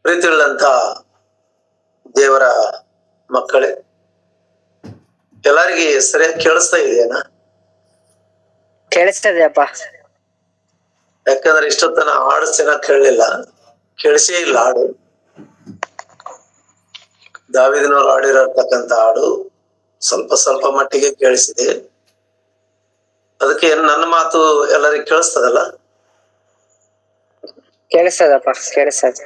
ಪ್ರೀತಿಯುಳ್ಳಂತ ದೇವರ ಮಕ್ಕಳೇ, ಎಲ್ಲರಿಗೆ ಸರಿಯಾಗಿ ಕೇಳಿಸ್ತಾ ಇದೆಯೇನಾ? ಕೇಳಿಸ್ತದೆಯಪ್ಪ. ಯಾಕಂದ್ರೆ ಇಷ್ಟೊತ್ತನ ಹಾಡು ಚೆನ್ನಾಗಿ ಕೇಳಲಿಲ್ಲ, ಕೇಳಿಸೇ ಇಲ್ಲ ಹಾಡು. ದಾವೀದನವರು ಹಾಡಿರತಕ್ಕಂತ ಹಾಡು ಸ್ವಲ್ಪ ಸ್ವಲ್ಪ ಮಟ್ಟಿಗೆ ಕೇಳಿಸಿದೆ. ಅದಕ್ಕೆ ನನ್ನ ಮಾತು ಎಲ್ಲರಿಗೂ ಕೇಳಿಸ್ತದಲ್ಲ? ಕೇಳಿಸ್ತದಪ್ಪ, ಕೇಳಿಸ್ತದೆ.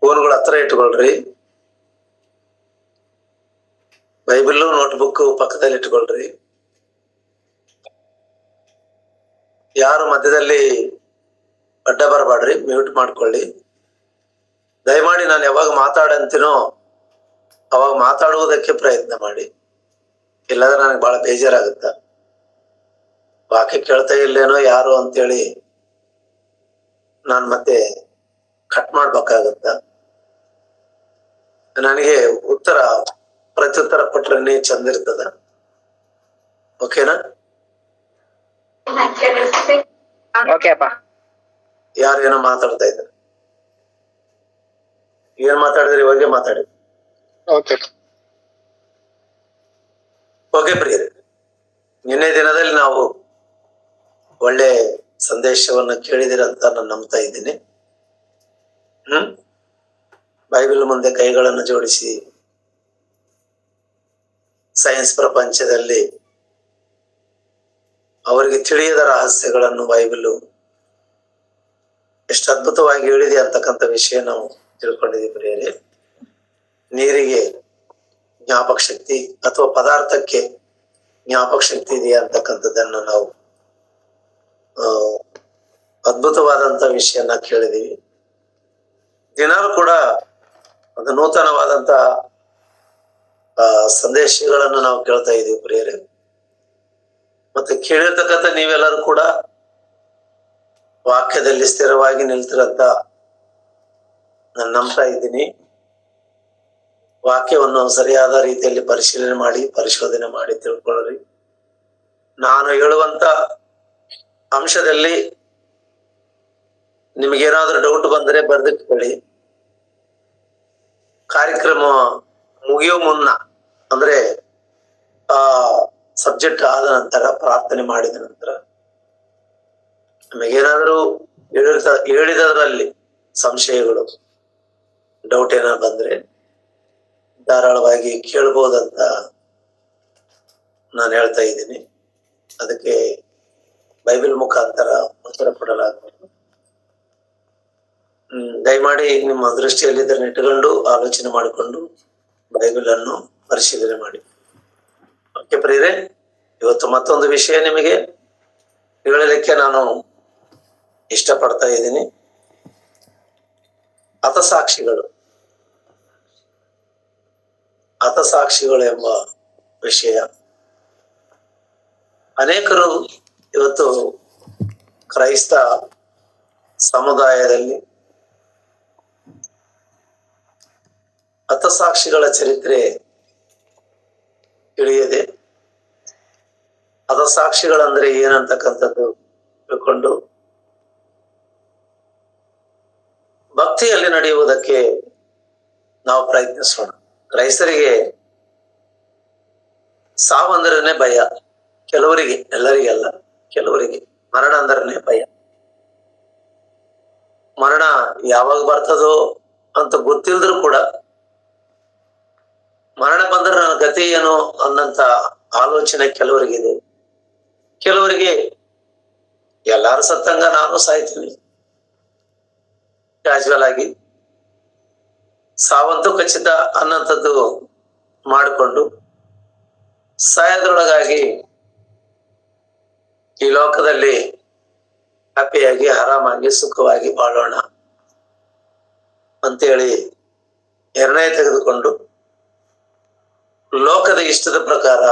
ಫೋನ್ಗಳು ಹತ್ರ ಇಟ್ಕೊಳ್ರಿ, ಬೈಬಲ್ ನೋಟ್ಬುಕ್ ಪಕ್ಕದಲ್ಲಿ ಇಟ್ಕೊಳ್ರಿ. ಯಾರು ಮಧ್ಯದಲ್ಲಿ ಅಡ್ಡ ಬರಬೇಡ್ರಿ, ಮ್ಯೂಟ್ ಮಾಡ್ಕೊಳ್ಳಿ. ದಯಮಾಡಿ ನಾನು ಯಾವಾಗ ಮಾತಾಡಂತೀನೋ ಅವಾಗ ಮಾತಾಡುವುದಕ್ಕೆ ಪ್ರಯತ್ನ ಮಾಡಿ, ಇಲ್ಲಾಂದ್ರೆ ನನಗೆ ಬಹಳ ಬೇಜಾರಾಗುತ್ತ. ವಾಕ್ಯ ಕೇಳ್ತಾ ಇಲ್ಲೇನೋ ಯಾರು ಅಂತೇಳಿ ನಾನು ಮತ್ತೆ ಕಟ್ ಮಾಡ್ಬೇಕಾಗತ್ತ. ನನಗೆ ಪ್ರತ್ಯುತ್ತರ ಕೊಟ್ರೆ ಚಂದ ಇರ್ತದ. ಓಕೆನಾ? ಓಕೆ ಅಪ್ಪ. ಯಾರು ಏನೋ ಮಾತಾಡ್ತಾ ಇದ್ದಾರೆ, ಏನ್ ಮಾತಾಡಿದ್ರಿ? ಇವಾಗೆ ಮಾತಾಡಿ. ಓಕೆ ಪ್ರಿಯರೇ, ನಿನ್ನೆ ದಿನದಲ್ಲಿ ನಾವು ಒಳ್ಳೆ ಸಂದೇಶವನ್ನು ಕೇಳಿದಿರಂತ ನಾನು ನಂಬ್ತಾ ಇದ್ದೀನಿ. ಬೈಬಲ್ ಮುಂದೆ ಕೈಗಳನ್ನು ಜೋಡಿಸಿ ಸೈನ್ಸ್ ಪ್ರಪಂಚದಲ್ಲಿ ಅವರಿಗೆ ತಿಳಿಯದ ರಹಸ್ಯಗಳನ್ನು ಬೈಬಲ್ ಎಷ್ಟು ಅದ್ಭುತವಾಗಿ ಹೇಳಿದೆ ಅಂತಕ್ಕಂಥ ವಿಷಯ ನಾವು ತಿಳ್ಕೊಂಡಿದ್ದೀವಿ ಪ್ರಿಯರೇ. ನೀರಿಗೆ ಜ್ಞಾಪಕ ಶಕ್ತಿ ಅಥವಾ ಪದಾರ್ಥಕ್ಕೆ ಜ್ಞಾಪಕ ಶಕ್ತಿ ಇದೆಯಾ ಅಂತಕ್ಕಂಥದ್ದನ್ನು ನಾವು ಅದ್ಭುತವಾದಂತ ವಿಷಯನ ಕೇಳಿದೀವಿ. ದಿನಾಲು ಕೂಡ ಒಂದು ನೂತನವಾದಂತ ಸಂದೇಶಗಳನ್ನು ನಾವು ಕೇಳ್ತಾ ಇದೀವಿ ಪ್ರಿಯರೇ. ಮತ್ತೆ ಕೇಳಿರ್ತಕ್ಕಂಥ ನೀವೆಲ್ಲರೂ ಕೂಡ ವಾಕ್ಯದಲ್ಲಿ ಸ್ಥಿರವಾಗಿ ನಿಲ್ತಿರಂತ ನಾನು ನಂಬ್ತಾ ಇದ್ದೀನಿ. ವಾಕ್ಯವನ್ನು ಸರಿಯಾದ ರೀತಿಯಲ್ಲಿ ಪರಿಶೀಲನೆ ಮಾಡಿ, ಪರಿಶೋಧನೆ ಮಾಡಿ ತಿಳ್ಕೊಳ್ಳ್ರಿ. ನಾನು ಹೇಳುವಂತ ಅಂಶದಲ್ಲಿ ನಿಮಗೇನಾದ್ರೂ ಡೌಟ್ ಬಂದರೆ ಬರ್ದಿಟ್ಕೊಳ್ಳಿ. ಕಾರ್ಯಕ್ರಮ ಮುಗಿಯೋ ಮುನ್ನ ಅಂದ್ರೆ ಆ ಸಬ್ಜೆಕ್ಟ್ ಆದ ನಂತರ, ಪ್ರಾರ್ಥನೆ ಮಾಡಿದ ನಂತರ ನಮಗೇನಾದ್ರೂ ಹೇಳಿದರಲ್ಲಿ ಸಂಶಯಗಳು, ಡೌಟ್ ಏನಾದ್ರು ಬಂದ್ರೆ ಧಾರಾಳವಾಗಿ ಕೇಳ್ಬೋದಂತ ನಾನು ಹೇಳ್ತಾ ಇದ್ದೀನಿ. ಅದಕ್ಕೆ ಬೈಬಲ್ ಮುಖಾಂತರ ಉತ್ತರ ಕೊಡಲಾಗುವುದು. ದಯಮಾಡಿ ನಿಮ್ಮ ದೃಷ್ಟಿಯಲ್ಲಿ ಇದನ್ನು ಇಟ್ಟುಕೊಂಡು ಆಲೋಚನೆ ಮಾಡಿಕೊಂಡು ಬೈಬಲ್ ಅನ್ನು ಪರಿಶೀಲನೆ ಮಾಡಿ. ಓಕೆ ಪ್ರಿಯರೇ, ಇವತ್ತು ಮತ್ತೊಂದು ವಿಷಯ ನಿಮಗೆ ಹೇಳಲಿಕ್ಕೆ ನಾನು ಇಷ್ಟಪಡ್ತಾ ಇದ್ದೀನಿ. ಹತಸಾಕ್ಷಿಗಳು ಎಂಬ ವಿಷಯ. ಅನೇಕರು ಇವತ್ತು ಕ್ರೈಸ್ತ ಸಮುದಾಯದಲ್ಲಿ ಹತಸಾಕ್ಷಿಗಳ ಚರಿತ್ರೆ ತಿಳಿಯದೆ, ಹತಸಾಕ್ಷಿಗಳಂದ್ರೆ ಏನಂತಕ್ಕಂಥದ್ದು ತಿಳ್ಕೊಂಡು ಭಕ್ತಿಯಲ್ಲಿ ನಡೆಯುವುದಕ್ಕೆ ನಾವು ಪ್ರಯತ್ನಿಸೋಣ. ಕ್ರೈಸ್ತರಿಗೆ ಸಾವಂದ್ರನೇ ಭಯ. ಕೆಲವರಿಗೆ, ಎಲ್ಲರಿಗೆಲ್ಲ, ಕೆಲವರಿಗೆ ಮರಣ ಅಂದ್ರನೇ ಭಯ. ಮರಣ ಯಾವಾಗ ಬರ್ತದೋ ಅಂತ ಗೊತ್ತಿಲ್ದ್ರು ಕೂಡ ಮರಣ ಬಂದ್ರೆ ನನ್ನ ಗತಿ ಏನು ಅನ್ನಂತ ಆಲೋಚನೆ ಕೆಲವರಿಗಿದೆ. ಕೆಲವರಿಗೆ ಎಲ್ಲಾರು ಸತ್ತಂಗ ನಾನು ಸಾಯ್ತೀನಿ, ಕ್ಯಾಶುವಲ್ ಆಗಿ ಸಾವಂತೂ ಖಚಿತ ಅನ್ನಂಥದ್ದು ಮಾಡಿಕೊಂಡು ಸಾಯದ್ರೊಳಗಾಗಿ ಈ ಲೋಕದಲ್ಲಿ ಹ್ಯಾಪಿಯಾಗಿ, ಆರಾಮಾಗಿ, ಸುಖವಾಗಿ ಬಾಳೋಣ ಅಂತೇಳಿ ನಿರ್ಣಯ ತೆಗೆದುಕೊಂಡು ಲೋಕದ ಇಷ್ಟದ ಪ್ರಕಾರ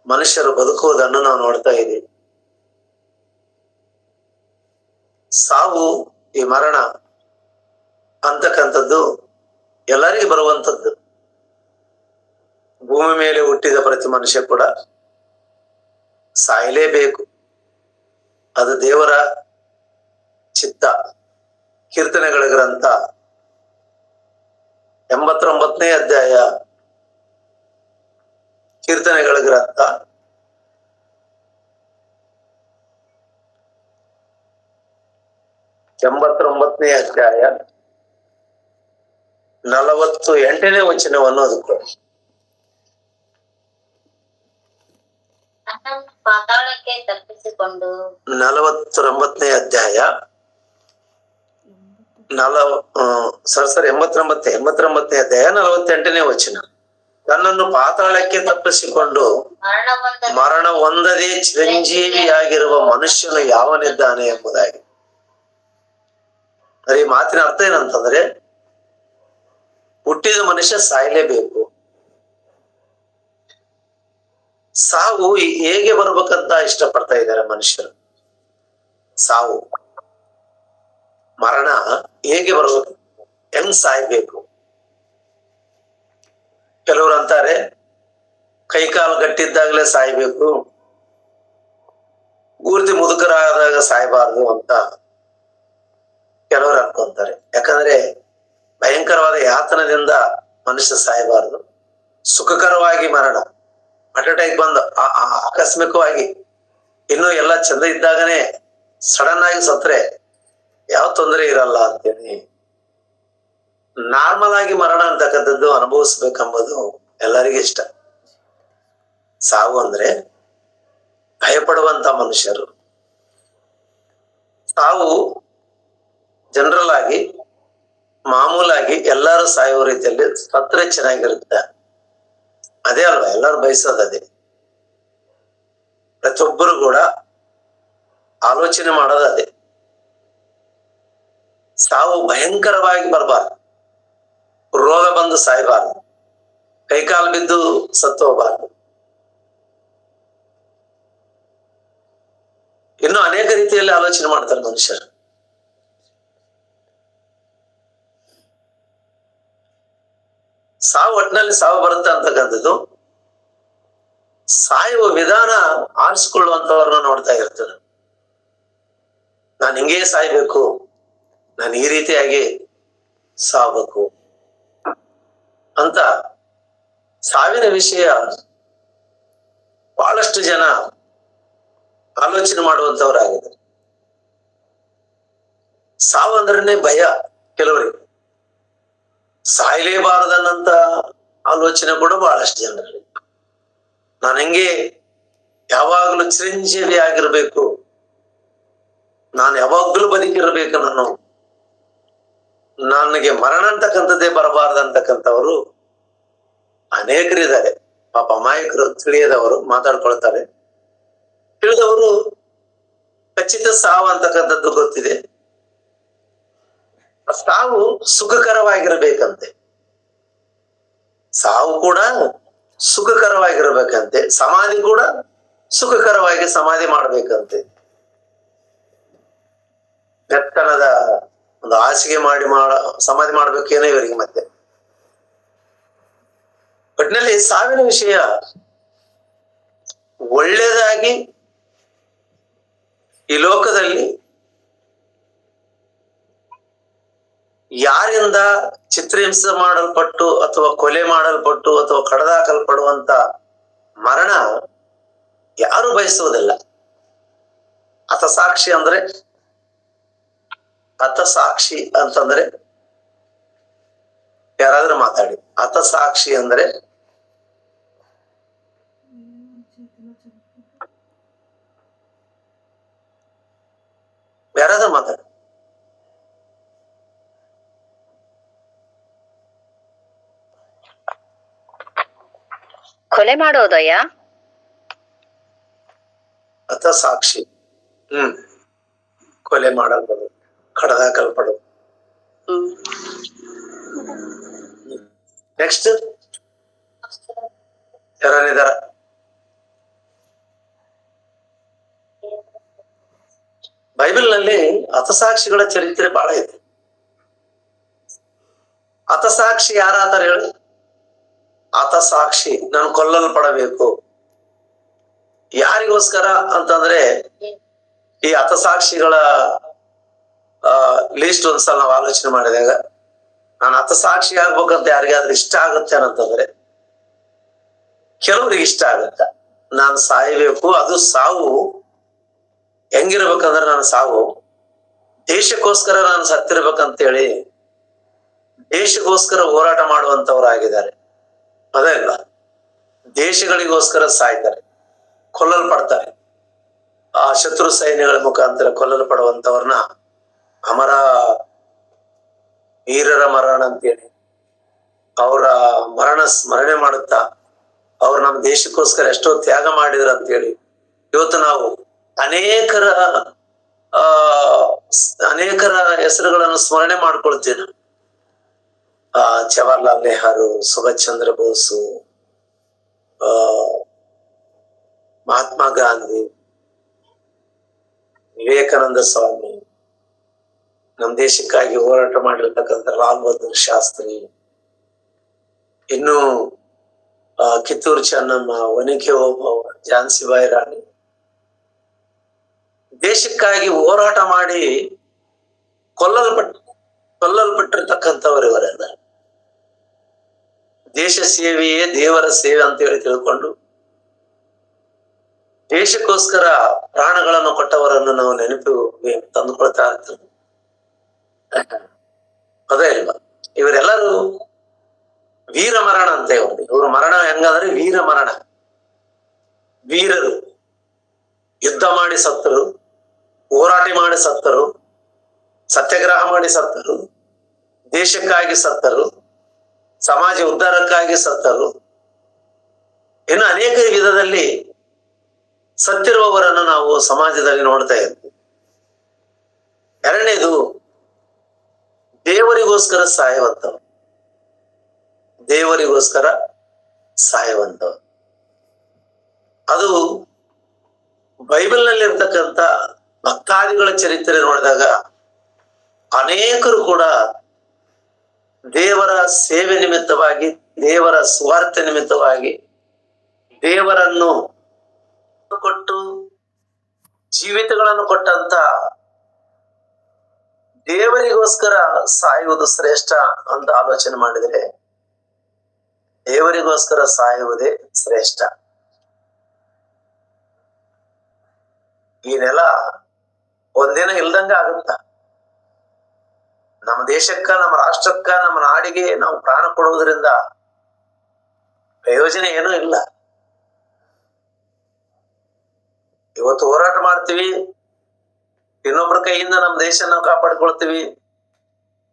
ಮನುಷ್ಯರು ಬದುಕುವುದನ್ನು ನಾವು ನೋಡ್ತಾ ಇದ್ದೀವಿ. ಸಾವು, ಈ ಮರಣ ಅಂತಕ್ಕಂಥದ್ದು ಎಲ್ಲರಿಗೂ ಬರುವಂಥದ್ದು. ಭೂಮಿ ಮೇಲೆ ಹುಟ್ಟಿದ ಪ್ರತಿ ಮನುಷ್ಯ ಕೂಡ ಸಾಯಲೇಬೇಕು. ಅದು ದೇವರ ಚಿತ್ತ ಕೀರ್ತನೆಗಳ ಗ್ರಂಥ 89ನೇ ಅಧ್ಯಾಯ ಕೀರ್ತನೆಗಳ ಗ್ರಂಥ 89ನೇ ಅಧ್ಯಾಯ 48ನೇ ವಚನವನ್ನು ಓದಿಕೊಳ್ಳಿ. ಪಾತಾಳಕ್ಕೆ ತಪ್ಪಿಸಿಕೊಂಡು 49ನೇ ಅಧ್ಯಾಯ 89ನೇ ಅಧ್ಯಾಯ 48ನೇ ವಚನ. ತನ್ನನ್ನು ಪಾತಾಳಕ್ಕೆ ತಪ್ಪಿಸಿಕೊಂಡು ಮರಣ ಹೊಂದದೆ ಚಿರಂಜೀವಿಯಾಗಿರುವ ಮನುಷ್ಯನು ಯಾವನಿದ್ದಾನೆ ಎಂಬುದಾಗಿ. ಈ ಮಾತಿನ ಅರ್ಥ ಏನಂತಂದ್ರೆ, ಹುಟ್ಟಿದ ಮನುಷ್ಯ ಸಾಯಲೇಬೇಕು. ಸಾವು ಹೇಗೆ ಬರ್ಬೇಕಂತ ಇಷ್ಟಪಡ್ತಾ ಇದ್ದಾರೆ ಮನುಷ್ಯರು. ಸಾವು ಮರಣ ಹೇಗೆ ಬರ್ಬೇಕು, ಹೆಂಗ್ ಸಾಯ್ಬೇಕು. ಕೆಲವರು ಅಂತಾರೆ ಕೈಕಾಲು ಗಟ್ಟಿದ್ದಾಗಲೇ ಸಾಯ್ಬೇಕು, ಪೂರ್ತಿ ಮುದುಕರಾದಾಗ ಸಾಯ್ಬಾರ್ದು ಅಂತ ಕೆಲವರು ಅನ್ಕೊಂತಾರೆ. ಯಾಕಂದ್ರೆ ಭಯಂಕರವಾದ ಯಾತನದಿಂದ ಮನುಷ್ಯ ಸಾಯಬಾರದು. ಸುಖಕರವಾಗಿ ಮರಣ, ಹಾರ್ಟ್ ಅಟ್ಯಾಕ್ ಬಂದು ಆಕಸ್ಮಿಕವಾಗಿ ಇನ್ನೂ ಎಲ್ಲ ಚಂದ ಇದ್ದಾಗನೇ ಸಡನ್ ಆಗಿ ಸತ್ರೆ ಯಾವ ತೊಂದರೆ ಇರಲ್ಲ ಅಂತೇಳಿ ನಾರ್ಮಲ್ ಆಗಿ ಮರಣ ಅಂತಕ್ಕಂಥದ್ದು ಅನುಭವಿಸ್ಬೇಕೆಂಬುದು ಎಲ್ಲರಿಗೂ ಇಷ್ಟ. ಸಾವು ಅಂದ್ರೆ ಭಯಪಡುವಂತ ಮನುಷ್ಯರು. ಸಾವು ಜನರಲ್ ಆಗಿ ಮಾಮೂಲಾಗಿ ಎಲ್ಲರೂ ಸಾಯುವ ರೀತಿಯಲ್ಲಿ ಸತ್ರೆ ಚೆನ್ನಾಗಿರುತ್ತೆ. ಅದೇ ಅಲ್ವಾ ಎಲ್ಲರೂ ಬಯಸೋದು ಅದೇ. ಪ್ರತಿಯೊಬ್ಬರು ಕೂಡ ಆಲೋಚನೆ ಮಾಡೋದು ಅದೇ. ಸಾವು ಭಯಂಕರವಾಗಿ ಬರಬಾರ್ದು, ರೋಗ ಬಂದು ಸಾಯಬಾರ್ದು, ಕೈಕಾಲು ಬಿದ್ದು ಸತ್ತು ಹೋಗಬಾರ್ದು. ಇನ್ನು ಅನೇಕ ರೀತಿಯಲ್ಲಿ ಆಲೋಚನೆ ಮಾಡ್ತಾರೆ ಮನುಷ್ಯರು. ಸಾವು ಒಟ್ಟಿನಲ್ಲಿ ಸಾವು ಬರುತ್ತೆ ಅಂತಕ್ಕಂಥದ್ದು ಸಾಯುವ ವಿಧಾನ ಆರಿಸಿಕೊಳ್ಳುವಂತವ್ರನ್ನ ನೋಡ್ತಾ ಇರ್ತದೆ. ನಾನು ಹಿಂಗೇ ಸಾಯ್ಬೇಕು, ನಾನು ಈ ರೀತಿಯಾಗಿ ಸಾವಬೇಕು ಅಂತ ಸಾವಿನ ವಿಷಯ ಬಹಳಷ್ಟು ಜನ ಆಲೋಚನೆ ಮಾಡುವಂತವ್ರಾಗಿದ್ದಾರೆ. ಸಾವು ಅಂದ್ರೇನೆ ಭಯ ಕೆಲವರಿಗೆ. ಸಾಯಲೇಬಾರದನ್ನಂತ ಆಲೋಚನೆ ಕೂಡ ಬಹಳಷ್ಟು ಜನರಲ್ಲಿ. ನಾನು ಹೆಂಗೆ ಯಾವಾಗಲೂ ಚಿರಂಜೀವಿ ಆಗಿರ್ಬೇಕು, ನಾನು ಯಾವಾಗ್ಲೂ ಬದುಕಿರ್ಬೇಕು, ನನಗೆ ಮರಣ ಅಂತಕ್ಕಂಥದ್ದೇ ಬರಬಾರ್ದಂತಕ್ಕಂಥವ್ರು ಅನೇಕರಿದ್ದಾರೆ. ಪಾಪ ಅಮಾಯಕರು, ತಿಳಿಯದವರು ಮಾತಾಡ್ಕೊಳ್ತಾರೆ. ತಿಳಿದವರು ಖಚಿತ ಸಾವು ಅಂತಕ್ಕಂಥದ್ದು ಗೊತ್ತಿದೆ. ಸಾವು ಸುಖಕರವಾಗಿರ್ಬೇಕಂತೆ. ಸಾವು ಕೂಡ ಸುಖಕರವಾಗಿರ್ಬೇಕಂತೆ. ಸಮಾಧಿ ಕೂಡ ಸುಖಕರವಾಗಿ ಸಮಾಧಿ ಮಾಡ್ಬೇಕಂತೆ. ಬೆತ್ತನದ ಒಂದು ಹಾಸಿಗೆ ಮಾಡಿ ಸಮಾಧಿ ಮಾಡ್ಬೇಕೇನೋ ಇವರಿಗೆ. ಮತ್ತೆ ಒಟ್ಟಿನಲ್ಲಿ ಸಾವಿನ ವಿಷಯ ಒಳ್ಳೆಯದಾಗಿ ಈ ಲೋಕದಲ್ಲಿ ಯಾರಿಂದ ಚಿತ್ರಹಿಂಸೆ ಮಾಡಲ್ಪಟ್ಟು ಅಥವಾ ಕೊಲೆ ಮಾಡಲ್ಪಟ್ಟು ಅಥವಾ ಕಡದಾಕಲ್ಪಡುವಂತ ಮರಣ ಯಾರು ಬಯಸುವುದಿಲ್ಲ. ಹತಸಾಕ್ಷಿ ಅಂತಂದ್ರೆ ಯಾರಾದ್ರೂ ಮಾತಾಡಿ. ಹತಸಾಕ್ಷಿ ಅಂದ್ರೆ ಯಾರಾದ್ರೂ ಮಾತಾಡಿ. ಕೊಲೆ ಮಾಡೋದಯ್ಯ. ಹತಸಾಕ್ಷಿ ಕೊಲೆ ಮಾಡಲ್ಪಡು, ಕಡದಾಕಲ್ಪಡು. ನೆಕ್ಸ್ಟ್ ಯಾರಿದಾರ? ಬೈಬಲ್ ನಲ್ಲಿ ಹತಸಾಕ್ಷಿಗಳ ಚರಿತ್ರೆ ಬಹಳ ಇದೆ. ಹತಸಾಕ್ಷಿ ಯಾರಾದಾರ ಹೇಳಿ? ಹತಸಾಕ್ಷಿ ನಾನು ಕೊಲ್ಲಲ್ಪಡಬೇಕು. ಯಾರಿಗೋಸ್ಕರ ಅಂತಂದ್ರೆ ಈ ಹತಸಾಕ್ಷಿಗಳ ಲೀಸ್ಟ್ ಒಂದ್ಸಲ ನಾವು ಆಲೋಚನೆ ಮಾಡಿದಾಗ ನಾನು ಹತಸಾಕ್ಷಿ ಆಗ್ಬೇಕಂತ ಯಾರಿಗಾದ್ರೂ ಇಷ್ಟ ಆಗುತ್ತೆ ಅಂತಂದ್ರೆ ಕೆಲವ್ರಿಗೆ ಇಷ್ಟ ಆಗತ್ತ. ನಾನು ಸಾಯಬೇಕು, ಅದು ಸಾವು ಹೆಂಗಿರ್ಬೇಕಂದ್ರೆ ನಾನು ಸಾವು ದೇಶಕ್ಕೋಸ್ಕರ ನಾನು ಸತ್ತಿರ್ಬೇಕಂತೇಳಿ ದೇಶಕ್ಕೋಸ್ಕರ ಹೋರಾಟ ಮಾಡುವಂತವ್ರಾಗಿದ್ದಾರೆ. ಅದೇ ಇಲ್ಲ, ದೇಶಗಳಿಗೋಸ್ಕರ ಸಾಯ್ತಾರೆ, ಕೊಲ್ಲಲ್ಪಡ್ತಾರೆ. ಆ ಶತ್ರು ಸೈನ್ಯಗಳ ಮುಖಾಂತರ ಕೊಲ್ಲಲ್ಪಡುವಂತವ್ರನ್ನ ಅಮರ ವೀರರ ಮರಣ ಅಂತೇಳಿ ಅವರ ಮರಣ ಸ್ಮರಣೆ ಮಾಡುತ್ತಾ ಅವ್ರು ನಮ್ಮ ದೇಶಕ್ಕೋಸ್ಕರ ಎಷ್ಟೋ ತ್ಯಾಗ ಮಾಡಿದ್ರ ಅಂತೇಳಿ ಇವತ್ತು ನಾವು ಅನೇಕರ ಹೆಸರುಗಳನ್ನು ಸ್ಮರಣೆ ಮಾಡ್ಕೊಳ್ತೀವಿ. ಜವಾಹರ್ಲಾಲ್ ನೆಹರು, ಸುಭಾಷ್ ಚಂದ್ರ ಬೋಸು, ಮಹಾತ್ಮ ಗಾಂಧಿ, ವಿವೇಕಾನಂದ ಸ್ವಾಮಿ, ನಮ್ಮ ದೇಶಕ್ಕಾಗಿ ಹೋರಾಟ ಮಾಡಿರ್ತಕ್ಕಂಥ ಲಾಲ್ ಬಹದ್ದೂರ್ ಶಾಸ್ತ್ರಿ, ಇನ್ನು ಕಿತ್ತೂರು ಚೆನ್ನಮ್ಮ, ಒನಕೆ ಓಬವ್ವ, ಝಾನ್ಸಿ ಬಾಯಿ ರಾಣಿ, ದೇಶಕ್ಕಾಗಿ ಹೋರಾಟ ಮಾಡಿ ಕೊಲ್ಲಲ್ಪಟ್ಟಿರ್ತಕ್ಕಂಥವ್ರು ಇವರೆಲ್ಲ. ದೇಶ ಸೇವೆಯೇ ದೇವರ ಸೇವೆ ಅಂತ ಹೇಳಿ ತಿಳ್ಕೊಂಡು ದೇಶಕ್ಕೋಸ್ಕರ ಪ್ರಾಣಗಳನ್ನು ಕೊಟ್ಟವರನ್ನು ನಾವು ನೆನಪಿಗೆ ತಂದುಕೊಳ್ತಾ ಇರ್ತೇವೆ. ಅದೇ ಇಲ್ವಾ, ಇವರೆಲ್ಲರೂ ವೀರ ಮರಣ ಅಂತ ಇವ್ರ ಮರಣ ಹೆಂಗಂದ್ರೆ ವೀರ ಮರಣ. ವೀರರು ಯುದ್ಧ ಮಾಡಿ ಸತ್ತರು, ಹೋರಾಟ ಮಾಡಿ ಸತ್ತರು, ಸತ್ಯಾಗ್ರಹ ಮಾಡಿ ಸತ್ತರು, ದೇಶಕ್ಕಾಗಿ ಸತ್ತರು, ಸಮಾಜ ಉದ್ಧಾರಕ್ಕಾಗಿ ಸತ್ತರು. ಇನ್ನು ಅನೇಕ ವಿಧದಲ್ಲಿ ಸತ್ತಿರುವವರನ್ನು ನಾವು ಸಮಾಜದಲ್ಲಿ ನೋಡ್ತಾ ಇರ್ತೀವಿ. ಎರಡನೇದು ದೇವರಿಗೋಸ್ಕರ ಸಾಯುವಂತವ್ರು. ದೇವರಿಗೋಸ್ಕರ ಸಾಯುವಂತವ್ರು ಅದು ಬೈಬಲ್ನಲ್ಲಿ ಇರ್ತಕ್ಕಂಥ ಭಕ್ತಾದಿಗಳ ಚರಿತ್ರೆ ನೋಡಿದಾಗ ಅನೇಕರು ಕೂಡ ದೇವರ ಸೇವೆ ನಿಮಿತ್ತವಾಗಿ, ದೇವರ ಸ್ವಾರ್ಥ ನಿಮಿತ್ತವಾಗಿ ದೇವರನ್ನು ಕೊಟ್ಟು ಜೀವಿತಗಳನ್ನು ಕೊಟ್ಟಂತ ದೇವರಿಗೋಸ್ಕರ ಸಾಯುವುದು ಶ್ರೇಷ್ಠ ಅಂತ ಆಲೋಚನೆ ಮಾಡಿದ್ರೆ ದೇವರಿಗೋಸ್ಕರ ಸಾಯುವುದೇ ಶ್ರೇಷ್ಠ. ಈ ನೆಲ ಒಂದಿನ ಇಲ್ದಂಗ ಆಗುತ್ತ. ನಮ್ಮ ದೇಶಕ್ಕ, ನಮ್ಮ ರಾಷ್ಟ್ರಕ್ಕ, ನಮ್ಮ ನಾಡಿಗೆ ನಾವು ಪ್ರಾಣ ಕೊಡುವುದರಿಂದ ಪ್ರಯೋಜನ ಏನೂ ಇಲ್ಲ. ಇವತ್ತು ಹೋರಾಟ ಮಾಡ್ತೀವಿ, ಇನ್ನೊಬ್ಬರ ಕೈಯಿಂದ ನಮ್ಮ ದೇಶ ನಾವು ಕಾಪಾಡ್ಕೊಳ್ತೀವಿ.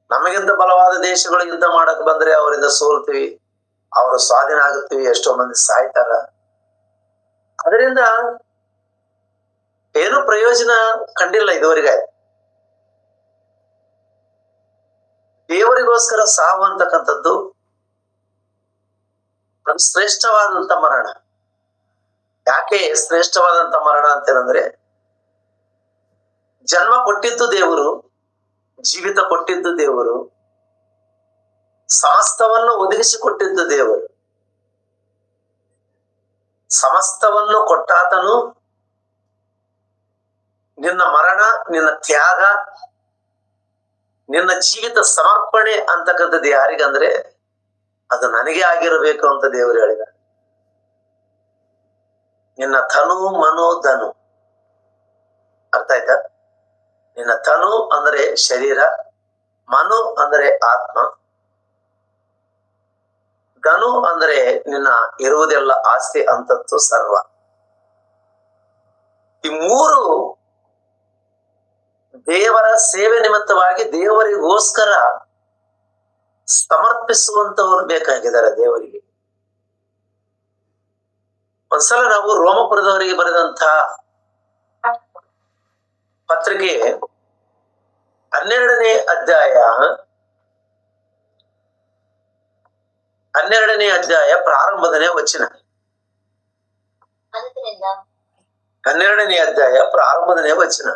ನಮಗಿಂತ ಬಲವಾದ ದೇಶಗಳು ಯುದ್ಧ ಮಾಡಕ್ ಬಂದ್ರೆ ಅವರಿಂದ ಸೋಲ್ತೀವಿ, ಅವರು ಸ್ವಾಧೀನ ಆಗುತ್ತೀವಿ, ಎಷ್ಟೋ ಮಂದಿ ಸಾಯ್ತಾರ. ಅದರಿಂದ ಏನು ಪ್ರಯೋಜನ ಕಂಡಿಲ್ಲ ಇದುವರೆಗೆ. ದೇವರಿಗೋಸ್ಕರ ಸಾವು ಅಂತಕ್ಕಂಥದ್ದು ಶ್ರೇಷ್ಠವಾದಂತ ಮರಣ. ಯಾಕೆ ಶ್ರೇಷ್ಠವಾದಂತ ಮರಣ ಅಂತೇನಂದ್ರೆ, ಜನ್ಮ ಕೊಟ್ಟಿದ್ದು ದೇವರು, ಜೀವಿತ ಕೊಟ್ಟಿದ್ದು ದೇವರು, ಸಮಸ್ತವನ್ನು ಒದಗಿಸಿಕೊಟ್ಟಿದ್ದು ದೇವರು. ಸಮಸ್ತವನ್ನು ಕೊಟ್ಟಾತನು ನಿನ್ನ ಮರಣ, ನಿನ್ನ ತ್ಯಾಗ, ನಿನ್ನ ಜೀವಿತ ಸಮರ್ಪಣೆ ಅಂತಕ್ಕಂಥದ್ದು ಯಾರಿಗಂದ್ರೆ ಅದು ನನಗೆ ಆಗಿರಬೇಕು ಅಂತ ದೇವರು ಹೇಳಿದ. ನಿನ್ನ ತನು ಮನೋ ಧನು, ಅರ್ಥ ಆಯ್ತಾ? ನಿನ್ನ ತನು ಅಂದ್ರೆ ಶರೀರ, ಮನು ಅಂದ್ರೆ ಆತ್ಮ, ಧನು ಅಂದ್ರೆ ನಿನ್ನ ಇರುವುದೆಲ್ಲ ಆಸ್ತಿ ಅಂತದ್ದು ಸರ್ವ. ಈ ಮೂರು ದೇವರ ಸೇವೆ ನಿಮಿತ್ತವಾಗಿ ದೇವರಿಗೋಸ್ಕರ ಸಮರ್ಪಿಸುವಂತವ್ರು ಬೇಕಾಗಿದ್ದಾರೆ ದೇವರಿಗೆ. ಒಂದ್ಸಲ ನಾವು ರೋಮಪುರದವರಿಗೆ ಬರೆದಂತ ಪತ್ರಿಕೆ 12ನೇ ಅಧ್ಯಾಯ ಪ್ರಾರಂಭದನೇ ವಚನ. 12ನೇ ಅಧ್ಯಾಯ ಪ್ರಾರಂಭದನೇ ವಚನ.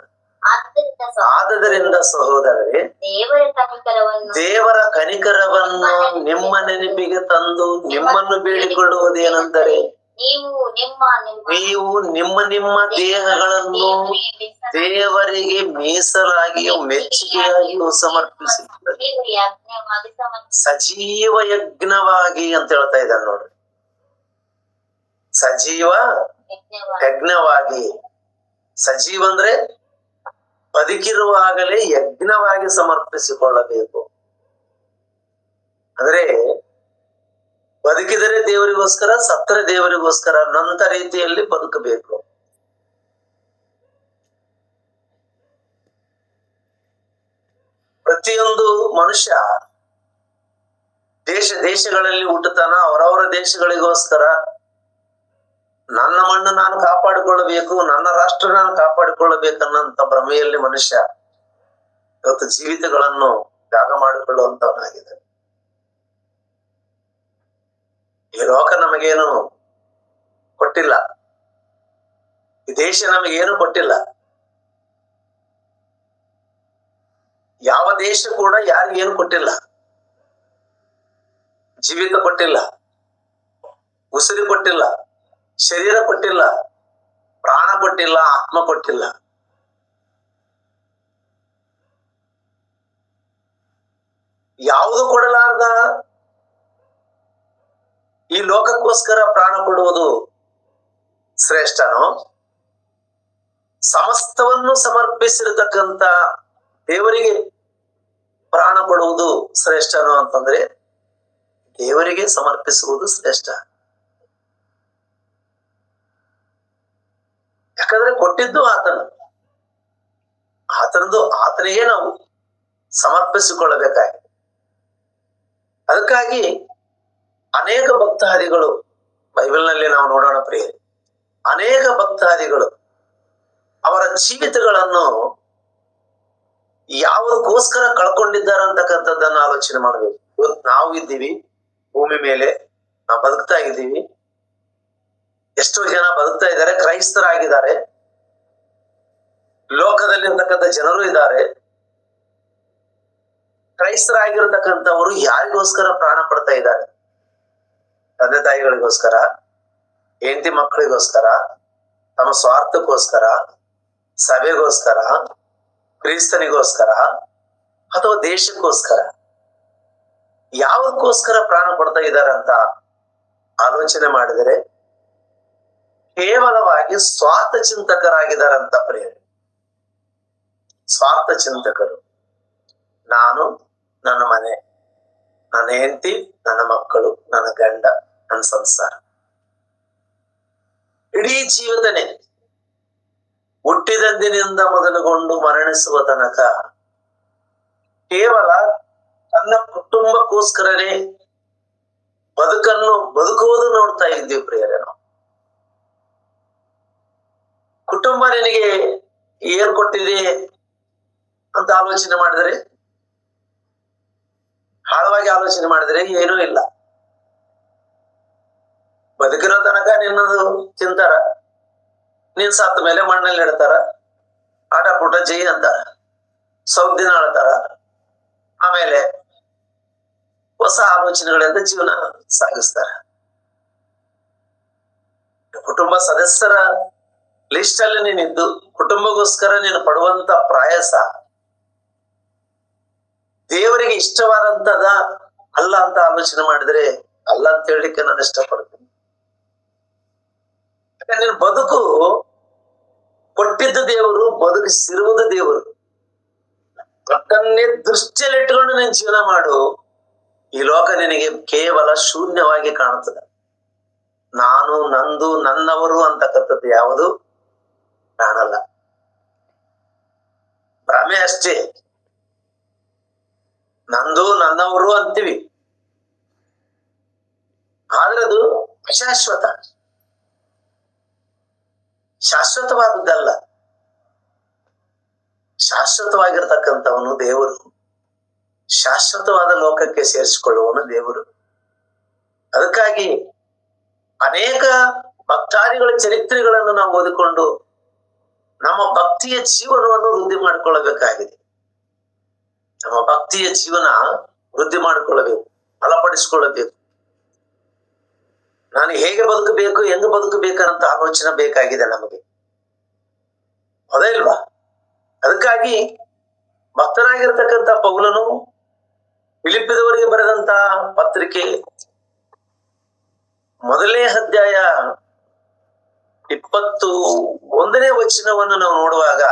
ಆದದರಿಂದ ಸಹೋದರರೇ, ದೇವರ ಕನಿಕರವನ್ನು ನಿಮ್ಮ ನೆನಪಿಗೆ ತಂದು ನಿಮ್ಮನ್ನು ಬೇಡಿಕೊಳ್ಳುವುದೇನೆಂದರೆ, ನೀವು ನಿಮ್ಮ ನೀವು ನಿಮ್ಮ ನಿಮ್ಮ ದೇಹಗಳನ್ನು ದೇವರಿಗೆ ಮೀಸಲಾಗಿಯೂ ಮೆಚ್ಚುಗೆಯಾಗಿಯೂ ಸಮರ್ಪಿಸಿದ್ದೀರಿ. ಯಜ್ಞವಾಗಿ ಸಜೀವ ಯಜ್ಞವಾಗಿ ಅಂತ ಹೇಳ್ತಾ ಇದ್ದಾನೆ ನೋಡ್ರಿ. ಸಜೀವ ಯಜ್ಞವಾಗಿ. ಸಜೀವ ಅಂದ್ರೆ ಬದುಕಿರುವಾಗಲೇ ಯಜ್ಞವಾಗಿ ಸಮರ್ಪಿಸಿಕೊಳ್ಳಬೇಕು. ಅಂದ್ರೆ ಬದುಕಿದರೆ ದೇವರಿಗೋಸ್ಕರ, ಸತ್ತರೆ ದೇವರಿಗೋಸ್ಕರ ನಂತ ರೀತಿಯಲ್ಲಿ ಬದುಕಬೇಕು. ಪ್ರತಿಯೊಂದು ಮನುಷ್ಯ ದೇಶಗಳಲ್ಲಿ ಹುಟ್ಟುತ್ತಾನ. ಅವರವರ ದೇಶಗಳಿಗೋಸ್ಕರ ನನ್ನ ಮಣ್ಣು ನಾನು ಕಾಪಾಡಿಕೊಳ್ಳಬೇಕು, ನನ್ನ ರಾಷ್ಟ್ರ ನಾನು ಕಾಪಾಡಿಕೊಳ್ಳಬೇಕನ್ನಂತ ಭ್ರಮೆಯಲ್ಲಿ ಮನುಷ್ಯ ಇವತ್ತು ಜೀವಿತಗಳನ್ನು ತ್ಯಾಗ ಮಾಡಿಕೊಳ್ಳುವಂತವನಾಗಿದೆ. ಈ ಲೋಕ ನಮಗೇನು ಕೊಟ್ಟಿಲ್ಲ, ಈ ದೇಶ ನಮಗೇನು ಕೊಟ್ಟಿಲ್ಲ. ಯಾವ ದೇಶ ಕೂಡ ಯಾರಿಗೇನು ಕೊಟ್ಟಿಲ್ಲ. ಜೀವಿತ ಕೊಟ್ಟಿಲ್ಲ, ಉಸಿರು ಕೊಟ್ಟಿಲ್ಲ, ಶರೀರ ಕೊಟ್ಟಿಲ್ಲ, ಪ್ರಾಣ ಕೊಟ್ಟಿಲ್ಲ, ಆತ್ಮ ಕೊಟ್ಟಿಲ್ಲ. ಯಾವುದು ಕೊಡಲಾರ್ದ ಈ ಲೋಕಕ್ಕೋಸ್ಕರ ಪ್ರಾಣ ಕೊಡುವುದು ಶ್ರೇಷ್ಠನೋ, ಸಮಸ್ತವನ್ನು ಸಮರ್ಪಿಸಿರತಕ್ಕಂತ ದೇವರಿಗೆ ಪ್ರಾಣ ಕೊಡುವುದು ಶ್ರೇಷ್ಠನೋ ಅಂತಂದ್ರೆ ದೇವರಿಗೆ ಸಮರ್ಪಿಸುವುದು ಶ್ರೇಷ್ಠ. ಯಾಕಂದ್ರೆ ಕೊಟ್ಟಿದ್ದು ಆತನಿಗೆ ನಾವು ಸಮರ್ಪಿಸಿಕೊಳ್ಳಬೇಕಾಗಿದೆ. ಅದಕ್ಕಾಗಿ ಅನೇಕ ಭಕ್ತಾದಿಗಳು ಬೈಬಲ್ನಲ್ಲಿ ನಾವು ನೋಡೋಣ ಪ್ರಿಯರೇ, ಅನೇಕ ಭಕ್ತಾದಿಗಳು ಅವರ ಜೀವಿತಗಳನ್ನು ಯಾವುದಕ್ಕೋಸ್ಕರ ಕಳ್ಕೊಂಡಿದ್ದಾರೆ ಅಂತಕ್ಕಂಥದ್ದನ್ನು ಆಲೋಚನೆ ಮಾಡಬೇಕು. ಇವತ್ತು ನಾವು ಇದ್ದೀವಿ ಭೂಮಿ ಮೇಲೆ, ನಾವು ಬದುಕ್ತಾ ಇದ್ದೀವಿ. ಎಷ್ಟೋ ಜನ ಬದುಕ್ತಾ ಇದ್ದಾರೆ, ಕ್ರೈಸ್ತರಾಗಿದ್ದಾರೆ, ಲೋಕದಲ್ಲಿರ್ತಕ್ಕಂಥ ಜನರು ಇದ್ದಾರೆ. ಕ್ರೈಸ್ತರಾಗಿರ್ತಕ್ಕಂಥವರು ಯಾರಿಗೋಸ್ಕರ ಪ್ರಾಣ ಪಡ್ತಾ ಇದ್ದಾರೆ? ತಂದೆ ತಾಯಿಗಳಿಗೋಸ್ಕರ, ಹೆಂಡತಿ ಮಕ್ಕಳಿಗೋಸ್ಕರ, ತಮ್ಮ ಸ್ವಾರ್ಥಕ್ಕೋಸ್ಕರ, ಸಭೆಗೋಸ್ಕರ, ಕ್ರಿಸ್ತನಿಗೋಸ್ಕರ ಅಥವಾ ದೇಶಕ್ಕೋಸ್ಕರ ಯಾವುದಕ್ಕೋಸ್ಕರ ಪ್ರಾಣ ಪಡ್ತಾ ಇದ್ದಾರೆ ಅಂತ ಆಲೋಚನೆ ಮಾಡಿದರೆ ಕೇವಲವಾಗಿ ಸ್ವಾರ್ಥ ಚಿಂತಕರಾಗಿದ್ದಾರಂತ ಪ್ರಿಯರೇ. ಸ್ವಾರ್ಥ ಚಿಂತಕರು. ನಾನು, ನನ್ನ ಮನೆ, ನನ್ನ ಹೆಂಡತಿ, ನನ್ನ ಮಕ್ಕಳು, ನನ್ನ ಗಂಡ, ನನ್ನ ಸಂಸಾರ. ಇಡೀ ಜೀವದನೆ ಹುಟ್ಟಿದಂದಿನಿಂದ ಮೊದಲುಗೊಂಡು ಮರಣಿಸುವ ತನಕ ಕೇವಲ ತನ್ನ ಕುಟುಂಬಕ್ಕೋಸ್ಕರನೇ ಬದುಕುವುದು ನೋಡ್ತಾ ಇದ್ದೀವಿ ಪ್ರಿಯರೇ. ನಾವು ಕುಟುಂಬ ನಿನಗೆ ಏನ್ ಕೊಟ್ಟಿದೆ ಅಂತ ಆಲೋಚನೆ ಮಾಡಿದ್ರೆ, ಆಳವಾಗಿ ಆಲೋಚನೆ ಮಾಡಿದ್ರೆ ಏನೂ ಇಲ್ಲ. ಬದುಕಿರೋ ತನಕ ನಿನ್ನದು ತಿಂತಾರ, ನೀನ್ ಸತ್ತ ಮೇಲೆ ಮಣ್ಣಲ್ಲಿ ಇಡ್ತಾರ, ಆಟ ಪುಟ ಜೈ ಅಂತಾರ, ಸ್ವಲ್ಪ ದಿನ ಆಳ್ತಾರ, ಆಮೇಲೆ ಹೊಸ ಆಲೋಚನೆಗಳಿಂದ ಜೀವನ ಸಾಗಿಸ್ತಾರ. ಕುಟುಂಬ ಸದಸ್ಯರ ಲಿಸ್ಟ್ ಅಲ್ಲಿ ನೀನಿದ್ದು ಕುಟುಂಬಕ್ಕೋಸ್ಕರ ನೀನು ಪಡುವಂತ ಪ್ರಯಾಸ ದೇವರಿಗೆ ಇಷ್ಟವಾದಂತದ ಅಲ್ಲ ಅಂತ ಆಲೋಚನೆ ಮಾಡಿದ್ರೆ ಅಲ್ಲ ಅಂತ ಹೇಳಲಿಕ್ಕೆ ನಾನು ಇಷ್ಟಪಡ್ತೀನಿ. ಯಾಕಂದ್ರೆ ನೀನು ಬದುಕು ಕೊಟ್ಟಿದ್ದು ದೇವರು, ಬದುಕಿಸಿರುವುದು ದೇವರು. ಅದನ್ನೇ ದೃಷ್ಟಿಯಲ್ಲಿ ಇಟ್ಕೊಂಡು ನೀನ್ ಜೀವನ ಮಾಡು. ಈ ಲೋಕ ನಿನಗೆ ಕೇವಲ ಶೂನ್ಯವಾಗಿ ಕಾಣುತ್ತದೆ. ನಾನು, ನಂದು, ನನ್ನವರು ಅಂತಕ್ಕಂಥದ್ದು ಯಾವುದು ಕಾಣಲ್ಲ. ಭ್ರಮೆ ಅಷ್ಟೇ. ನಂದು, ನನ್ನವರು ಅಂತೀವಿ, ಆದ್ರೆ ಅದು ಅಶಾಶ್ವತ, ಶಾಶ್ವತವಾದದ್ದಲ್ಲ. ಶಾಶ್ವತವಾಗಿರ್ತಕ್ಕಂಥವನು ದೇವರು, ಶಾಶ್ವತವಾದ ಲೋಕಕ್ಕೆ ಸೇರಿಸಿಕೊಳ್ಳುವನು ದೇವರು. ಅದಕ್ಕಾಗಿ ಅನೇಕ ಭಕ್ತಾದಿಗಳ ಚರಿತ್ರೆಗಳನ್ನು ನಾವು ಓದಿಕೊಂಡು ನಮ್ಮ ಭಕ್ತಿಯ ಜೀವನವನ್ನು ವೃದ್ಧಿ ಮಾಡಿಕೊಳ್ಳಬೇಕಾಗಿದೆ. ನಮ್ಮ ಭಕ್ತಿಯ ಜೀವನ ವೃದ್ಧಿ ಮಾಡಿಕೊಳ್ಳಬೇಕು, ಬಲಪಡಿಸಿಕೊಳ್ಳಬೇಕು. ನಾನು ಹೇಗೆ ಬದುಕಬೇಕು, ಹೆಂಗ್ ಬದುಕಬೇಕಂತ ಆಲೋಚನೆ ಬೇಕಾಗಿದೆ ನಮಗೆ, ಅದೇ ಇಲ್ವಾ? ಅದಕ್ಕಾಗಿ ಭಕ್ತನಾಗಿರ್ತಕ್ಕಂಥ ಪೌಲನು ಫಿಲಿಪ್ಪಿದವರಿಗೆ ಬರೆದಂತ ಪತ್ರಿಕೆ 1ನೇ ಅಧ್ಯಾಯ 21ನೇ ವಚನವನ್ನು ನಾವು ನೋಡುವಾಗ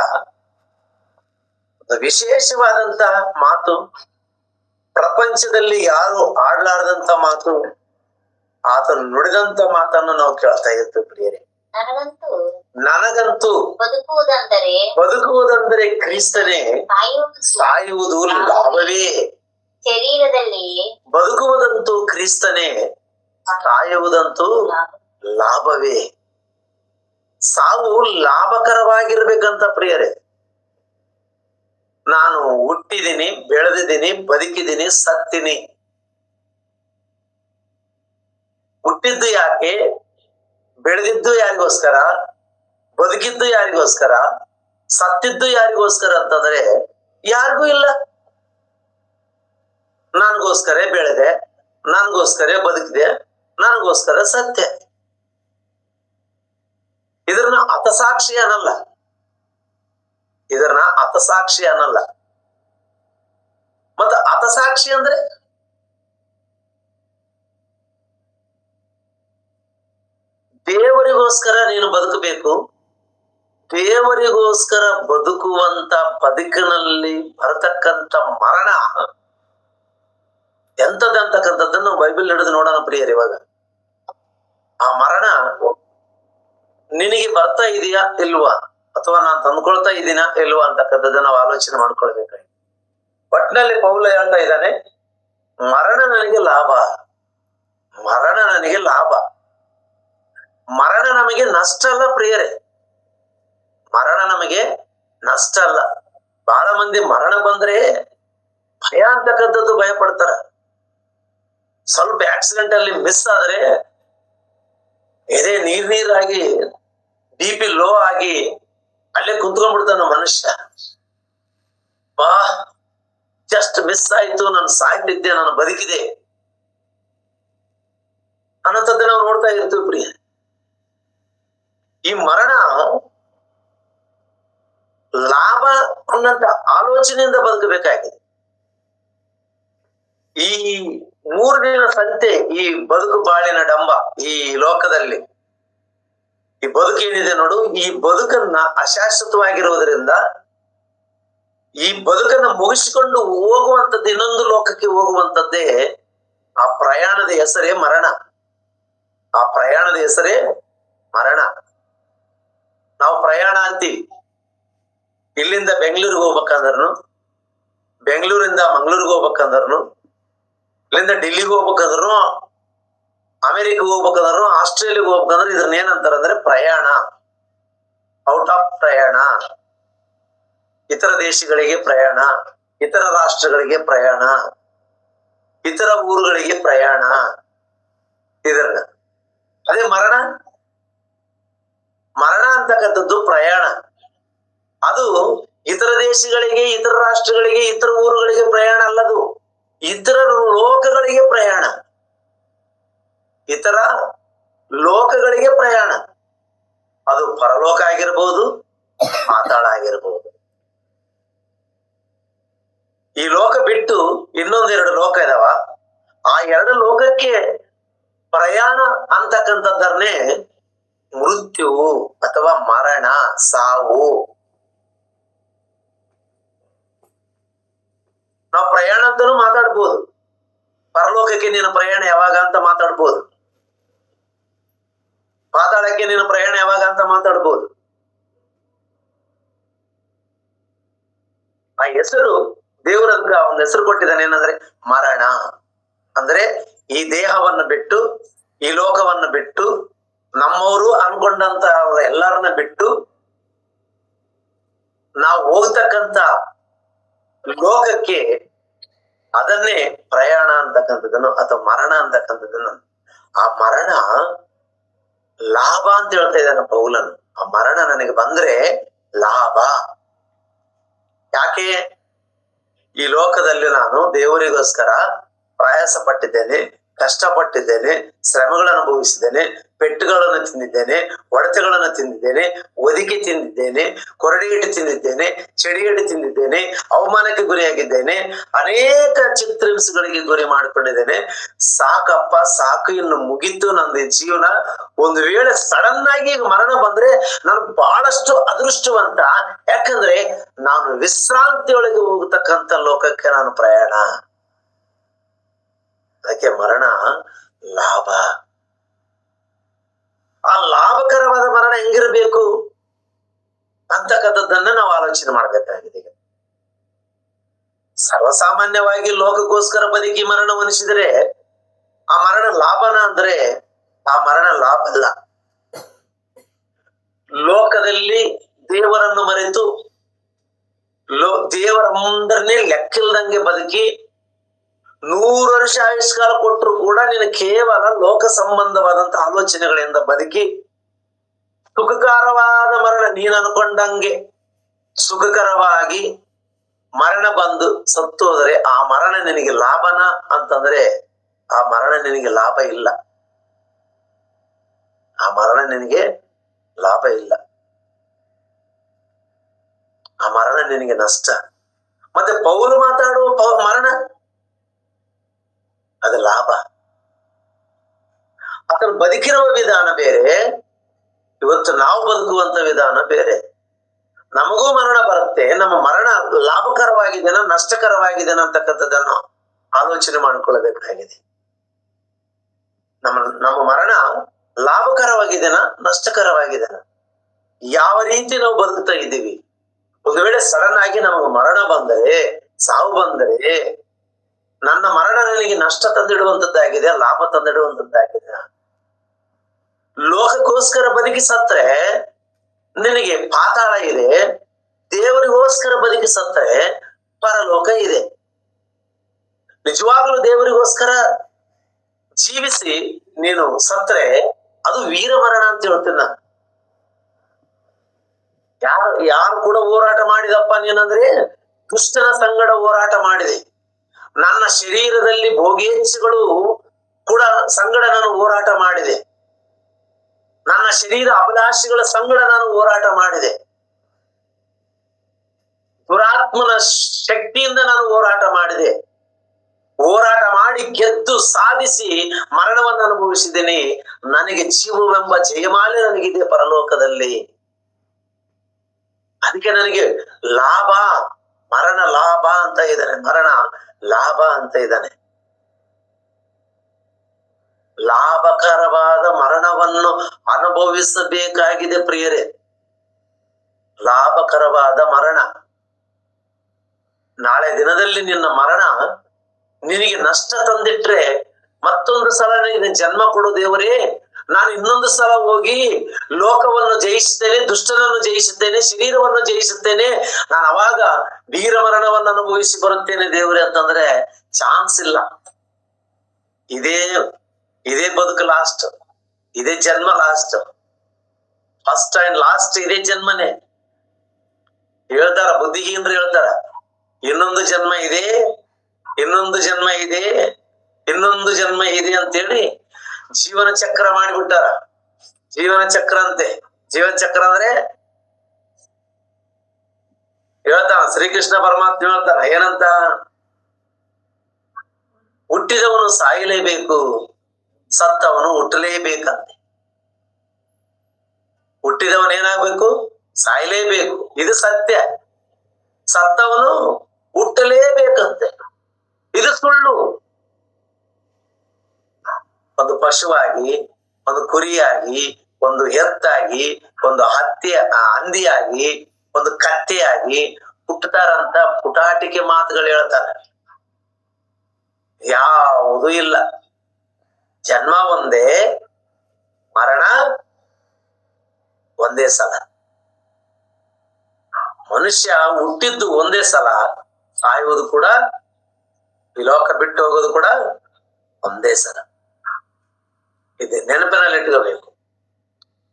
ವಿಶೇಷವಾದಂತಹ ಮಾತು, ಪ್ರಪಂಚದಲ್ಲಿ ಯಾರು ಆಡ್ಲಾರ್ದಂತ ಮಾತು, ಆತನು ನುಡಿದಂತ ಮಾತನ್ನು ನಾವು ಕೇಳ್ತಾ ಇರ್ತೀವಿ ಪ್ರಿಯರೇ. ನನಗಂತೂ ಬದುಕುವುದಂದರೆ ಕ್ರಿಸ್ತನೇ, ಸಾಯುವುದು ಲಾಭವೇ. ಶರೀರದಲ್ಲಿ ಬದುಕುವುದಂತೂ ಕ್ರಿಸ್ತನೇ, ಸಾಯುವುದಂತೂ ಲಾಭವೇ. ಸಾವು ಲಾಭಕರವಾಗಿರ್ಬೇಕಂತ ಪ್ರಿಯರೇ. ನಾನು ಹುಟ್ಟಿದ್ದೀನಿ, ಬೆಳೆದಿದ್ದೀನಿ, ಬದುಕಿದ್ದೀನಿ, ಸತ್ತಿನಿ. ಹುಟ್ಟಿದ್ದು ಯಾಕೆ, ಬೆಳೆದಿದ್ದು ಯಾರಿಗೋಸ್ಕರ, ಬದುಕಿದ್ದು ಯಾರಿಗೋಸ್ಕರ, ಸತ್ತಿದ್ದು ಯಾರಿಗೋಸ್ಕರ ಅಂತಂದ್ರೆ ಯಾರಿಗೂ ಇಲ್ಲ. ನನಗೋಸ್ಕರ ಬೆಳೆದೆ, ನನಗೋಸ್ಕರ ಬದುಕಿದೆ, ನನಗೋಸ್ಕರ ಸತ್ಯ. ಇದನ್ನ ಹತಸಾಕ್ಷಿ ಅನ್ನಲ್ಲ, ಇದನ್ನ ಹತಸಾಕ್ಷಿ ಅನ್ನಲ್ಲ. ಮತ್ತ ಹತಸಾಕ್ಷಿ ಅಂದ್ರೆ ದೇವರಿಗೋಸ್ಕರ ನೀನು ಬದುಕಬೇಕು. ದೇವರಿಗೋಸ್ಕರ ಬದುಕುವಂತ ಬದುಕಿನಲ್ಲಿ ಬರತಕ್ಕಂತ ಮರಣ ಎಂತದಂತಕ್ಕಂಥದ್ದನ್ನು ಬೈಬಲ್ ಹಿಡಿದು ನೋಡೋಣ ಪ್ರಿಯರು. ಇವಾಗ ಆ ಮರಣ ನಿನಗೆ ಬರ್ತಾ ಇದೆಯಾ ಇಲ್ವಾ, ಅಥವಾ ನಾನು ತಂದ್ಕೊಳ್ತಾ ಇದ್ದೀನಾ ಇಲ್ವಾ ಅಂತಕ್ಕಂಥದ್ದು ನಾವು ಆಲೋಚನೆ ಮಾಡ್ಕೊಳ್ಬೇಕಾಗಿ. ಒಟ್ಟಿನಲ್ಲಿ ಪೌಲ ಹೇಳ್ತಾ ಇದ್ದಾನೆ, ಮರಣ ನನಗೆ ಲಾಭ, ಮರಣ ನನಗೆ ಲಾಭ. ಮರಣ ನಮಗೆ ನಷ್ಟ ಅಲ್ಲ ಪ್ರಿಯರೇ, ಮರಣ ನಮಗೆ ನಷ್ಟ ಅಲ್ಲ. ಬಹಳ ಮಂದಿ ಮರಣ ಬಂದ್ರೆ ಭಯ ಅಂತಕ್ಕಂಥದ್ದು ಭಯ ಪಡ್ತಾರ. ಸ್ವಲ್ಪ ಆಕ್ಸಿಡೆಂಟ್ ಅಲ್ಲಿ ಮಿಸ್ ಆದ್ರೆ ಎದೆ ನೀರಾಗಿ BP ಲೋ ಆಗಿ ಅಲ್ಲೇ ಕುಂತ್ಕೊಂಡ್ಬಿಡ್ತಾನ ಮನುಷ್ಯ. ಬಾ ಜಸ್ಟ್ ಮಿಸ್ ಆಯ್ತು, ನಾನು ಸಾಯ್ತಿದ್ದೆ, ನಾನು ಬದುಕಿದೆ ಅನ್ನೋಂಥದ್ದು ನಾವು ನೋಡ್ತಾ ಇರ್ತೀವಿ ಪ್ರಿಯ. ಈ ಮರಣ ಲಾಭ ಅನ್ನಂತ ಆಲೋಚನೆಯಿಂದ ಬದುಕಬೇಕಾಗಿದೆ. ಈ 3 ದಿನ ಸಂತೆ, ಈ ಬದುಕು ಬಾಳಿನ ಡಂಬ, ಈ ಲೋಕದಲ್ಲಿ ಈ ಬದುಕೇನಿದೆ ನೋಡು, ಈ ಬದುಕನ್ನ ಅಶಾಶ್ವತವಾಗಿರುವುದರಿಂದ ಈ ಬದುಕನ್ನ ಮುಗಿಸಿಕೊಂಡು ಹೋಗುವಂಥದ್ದು, ಇನ್ನೊಂದು ಲೋಕಕ್ಕೆ ಹೋಗುವಂಥದ್ದೇ ಆ ಪ್ರಯಾಣದ ಹೆಸರೇ ಮರಣ. ಆ ಪ್ರಯಾಣದ ಹೆಸರೇ ಮರಣ. ನಾವು ಪ್ರಯಾಣ ಅಂತೀವಿ. ಇಲ್ಲಿಂದ ಬೆಂಗಳೂರಿಗೆ ಹೋಗ್ಬೇಕಂದ್ರೂ, ಬೆಂಗಳೂರಿಂದ ಮಂಗಳೂರಿಗೆ ಹೋಗ್ಬೇಕಂದ್ರೂ, ಇಲ್ಲಿಂದ ಡೆಲ್ಲಿಗೆ ಹೋಗ್ಬೇಕಂದ್ರು, ಅಮೆರಿಕಗೆ ಹೋಗ್ಬೇಕಂದ್ರು, ಆಸ್ಟ್ರೇಲಿಯಾಗೆ ಹೋಗ್ಬೇಕಂದ್ರೆ ಇದನ್ನ ಏನಂತಾರ ಅಂದ್ರೆ ಪ್ರಯಾಣ, ಔಟ್ ಆಫ್ ಪ್ರಯಾಣ. ಇತರ ದೇಶಗಳಿಗೆ ಪ್ರಯಾಣ, ಇತರ ರಾಷ್ಟ್ರಗಳಿಗೆ ಪ್ರಯಾಣ, ಇತರ ಊರುಗಳಿಗೆ ಪ್ರಯಾಣ. ಇದನ್ನ ಅದೇ ಮರಣ. ಮರಣ ಅಂತಕ್ಕಂಥದ್ದು ಪ್ರಯಾಣ. ಅದು ಇತರ ದೇಶಗಳಿಗೆ, ಇತರ ರಾಷ್ಟ್ರಗಳಿಗೆ, ಇತರ ಊರುಗಳಿಗೆ ಪ್ರಯಾಣ ಅಲ್ಲದು, ಇತರ ಲೋಕಗಳಿಗೆ ಪ್ರಯಾಣ. ಇತರ ಲೋಕಗಳಿಗೆ ಪ್ರಯಾಣ. ಅದು ಪರಲೋಕ ಆಗಿರ್ಬೋದು, ಪಾತಾಳ ಆಗಿರ್ಬೋದು. ಈ ಲೋಕ ಬಿಟ್ಟು ಇನ್ನೊಂದೆರಡು ಲೋಕ ಇದಾವ. ಆ 2 ಲೋಕಕ್ಕೆ ಪ್ರಯಾಣ ಅಂತಕ್ಕಂಥದ್ದನ್ನೇ ಮೃತ್ಯು ಅಥವಾ ಮರಣ, ಸಾವು. ನಾವು ಪ್ರಯಾಣ ಅಂತಾನೂ ಮಾತಾಡ್ಬೋದು. ಪರಲೋಕಕ್ಕೆ ನೀನು ಪ್ರಯಾಣ ಯಾವಾಗ ಅಂತ ಮಾತಾಡ್ಬೋದು, ಪಾತಾಳಕ್ಕೆ ನೀನು ಪ್ರಯಾಣ ಯಾವಾಗ ಅಂತ ಮಾತಾಡ್ಬೋದು. ಆ ಹೆಸರು ದೇವರನ್ನ ಒಂದು ಹೆಸರು ಕೊಟ್ಟಿದ್ದಾನೆ, ಏನಂದ್ರೆ ಮರಣ. ಅಂದ್ರೆ ಈ ದೇಹವನ್ನು ಬಿಟ್ಟು, ಈ ಲೋಕವನ್ನು ಬಿಟ್ಟು, ನಮ್ಮವರು ಅನ್ಕೊಂಡಂತ ಎಲ್ಲರನ್ನ ಬಿಟ್ಟು ನಾವು ಹೋಗ್ತಕ್ಕಂತ ಲೋಕಕ್ಕೆ, ಅದನ್ನೇ ಪ್ರಯಾಣ ಅಂತಕ್ಕಂಥದ್ದನ್ನು ಅಥವಾ ಮರಣ ಅಂತಕ್ಕಂಥದ್ದನ್ನು. ಆ ಮರಣ ಲಾಭ ಅಂತ ಹೇಳ್ತಾ ಇದ್ದಾನೆ ಪೌಲನು. ಆ ಮರಣ ನನಗೆ ಬಂದ್ರೆ ಲಾಭ. ಯಾಕೆ? ಈ ಲೋಕದಲ್ಲಿ ನಾನು ದೇವರಿಗೋಸ್ಕರ ಪ್ರಯಾಸ ಪಟ್ಟಿದ್ದೇನೆ, ಕಷ್ಟಪಟ್ಟಿದ್ದೇನೆ, ಶ್ರಮಗಳನ್ನು ಅನುಭವಿಸಿದ್ದೇನೆ, ಪೆಟ್ಟುಗಳನ್ನು ತಿಂದಿದ್ದೇನೆ, ಹೊಡೆತಗಳನ್ನು ತಿಂದಿದ್ದೇನೆ, ಒದಿಕೆ ತಿಂದಿದ್ದೇನೆ, ಕೊರಡಿಯೇಟು ತಿಂದಿದ್ದೇನೆ, ಚಡಿಯೇಟು ತಿಂದಿದ್ದೇನೆ, ಅವಮಾನಕ್ಕೆ ಗುರಿಯಾಗಿದ್ದೇನೆ, ಅನೇಕ ಚಿತ್ರಹಿಂಸೆಗಳಿಗೆ ಗುರಿ ಮಾಡಿಕೊಂಡಿದ್ದೇನೆ. ಸಾಕಪ್ಪ, ಸಾಕು, ಇನ್ನು ಮುಗಿತು ನಂದು ಜೀವನ. ಒಂದು ವೇಳೆ ಸಡನ್ ಆಗಿ ಮರಣ ಬಂದ್ರೆ ನಾನು ಬಹಳಷ್ಟು ಅದೃಷ್ಟವಂತ. ಯಾಕಂದ್ರೆ ನಾನು ವಿಶ್ರಾಂತಿಯೊಳಗೆ ಹೋಗತಕ್ಕಂತ ಲೋಕಕ್ಕೆ ನಾನು ಪ್ರಯಾಣ. ಅದಕ್ಕೆ ಮರಣ ಲಾಭ. ಆ ಲಾಭಕರವಾದ ಮರಣ ಹೆಂಗಿರ್ಬೇಕು ಅಂತಕ್ಕಂಥದ್ದನ್ನ ನಾವು ಆಲೋಚನೆ ಮಾಡ್ಬೇಕಾಗಿದೆ. ಈಗ ಸರ್ವಸಾಮಾನ್ಯವಾಗಿ ಲೋಕಕ್ಕೋಸ್ಕರ ಬದುಕಿ ಮರಣ ಅನಿಸಿದ್ರೆ ಆ ಮರಣ ಲಾಭನ ಅಂದ್ರೆ ಆ ಮರಣ ಲಾಭ ಅಲ್ಲ. ಲೋಕದಲ್ಲಿ ದೇವರನ್ನು ಮರೆತು ದೇವರ ಮುಂದರನೇ ಲೆಕ್ಕಿಲ್ದಂಗೆ ಬದುಕಿ 100 ವರ್ಷ ಆಯುಷ್ಕಾಲ ಕೊಟ್ಟರು ಕೂಡ ನೀನು ಕೇವಲ ಲೋಕ ಸಂಬಂಧವಾದಂತ ಆಲೋಚನೆಗಳಿಂದ ಬದುಕಿ ಸುಖಕರವಾದ ಮರಣ ನೀನು ಅನ್ಕೊಂಡಂಗೆ ಸುಖಕರವಾಗಿ ಮರಣ ಬಂದು ಸತ್ತು ಹೋದರೆ ಆ ಮರಣ ನಿನಗೆ ಲಾಭನ ಅಂತಂದ್ರೆ ಆ ಮರಣ ನಿನಗೆ ಲಾಭ ಇಲ್ಲ. ಆ ಮರಣ ನಿನಗೆ ಲಾಭ ಇಲ್ಲ. ಆ ಮರಣ ನಿನಗೆ ನಷ್ಟ. ಮತ್ತೆ ಪೌಲು ಮಾತಾಡುವ ಮರಣ ಅದು ಲಾಭ. ಆತನು ಬದುಕಿರುವ ವಿಧಾನ ಬೇರೆ, ಇವತ್ತು ನಾವು ಬದುಕುವಂತ ವಿಧಾನ ಬೇರೆ. ನಮಗೂ ಮರಣ ಬರುತ್ತೆ. ನಮ್ಮ ಮರಣ ಲಾಭಕರವಾಗಿದೆನಾ ನಷ್ಟಕರವಾಗಿದೆನಾ ಅಂತಕ್ಕಂಥದ್ದನ್ನು ಆಲೋಚನೆ ಮಾಡಿಕೊಳ್ಳಬೇಕಾಗಿದೆ. ನಮ್ಮ ಮರಣ ಲಾಭಕರವಾಗಿದೆನಾ ನಷ್ಟಕರವಾಗಿದೆನಾ, ಯಾವ ರೀತಿ ನಾವು ಬದುಕ್ತಾ ಇದ್ದೀವಿ. ಒಂದು ವೇಳೆ ಸಡನ್ ಆಗಿ ನಮಗೆ ಮರಣ ಬಂದರೆ, ಸಾವು ಬಂದರೆ, ನನ್ನ ಮರಣ ನನಗೆ ನಷ್ಟ ತಂದಿಡುವಂತದ್ದಾಗಿದೆ, ಲಾಭ ತಂದಿಡುವಂತದ್ದಾಗಿದೆ. ಲೋಕಕ್ಕೋಸ್ಕರ ಬದುಕಿ ಸತ್ರೆ ನಿನಗೆ ಪಾತಾಳ ಇದೆ, ದೇವರಿಗೋಸ್ಕರ ಬದುಕಿ ಸತ್ರೆ ಪರಲೋಕ ಇದೆ. ನಿಜವಾಗ್ಲೂ ದೇವರಿಗೋಸ್ಕರ ಜೀವಿಸಿ ನೀನು ಸತ್ರೆ ಅದು ವೀರ ಮರಣ ಅಂತ ಹೇಳ್ತೀನಿ ನಾನು. ಯಾರು ಕೂಡ ಹೋರಾಟ ಮಾಡಿದಪ್ಪ ನೀನಂದ್ರೆ ದುಷ್ಟನ ಸಂಗಡ ಹೋರಾಟ ಮಾಡಿದೆ. ನನ್ನ ಶರೀರದಲ್ಲಿ ಭೋಗೇಚ್ಛೆಗಳು ಕೂಡ ಸಂಗಡ ನಾನು ಹೋರಾಟ ಮಾಡಿದೆ. ನನ್ನ ಶರೀರ ಅಭಿಲಾಷೆಗಳ ಸಂಗಡ ನಾನು ಹೋರಾಟ ಮಾಡಿದೆ. ದುರಾತ್ಮನ ಶಕ್ತಿಯಿಂದ ನಾನು ಹೋರಾಟ ಮಾಡಿದೆ. ಹೋರಾಟ ಮಾಡಿ ಗೆದ್ದು ಸಾಧಿಸಿ ಮರಣವನ್ನು ಅನುಭವಿಸಿದ್ದೇನೆ. ನನಗೆ ಜೀವವೆಂಬ ಜಯಮಾಲೆ ನನಗಿದೆ ಪರಲೋಕದಲ್ಲಿ. ಅದಕ್ಕೆ ನನಗೆ ಲಾಭ, ಮರಣ ಲಾಭ ಅಂತ ಇದ್ದಾನೆ, ಮರಣ ಲಾಭ ಅಂತ ಇದ್ದಾನೆ. ಲಾಭಕರವಾದ ಮರಣವನ್ನು ಅನುಭವಿಸಬೇಕಾಗಿದೆ ಪ್ರಿಯರೇ. ಲಾಭಕರವಾದ ಮರಣ. ನಾಳೆ ದಿನದಲ್ಲಿ ನಿನ್ನ ಮರಣ ನಿನಗೆ ನಷ್ಟ ತಂದಿಟ್ರೆ ಮತ್ತೊಂದು ಸಲ ನಿನಗೆ ಜನ್ಮ ಕೊಡು ದೇವರೇ, ನಾನು ಇನ್ನೊಂದು ಸಲ ಹೋಗಿ ಲೋಕವನ್ನು ಜಯಿಸುತ್ತೇನೆ, ದುಷ್ಟನನ್ನು ಜಯಿಸುತ್ತೇನೆ, ಶರೀರವನ್ನು ಜಯಿಸುತ್ತೇನೆ, ನಾನು ಅವಾಗ ವೀರ ಮರಣವನ್ನು ಅನುಭವಿಸಿ ಬರುತ್ತೇನೆ ದೇವರೇ ಅಂತಂದ್ರೆ ಚಾನ್ಸ್ ಇಲ್ಲ. ಇದೇ ಬದುಕು ಲಾಸ್ಟ್, ಇದೇ ಜನ್ಮ ಲಾಸ್ಟ್, ಫಸ್ಟ್ ಅಂಡ್ ಲಾಸ್ಟ್ ಇದೇ ಜನ್ಮನೇ. ಹೇಳ್ತಾರ ಬುದ್ಧಿಹೀನರು ಹೇಳ್ತಾರ, ಇನ್ನೊಂದು ಜನ್ಮ ಇದೆ, ಇನ್ನೊಂದು ಜನ್ಮ ಇದೆ, ಇನ್ನೊಂದು ಜನ್ಮ ಇದೆ ಅಂತೇಳಿ ಜೀವನ ಚಕ್ರ ಮಾಡಿಬಿಟ್ಟಾರ. ಜೀವನ ಚಕ್ರ ಅಂತೆ. ಜೀವನ ಚಕ್ರ ಅಂದ್ರೆ ಹೇಳ್ತಾನ ಶ್ರೀಕೃಷ್ಣ ಪರಮಾತ್ಮ ಹೇಳ್ತಾನ ಏನಂತ, ಹುಟ್ಟಿದವನು ಸಾಯಲೇಬೇಕು, ಸತ್ತವನು ಹುಟ್ಟಲೇಬೇಕಂತೆ. ಹುಟ್ಟಿದವನೇನಾಗ್ಬೇಕು? ಸಾಯಲೇಬೇಕು, ಇದು ಸತ್ಯ. ಸತ್ತವನು ಹುಟ್ಟಲೇಬೇಕಂತೆ, ಇದು ಸುಳ್ಳು. ಒಂದು ಪಶುವಾಗಿ, ಒಂದು ಕುರಿಯಾಗಿ, ಒಂದು ಎತ್ತಾಗಿ, ಒಂದು ಹಂದಿಯಾಗಿ, ಒಂದು ಕತ್ತೆಯಾಗಿ ಹುಟ್ಟುತ್ತಾರಂತ ಪುಟಾಟಿಕೆ ಮಾತುಗಳು ಹೇಳ್ತಾರೆ. ಯಾವುದೂ ಇಲ್ಲ. ಜನ್ಮ ಒಂದೇ, ಮರಣ ಒಂದೇ ಸಲ. ಮನುಷ್ಯ ಹುಟ್ಟಿದ್ದು ಒಂದೇ ಸಲ, ಸಾಯುವುದು ಕೂಡ, ಈ ಲೋಕ ಬಿಟ್ಟು ಹೋಗೋದು ಕೂಡ ಒಂದೇ ಸಲ. ಇದೆ ನೆನಪಿನಲ್ಲಿ ಇಟ್ಕೋಬೇಕು.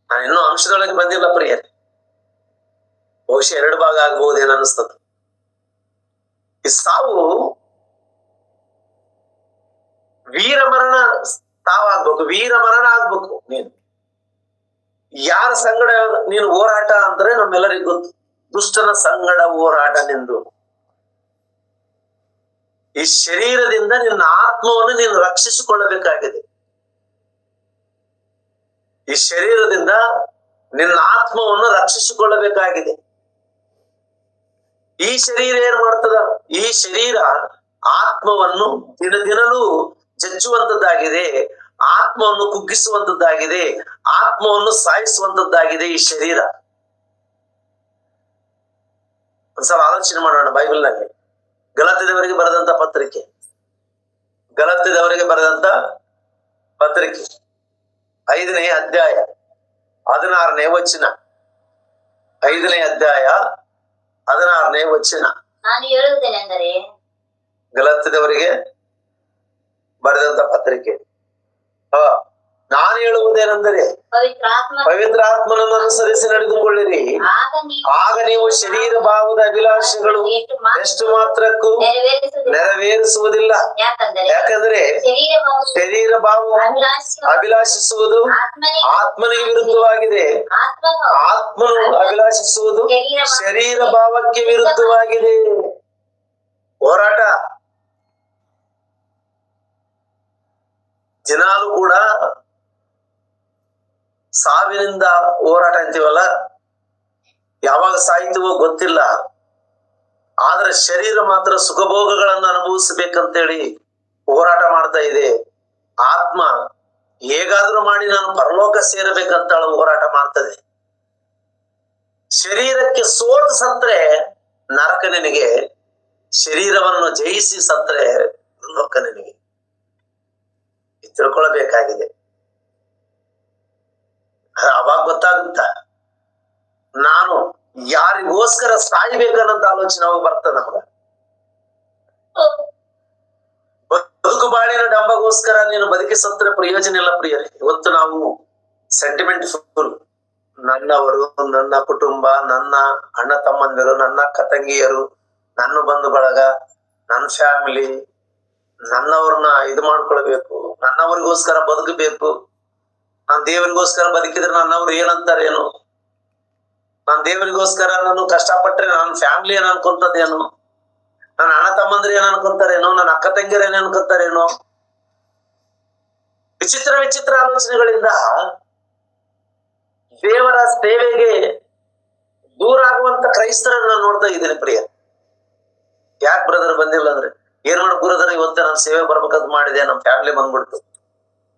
ನಾನು ಇನ್ನೂ ಅಂಶದೊಳಗೆ ಬಂದಿಲ್ಲ ಪ್ರಿಯರೇ. ಬಹುಶಃ 2 ಭಾಗ ಆಗ್ಬಹುದೇನು ಅನಿಸ್ತದೆ. ಈ ಸಾವು ವೀರ ಮರಣ ತಾವಾಗ್ಬೇಕು, ವೀರ ಮರಣ ಆಗ್ಬೇಕು. ನೀನು ಯಾರ ಸಂಗಡ ನೀನು ಹೋರಾಟ ಅಂದ್ರೆ ನಮ್ಮೆಲ್ಲರಿಗೂ ಗೊತ್ತು. ದುಷ್ಟನ ಸಂಗಡ ಹೋರಾಟ ನಿಂದು. ಈ ಶರೀರದಿಂದ ನಿನ್ನ ಆತ್ಮವನ್ನು ನೀನು ರಕ್ಷಿಸಿಕೊಳ್ಳಬೇಕಾಗಿದೆ. ಈ ಶರೀರದಿಂದ ನಿನ್ನ ಆತ್ಮವನ್ನು ರಕ್ಷಿಸಿಕೊಳ್ಳಬೇಕಾಗಿದೆ. ಈ ಶರೀರ ಏನ್ ಮಾಡ್ತದ? ಈ ಶರೀರ ಆತ್ಮವನ್ನು ದಿನದಿನಲೂ ಜಜ್ಜುವಂತದ್ದಾಗಿದೆ, ಆತ್ಮವನ್ನು ಕುಗ್ಗಿಸುವಂತದ್ದಾಗಿದೆ, ಆತ್ಮವನ್ನು ಸಾಯಿಸುವಂತದ್ದಾಗಿದೆ ಈ ಶರೀರ. ಒಂದ್ಸಲ ಆಲೋಚನೆ ಮಾಡೋಣ. ಬೈಬಲ್ನಲ್ಲಿ ಗಲಾತ್ಯದವರಿಗೆ ಬರೆದಂತ ಪತ್ರಿಕೆ, ಗಲಾತ್ಯದವರಿಗೆ ಬರೆದಂತ ಪತ್ರಿಕೆ 5ನೇ ಅಧ್ಯಾಯ 16ನೇ ವಚನ. 5ನೇ ಅಧ್ಯಾಯ 16ನೇ ವಚನ. ನಾನು ಹೇಳುವುದೇನೆಂದರೆ, ಗಲಾತ್ಯದವರಿಗೆ ಬರೆದಂತ ಪತ್ರಿಕೆ. ನಾನು ಹೇಳುವುದೇನೆಂದರೆ, ಪವಿತ್ರಾತ್ಮನನ್ನು ಅನುಸರಿಸಿ ನಡೆದುಕೊಳ್ಳಿರಿ, ಆಗ ನೀವು ಶರೀರ ಭಾವದ ಅಭಿಲಾಷೆಗಳು ಎಷ್ಟು ಮಾತ್ರಕ್ಕೂ ನೆರವೇರಿಸುವುದಿಲ್ಲ. ಯಾಕಂದ್ರೆ ಶರೀರ ಭಾವ ಅಭಿಲಾಷಿಸುವುದು ಆತ್ಮನಿಗೆ ವಿರುದ್ಧವಾಗಿದೆ, ಆತ್ಮನು ಅಭಿಲಾಷಿಸುವುದು ಶರೀರ ಭಾವಕ್ಕೆ ವಿರುದ್ಧವಾಗಿದೆ. ಹೋರಾಟ ದಿನಾಲು ಕೂಡ ಸಾವಿನಿಂದ ಹೋರಾಟ ಅಂತೀವಲ್ಲ, ಯಾವಾಗ ಸಾಯ್ತೀವೋ ಗೊತ್ತಿಲ್ಲ. ಆದ್ರೆ ಶರೀರ ಮಾತ್ರ ಸುಖಭೋಗಗಳನ್ನು ಅನುಭವಿಸ್ಬೇಕಂತೇಳಿ ಹೋರಾಟ ಮಾಡ್ತಾ ಇದೆ. ಆತ್ಮ ಹೇಗಾದ್ರೂ ಮಾಡಿ ನಾನು ಪರಲೋಕ ಸೇರಬೇಕಂತ ಹೋರಾಟ ಮಾಡ್ತದೆ. ಶರೀರಕ್ಕೆ ಸೋತು ಸತ್ರೆ ನರಕ ನಿನಗೆ, ಶರೀರವನ್ನು ಜಯಿಸಿ ಸತ್ರೆ ಲೋಕ ನಿನಗೆ. ತಿಳ್ಕೊಳ್ಬೇಕಾಗಿದೆ. ಅವಾಗ ಗೊತ್ತಾಗುತ್ತ ನಾನು ಯಾರಿಗೋಸ್ಕರ ಸಾಯ್ಬೇಕನ್ನಂತ ಆಲೋಚನೆ ಅವಾಗ ಬರ್ತದೆ ನಮಗ. ಬದುಕು ಬಾಳಿನ ಡಂಬಗೋಸ್ಕರ ನೀನು ಬದುಕಿ ಸತ್ರೆ ಪ್ರಯೋಜನ ಇಲ್ಲ ಪ್ರಿಯರೇ. ಇವತ್ತು ನಾವು ಸೆಂಟಿಮೆಂಟ್ ಫುಲ್. ನನ್ನವರು, ನನ್ನ ಕುಟುಂಬ, ನನ್ನ ಅಣ್ಣ ತಮ್ಮಂದಿರು, ನನ್ನ ಅಕ್ಕ ತಂಗಿಯರು, ನನ್ನ ಬಂಧು ಬಳಗ, ನನ್ನ ಫ್ಯಾಮಿಲಿ, ನನ್ನವ್ರನ್ನ ಇದು ಮಾಡ್ಕೊಳ್ಬೇಕು, ನನ್ನವ್ರಿಗೋಸ್ಕರ ಬದುಕಬೇಕು. ನಾನ್ ದೇವರಿಗೋಸ್ಕರ ಬದುಕಿದ್ರೆ ನನ್ನವ್ರು ಏನಂತಾರೇನು, ನಾನ್ ದೇವರಿಗೋಸ್ಕರ ನಾನು ಕಷ್ಟಪಟ್ರೆ ನನ್ನ ಫ್ಯಾಮಿಲಿ ಏನ್ ಅನ್ಕೊಂತದೇನು, ನನ್ನ ಅಣ್ಣ ತಮ್ಮಂದ್ರೆ ಏನ್ ಅನ್ಕೊಂತಾರೇನೋ, ನನ್ನ ಅಕ್ಕ ತಂಗಿಯರು ಏನ್ ಅನ್ಕೊಂತಾರೇನೋ. ವಿಚಿತ್ರ ವಿಚಿತ್ರ ಆಲೋಚನೆಗಳಿಂದ ದೇವರ ಸೇವೆಗೆ ದೂರ ಆಗುವಂತ ಕ್ರೈಸ್ತರನ್ನ ನಾನು ನೋಡ್ತಾ ಇದ್ದೀನಿ ಪ್ರಿಯ. ಯಾಕೆ ಬ್ರದರ್ ಬಂದಿಲ್ಲ ಅಂದ್ರೆ, ಏನ್ ಮಾಡ ಬ್ರದರ್ ಇವತ್ತೇ ನಾನು ಸೇವೆ ಬರ್ಬೇಕಂತ ಮಾಡಿದೆ, ನಮ್ ಫ್ಯಾಮಿಲಿ ಬಂದ್ಬಿಡ್ತು,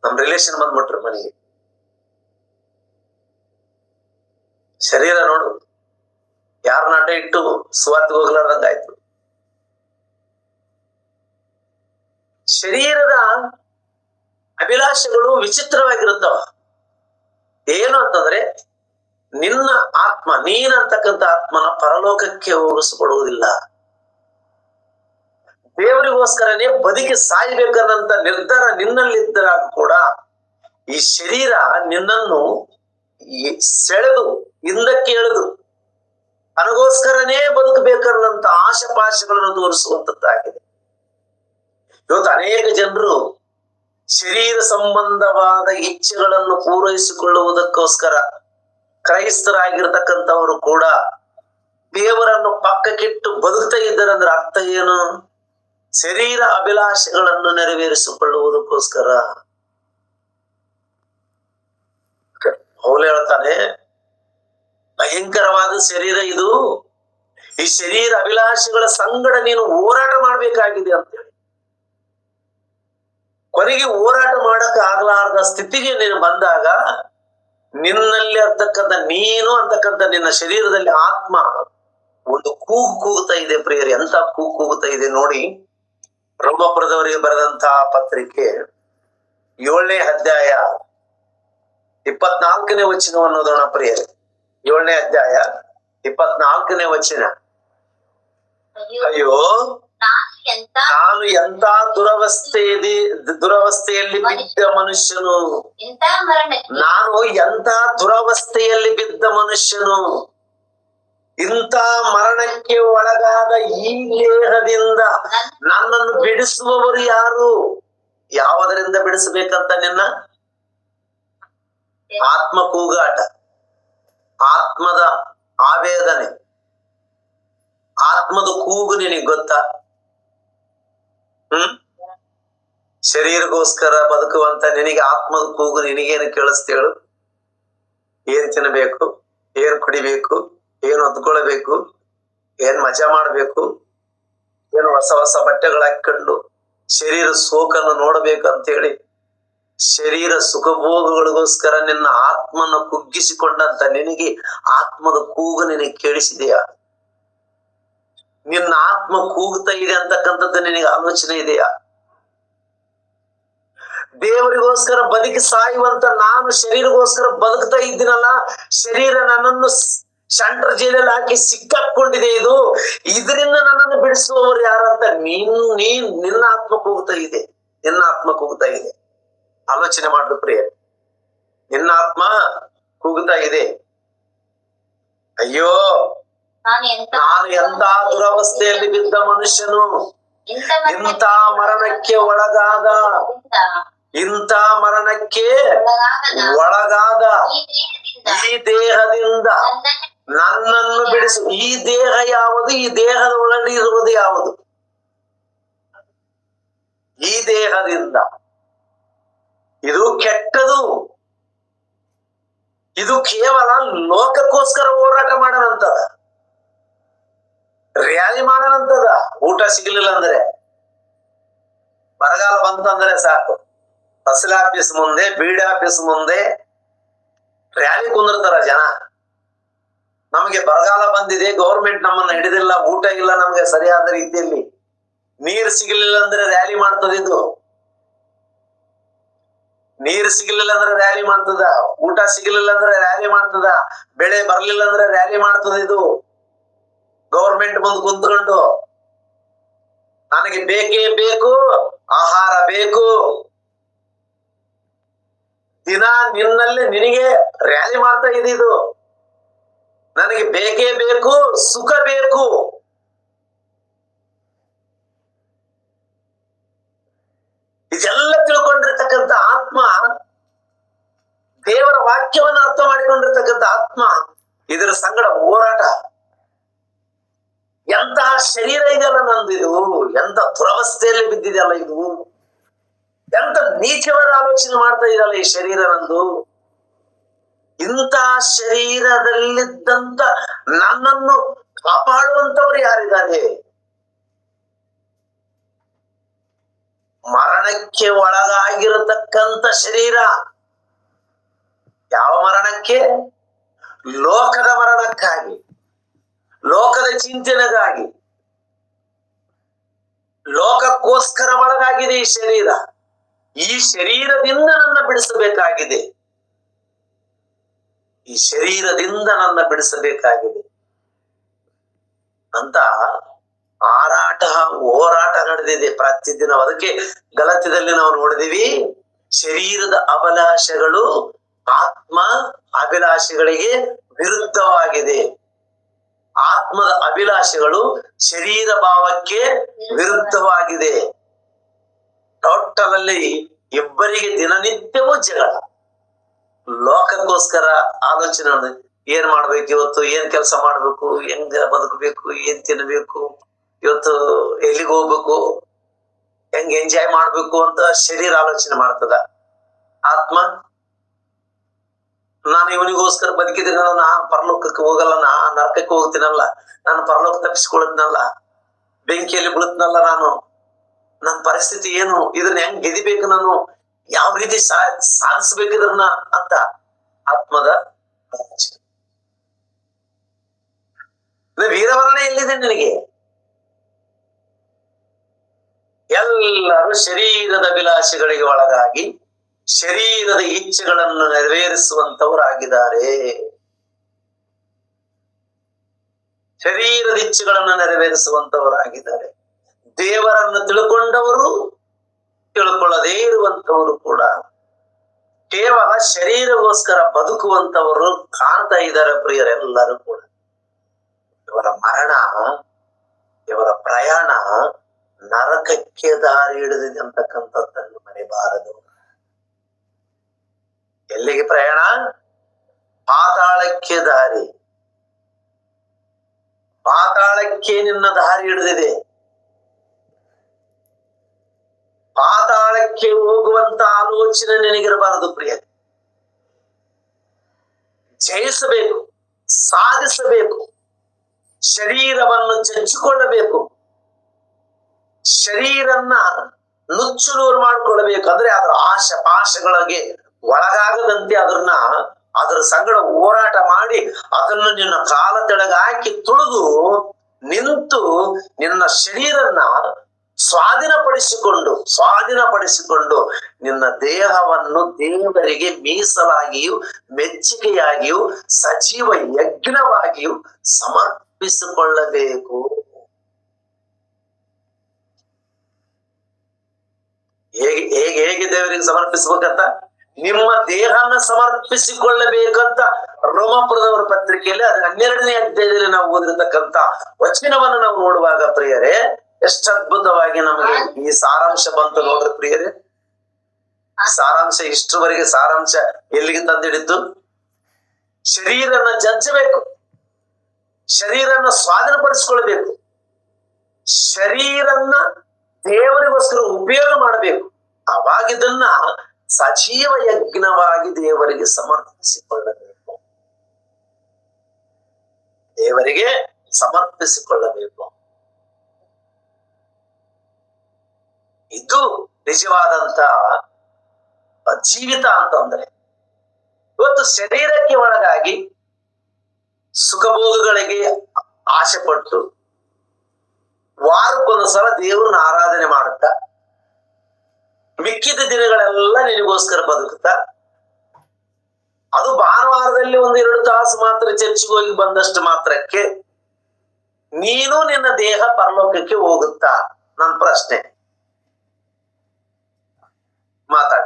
ನಮ್ ರಿಲೇಷನ್ ಬಂದ್ಬಿಟ್ರು ಮನೆಗೆ. ಶರೀರ ನೋಡು, ಯಾರ ನಾಟ ಇಟ್ಟು ಸುವಾರ್ತೆಗೆ ಹೋಗ್ಲಾರ್ದಂಗ ಆಯ್ತು. ಶರೀರದ ಅಭಿಲಾಷೆಗಳು ವಿಚಿತ್ರವಾಗಿರುತ್ತವ. ಏನು ಅಂತಂದ್ರೆ, ನಿನ್ನ ಆತ್ಮ, ನೀನಂತಕ್ಕಂಥ ಆತ್ಮನ ಪರಲೋಕಕ್ಕೆ ಹೋಗಿಸ್ಕೊಡುವುದಿಲ್ಲ. ದೇವರಿಗೋಸ್ಕರನೇ ಬದುಕಿ ಸಾಯ್ಬೇಕನ್ನಂತ ನಿರ್ಧಾರ ನಿನ್ನಲ್ಲಿದ್ದಾಗ ಕೂಡ ಈ ಶರೀರ ನಿನ್ನನ್ನು ಸೆಳೆದು ಹಿಂದಕ್ಕೆ ಎಳೆದು ನನಗೋಸ್ಕರನೇ ಬದುಕಬೇಕನ್ನಂತ ಆಶಪಾಶಗಳನ್ನು ತೋರಿಸುವಂತದ್ದಾಗಿದೆ. ಇವತ್ತು ಅನೇಕ ಜನರು ಶರೀರ ಸಂಬಂಧವಾದ ಇಚ್ಛೆಗಳನ್ನು ಪೂರೈಸಿಕೊಳ್ಳುವುದಕ್ಕೋಸ್ಕರ ಕ್ರೈಸ್ತರಾಗಿರ್ತಕ್ಕಂಥವರು ಕೂಡ ದೇವರನ್ನು ಪಕ್ಕಕ್ಕಿಟ್ಟು ಬದುಕ್ತಾ ಇದ್ದಾರಂದ್ರೆ ಅರ್ಥ ಏನು? ಶರೀರ ಅಭಿಲಾಷೆಗಳನ್ನು ನೆರವೇರಿಸಿಕೊಳ್ಳುವುದಕ್ಕೋಸ್ಕರ. ಪೌಲ ಹೇಳ್ತಾನೆ, ಭಯಂಕರವಾದ ಶರೀರ ಇದು, ಈ ಶರೀರ ಅಭಿಲಾಷೆಗಳ ಸಂಗಡ ನೀನು ಹೋರಾಟ ಮಾಡ್ಬೇಕಾಗಿದೆ ಅಂತೇಳಿ. ಕೊನೆಗೆ ಹೋರಾಟ ಮಾಡಕ್ ಆಗ್ಲಾರ್ದ ಸ್ಥಿತಿಗೆ ನೀನು ಬಂದಾಗ ನಿನ್ನಲ್ಲಿ ಅಂತಕ್ಕಂಥ ನೀನು ಅಂತಕ್ಕಂಥ ನಿನ್ನ ಶರೀರದಲ್ಲಿ ಆತ್ಮ ಒಂದು ಕೂಗು ಕೂಗುತ್ತಾ ಇದೆ ಪ್ರಿಯರಿ. ಎಂತ ಕೂಗು ಕೂಗುತ್ತಾ ಇದೆ ನೋಡಿ. ರೋಮಪುರದವರಿಗೆ ಬರೆದಂತಹ ಪತ್ರಿಕೆ 7ನೇ ಅಧ್ಯಾಯ 24ನೇ ವಚನವನ್ನು ಓದೋಣ ಪ್ರಿಯರೇ. 7ನೇ ಅಧ್ಯಾಯ 24ನೇ ವಚನ. ಅಯ್ಯೋ, ನಾನು ಎಂತ ದುರವಸ್ಥೆಯಲ್ಲಿ ಬಿದ್ದ ಮನುಷ್ಯನು, ನಾನು ಎಂತ ದುರವಸ್ಥೆಯಲ್ಲಿ ಬಿದ್ದ ಮನುಷ್ಯನು, ಇಂಥ ಮರಣಕ್ಕೆ ಒಳಗಾದ ಈ ದೇಹದಿಂದ ನನ್ನನ್ನು ಬಿಡಿಸುವವರು ಯಾರು? ಯಾವುದರಿಂದ ಬಿಡಿಸಬೇಕಂತ ನಿನ್ನ? ಆತ್ಮ ಕೂಗಾಟ, ಆತ್ಮದ ಆವೇದನೆ, ಆತ್ಮದ ಕೂಗು ನಿನಗೆ ಗೊತ್ತಾ? ಶರೀರಗೋಸ್ಕರ ಬದುಕುವಂತ ನಿನಗೆ ಆತ್ಮದ ಕೂಗು ನಿನಗೇನು ಕೇಳಿಸ್ತೇಳು? ಏನ್ ತಿನ್ನಬೇಕು, ಏನ್ ಕುಡಿಬೇಕು, ಏನ್ ಹೊತ್ಕೊಳ್ಬೇಕು, ಏನ್ ಮಜಾ ಮಾಡ್ಬೇಕು, ಏನು ಹೊಸ ಹೊಸ ಬಟ್ಟೆಗಳು ಹಾಕೊಂಡು ಶರೀರ ಸೋಕನ್ನು ನೋಡ್ಬೇಕಂತ ಹೇಳಿ ಶರೀರ ಸುಖಭೋಗಗಳಿಗೋಸ್ಕರ ನಿನ್ನ ಆತ್ಮನ ಕುಗ್ಗಿಸಿಕೊಂಡಂತ ನಿನಗೆ ಆತ್ಮದ ಕೂಗು ನಿನಗೆ ಕೇಳಿಸಿದೆಯಾ? ನಿನ್ನ ಆತ್ಮ ಕೂಗ್ತಾ ಇದೆ ಅಂತಕ್ಕಂಥದ್ದು ನಿನಗೆ ಆಲೋಚನೆ ಇದೆಯಾ? ದೇವರಿಗೋಸ್ಕರ ಬದುಕಿ ಸಾಯುವಂತ ನಾನು ಶರೀರಗೋಸ್ಕರ ಬದುಕ್ತಾ ಇದ್ದೀನಲ್ಲ, ಶರೀರ ನನ್ನನ್ನು ಸೆಂಟ್ರ್ ಜೈಲಲ್ಲಿ ಹಾಕಿ ಸಿಕ್ಕಾಕೊಂಡಿದೆ, ಇದರಿಂದ ನನ್ನನ್ನು ಬಿಡಿಸುವವರು ಯಾರಂತ ನಿನ್ನ ಆತ್ಮ ಕೂಗ್ತಾ ಇದೆ, ನಿನ್ನ ಆತ್ಮ ಕೂಗ್ತಾ ಇದೆ. ಆಲೋಚನೆ ಮಾಡ್ರಿ ಪ್ರಿಯ, ನಿನ್ನ ಆತ್ಮ ಕೂಗ್ತಾ ಇದೆ, ಅಯ್ಯೋ ನಾನು ಎಂತ ದುರವಸ್ಥೆಯಲ್ಲಿ ಬಿದ್ದ ಮನುಷ್ಯನು, ಇಂಥ ಮರಣಕ್ಕೆ ಒಳಗಾದ, ಇಂಥ ಮರಣಕ್ಕೆ ಒಳಗಾದ ಈ ದೇಹದಿಂದ ನನ್ನನ್ನು ಬಿಡಿಸು. ಈ ದೇಹ ಯಾವುದು? ಈ ದೇಹದ ಒಳಗಡೆ ಇರುವುದು ಯಾವುದು? ಈ ದೇಹದಿಂದ ಇದು ಕೆಟ್ಟದು, ಇದು ಕೇವಲ ಲೋಕಕ್ಕೋಸ್ಕರ ಹೋರಾಟ ಮಾಡೋಣಂತದ, ರ್ಯಾಲಿ ಮಾಡೋಣಂತದ. ಊಟ ಸಿಗಲಿಲ್ಲ ಅಂದ್ರೆ, ಬರಗಾಲ ಬಂತಂದ್ರೆ ಸಾಕು, ತಹಸೀಲ್ ಆಫೀಸ್ ಮುಂದೆ, ಬಿಡಿ ಆಫೀಸ್ ಮುಂದೆ ರ್ಯಾಲಿ ಕುಂದಿರ್ತಾರ ಜನ. ನಮಗೆ ಬರಗಾಲ ಬಂದಿದೆ, ಗೌರ್ಮೆಂಟ್ ನಮ್ಮನ್ನ ಹಿಡಿದಿಲ್ಲ, ಊಟ ಇಲ್ಲ ನಮ್ಗೆ ಸರಿಯಾದ ರೀತಿಯಲ್ಲಿ, ನೀರು ಸಿಗಲಿಲ್ಲ ಅಂದ್ರೆ ರ್ಯಾಲಿ ಮಾಡ್ತದ ಇದು. ನೀರು ಸಿಗಲಿಲ್ಲ ಅಂದ್ರೆ ರ್ಯಾಲಿ ಮಾಡ್ತದ, ಊಟ ಸಿಗಲಿಲ್ಲ ಅಂದ್ರೆ ರ್ಯಾಲಿ ಮಾಡ್ತದ, ಬೆಳೆ ಬರ್ಲಿಲ್ಲ ಅಂದ್ರೆ ರ್ಯಾಲಿ ಮಾಡ್ತದ ಇದು. ಗೌರ್ಮೆಂಟ್ ಮುಂದೆ ಕುಂತ್ಕೊಂಡು ನನಗೆ ಬೇಕೇ ಬೇಕು, ಆಹಾರ ಬೇಕು, ದಿನ ನಿನ್ನಲ್ಲಿ ನಿನಗೆ ರ್ಯಾಲಿ ಮಾಡ್ತಾ ಇದೆ ಇದು. ನನಗೆ ಬೇಕೇ ಬೇಕು, ಸುಖ ಬೇಕು. ಇದೆಲ್ಲ ತಿಳ್ಕೊಂಡಿರ್ತಕ್ಕಂಥ ಆತ್ಮ, ದೇವರ ವಾಕ್ಯವನ್ನು ಅರ್ಥ ಮಾಡಿಕೊಂಡಿರ್ತಕ್ಕಂಥ ಆತ್ಮ ಇದರ ಸಂಗಡ ಹೋರಾಟ. ಎಂತಹ ಶರೀರ ಇದೆಯಲ್ಲ ನಂದು, ಇದು ಎಂತ ದುರವಸ್ಥೆಯಲ್ಲಿ ಬಿದ್ದಿದೆಯಲ್ಲ, ಇದು ಎಂತ ನೀಚವಾದ ಆಲೋಚನೆ ಮಾಡ್ತಾ ಇದೆಯಲ್ಲ ಈ ಶರೀರ ನಂದು. ಇಂಥ ಶರೀರದಲ್ಲಿದ್ದಂತ ನನ್ನನ್ನು ಕಾಪಾಡುವಂತವ್ರು ಯಾರಿದ್ದಾರೆ? ಮರಣಕ್ಕೆ ಒಳಗಾಗಿರತಕ್ಕಂತ ಶರೀರ. ಯಾವ ಮರಣಕ್ಕೆ? ಲೋಕದ ಮರಣಕ್ಕಾಗಿ, ಲೋಕದ ಚಿಂತನೆಗಾಗಿ, ಲೋಕಕ್ಕೋಸ್ಕರ ಒಳಗಾಗಿದೆ ಈ ಶರೀರ. ಈ ಶರೀರದಿಂದ ನನ್ನ ಬಿಡಿಸಬೇಕಾಗಿದೆ, ಈ ಶರೀರದಿಂದ ನನ್ನ ಬಿಡಿಸಬೇಕಾಗಿದೆ ಅಂತ ಹೋರಾಟ ನಡೆದಿದೆ ಪ್ರತಿದಿನ. ಅದಕ್ಕೆ ಗಲಾತ್ಯದಲ್ಲಿ ನಾವು ನೋಡಿದೀವಿ, ಶರೀರದ ಅಭಿಲಾಷೆಗಳು ಆತ್ಮ ಅಭಿಲಾಷೆಗಳಿಗೆ ವಿರುದ್ಧವಾಗಿದೆ, ಆತ್ಮದ ಅಭಿಲಾಷೆಗಳು ಶರೀರ ಭಾವಕ್ಕೆ ವಿರುದ್ಧವಾಗಿದೆ. ಟೋಟಲ್ ಅಲ್ಲಿ ಇಬ್ಬರಿಗೆ ದಿನನಿತ್ಯವೂ ಜಗಳ. ಲೋಕಕ್ಕೋಸ್ಕರ ಆಲೋಚನೆ, ಏನ್ ಮಾಡ್ಬೇಕು ಇವತ್ತು, ಏನ್ ಕೆಲಸ ಮಾಡ್ಬೇಕು, ಹೆಂಗ ಬದುಕಬೇಕು, ಏನ್ ತಿನ್ಬೇಕು, ಇವತ್ತು ಎಲ್ಲಿಗೆ ಹೋಗ್ಬೇಕು, ಹೆಂಗ್ ಎಂಜಾಯ್ ಮಾಡ್ಬೇಕು ಅಂತ ಶರೀರ ಆಲೋಚನೆ ಮಾಡ್ತದ. ಆತ್ಮ, ನಾನು ಇವನಿಗೋಸ್ಕರ ಬದುಕಿದ್ರೆ ನಾ ಪರಲೋಕಕ್ಕೆ ಹೋಗಲ್ಲ, ನಾ ನರಕಕ್ಕೆ ಹೋಗ್ತೀನಲ್ಲ, ನಾನು ಪರಲೋಕ ತಪ್ಪಿಸ್ಕೊಳತ್ನಲ್ಲ, ಬೆಂಕಿಯಲ್ಲಿ ಬೀಳುತ್ತನಲ್ಲ, ನನ್ನ ಪರಿಸ್ಥಿತಿ ಏನು, ಇದನ್ನ ಹೆಂಗ್ ಗೆದಿಬೇಕು, ನಾನು ಯಾವ ರೀತಿ ಸಾಧಿಸ್ಬೇಕು ಇದನ್ನ ಅಂತ ಆತ್ಮದ ಆಲೋಚನೆ. ವೀರವರ್ಣ ಎಲ್ಲಿದೆ ನಿನಗೆ? ಎಲ್ಲರೂ ಶರೀರದ ಅಭಿಲಾಷೆಗಳಿಗೆ ಒಳಗಾಗಿ ಶರೀರದ ಇಚ್ಛೆಗಳನ್ನು ನೆರವೇರಿಸುವಂತವರಾಗಿದ್ದಾರೆ. ಶರೀರದ ಇಚ್ಛೆಗಳನ್ನು ನೆರವೇರಿಸುವಂತವರಾಗಿದ್ದಾರೆ. ದೇವರನ್ನು ತಿಳ್ಕೊಂಡವರು, ತಿಳ್ಕೊಳ್ಳದೇ ಇರುವಂತವರು ಕೂಡ ಕೇವಲ ಶರೀರಗೋಸ್ಕರ ಬದುಕುವಂತವರು ಕಾಣ್ತಾ ಇದ್ದಾರೆ ಪ್ರಿಯರೆಲ್ಲರೂ ಕೂಡ. ಇವರ ಮರಣ, ಇವರ ಪ್ರಯಾಣ ನರಕಕ್ಕೆ ದಾರಿ ಹಿಡಿದಿದೆ ಅಂತಕ್ಕಂಥದ್ದನ್ನು ಮರೆಯಬಾರದು. ಎಲ್ಲಿಗೆ ಪ್ರಯಾಣ? ಪಾತಾಳಕ್ಕೆ ದಾರಿ. ಪಾತಾಳಕ್ಕೆ ನಿನ್ನ ದಾರಿ ಹಿಡಿದಿದೆ. ಪಾತಾಳಕ್ಕೆ ಹೋಗುವಂತ ಆಲೋಚನೆ ನಿನಗಿರಬಾರದು ಪ್ರಿಯ. ಜಯಿಸಬೇಕು, ಸಾಧಿಸಬೇಕು, ಶರೀರವನ್ನು ಜಜ್ಜಿಕೊಳ್ಳಬೇಕು, ಶರೀರನ್ನ ನುಚ್ಚುನೂರು ಮಾಡಿಕೊಳ್ಳಬೇಕು. ಅಂದ್ರೆ ಅದರ ಪಾಶಗಳಿಗೆ ಒಳಗಾಗದಂತೆ ಅದರ ಸಂಗಡ ಹೋರಾಟ ಮಾಡಿ ಅದನ್ನು ನಿನ್ನ ಕಾಲ ತೆಳಗ ಹಾಕಿ ತುಳಿದು ನಿಂತು ನಿನ್ನ ಶರೀರನ್ನ ಸ್ವಾಧೀನಪಡಿಸಿಕೊಂಡು ನಿನ್ನ ದೇಹವನ್ನು ದೇವರಿಗೆ ಮೀಸಲಾಗಿಯೂ ಮೆಚ್ಚುಗೆಯಾಗಿಯೂ ಸಜೀವ ಯಜ್ಞವಾಗಿಯೂ ಸಮರ್ಪಿಸಿಕೊಳ್ಳಬೇಕು. ಹೇಗೆ ದೇವರಿಗೆ ಸಮರ್ಪಿಸಬೇಕಂತ? ನಿಮ್ಮ ದೇಹನ ಸಮರ್ಪಿಸಿಕೊಳ್ಳಬೇಕಂತ ರೋಮಾಪುರದವರ ಪತ್ರಿಕೆಯಲ್ಲಿ ಅದು 12ನೇ ಅಧ್ಯಾಯದಲ್ಲಿ ನಾವು ಓದಿರತಕ್ಕಂತ ವಚನವನ್ನು ನಾವು ನೋಡುವಾಗ ಪ್ರಿಯರೇ, ಎಷ್ಟು ಅದ್ಭುತವಾಗಿ ನಮಗೆ ಈ ಸಾರಾಂಶ ಬಂತು ನೋಡ್ರಿ ಪ್ರಿಯರೇ. ಸಾರಾಂಶ ಇಷ್ಟರವರೆಗೆ ಸಾರಾಂಶ ಎಲ್ಲಿಗೆ ತಂದಿಡಿತು? ಶರೀರನ ಜಜ್ಜಬೇಕು, ಶರೀರನ ಸ್ವಾಧೀನಪಡಿಸಿಕೊಳ್ಬೇಕು, ಶರೀರನ್ನ ದೇವರಿಗೋಸ್ಕರ ಉಪಯೋಗ ಮಾಡಬೇಕು. ಅವಾಗ ಇದನ್ನ ಸಜೀವ ಯಜ್ಞವಾಗಿ ದೇವರಿಗೆ ಸಮರ್ಪಿಸಿಕೊಳ್ಳಬೇಕು. ದೇವರಿಗೆ ಸಮರ್ಪಿಸಿಕೊಳ್ಳಬೇಕು. ಇದು ನಿಜವಾದಂತ ಜೀವಿತ ಅಂತಂದ್ರೆ. ಇವತ್ತು ಶರೀರಕ್ಕೆ ಒಳಗಾಗಿ ಸುಖಭೋಗಗಳಿಗೆ ಆಸೆ ಪಟ್ಟು ವಾರಕ್ಕೊಂದು ಸಲ ದೇವರನ್ನ ಆರಾಧನೆ ಮಾಡುತ್ತಾ ಮಿಕ್ಕಿದ ದಿನಗಳೆಲ್ಲ ನಿನಗೋಸ್ಕರ ಬದುಕುತ್ತಾ, ಅದು ಭಾನುವಾರದಲ್ಲಿ 1-2 ತಾಸು ಮಾತ್ರ ಚರ್ಚಿಗೆ ಹೋಗಿ ಬಂದಷ್ಟು ಮಾತ್ರಕ್ಕೆ ನೀನು ನಿನ್ನ ದೇಹ ಪರಲೋಕಕ್ಕೆ ಹೋಗುತ್ತಾ? ನನ್ನ ಪ್ರಶ್ನೆ. ಮಾತಾಡ,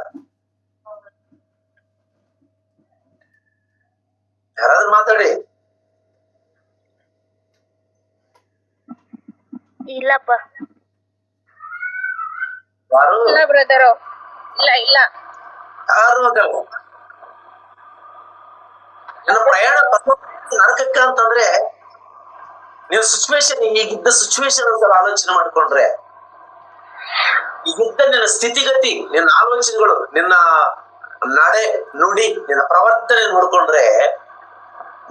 ಯಾರಾದ್ರೂ ಮಾತಾಡಿ. ಇಲ್ಲಪ್ಪ. ಯಾರು ಇಲ್ಲ ಬ್ರದರ್, ಇಲ್ಲ ಯಾರು ಆಗಲ್ಲ. ನನ್ನ ಪ್ರಯಾಣ ನರಕಕ್ಕ ಅಂತಂದ್ರೆ ನೀವು ಸಿಚುವೇಶನ್, ಈಗಿದ್ದ ಸಿಚುವೇಶನ್ ಒಂದ್ಸಲ ಆಲೋಚನೆ ಮಾಡ್ಕೊಂಡ್ರೆ, ಈಗಿದ್ದ ನಿನ್ನ ಸ್ಥಿತಿಗತಿ, ನಿನ್ನ ಆಲೋಚನೆಗಳು, ನಿನ್ನ ನಡೆ ನುಡಿ, ನಿನ್ನ ಪ್ರವರ್ತನೆ ನೋಡ್ಕೊಂಡ್ರೆ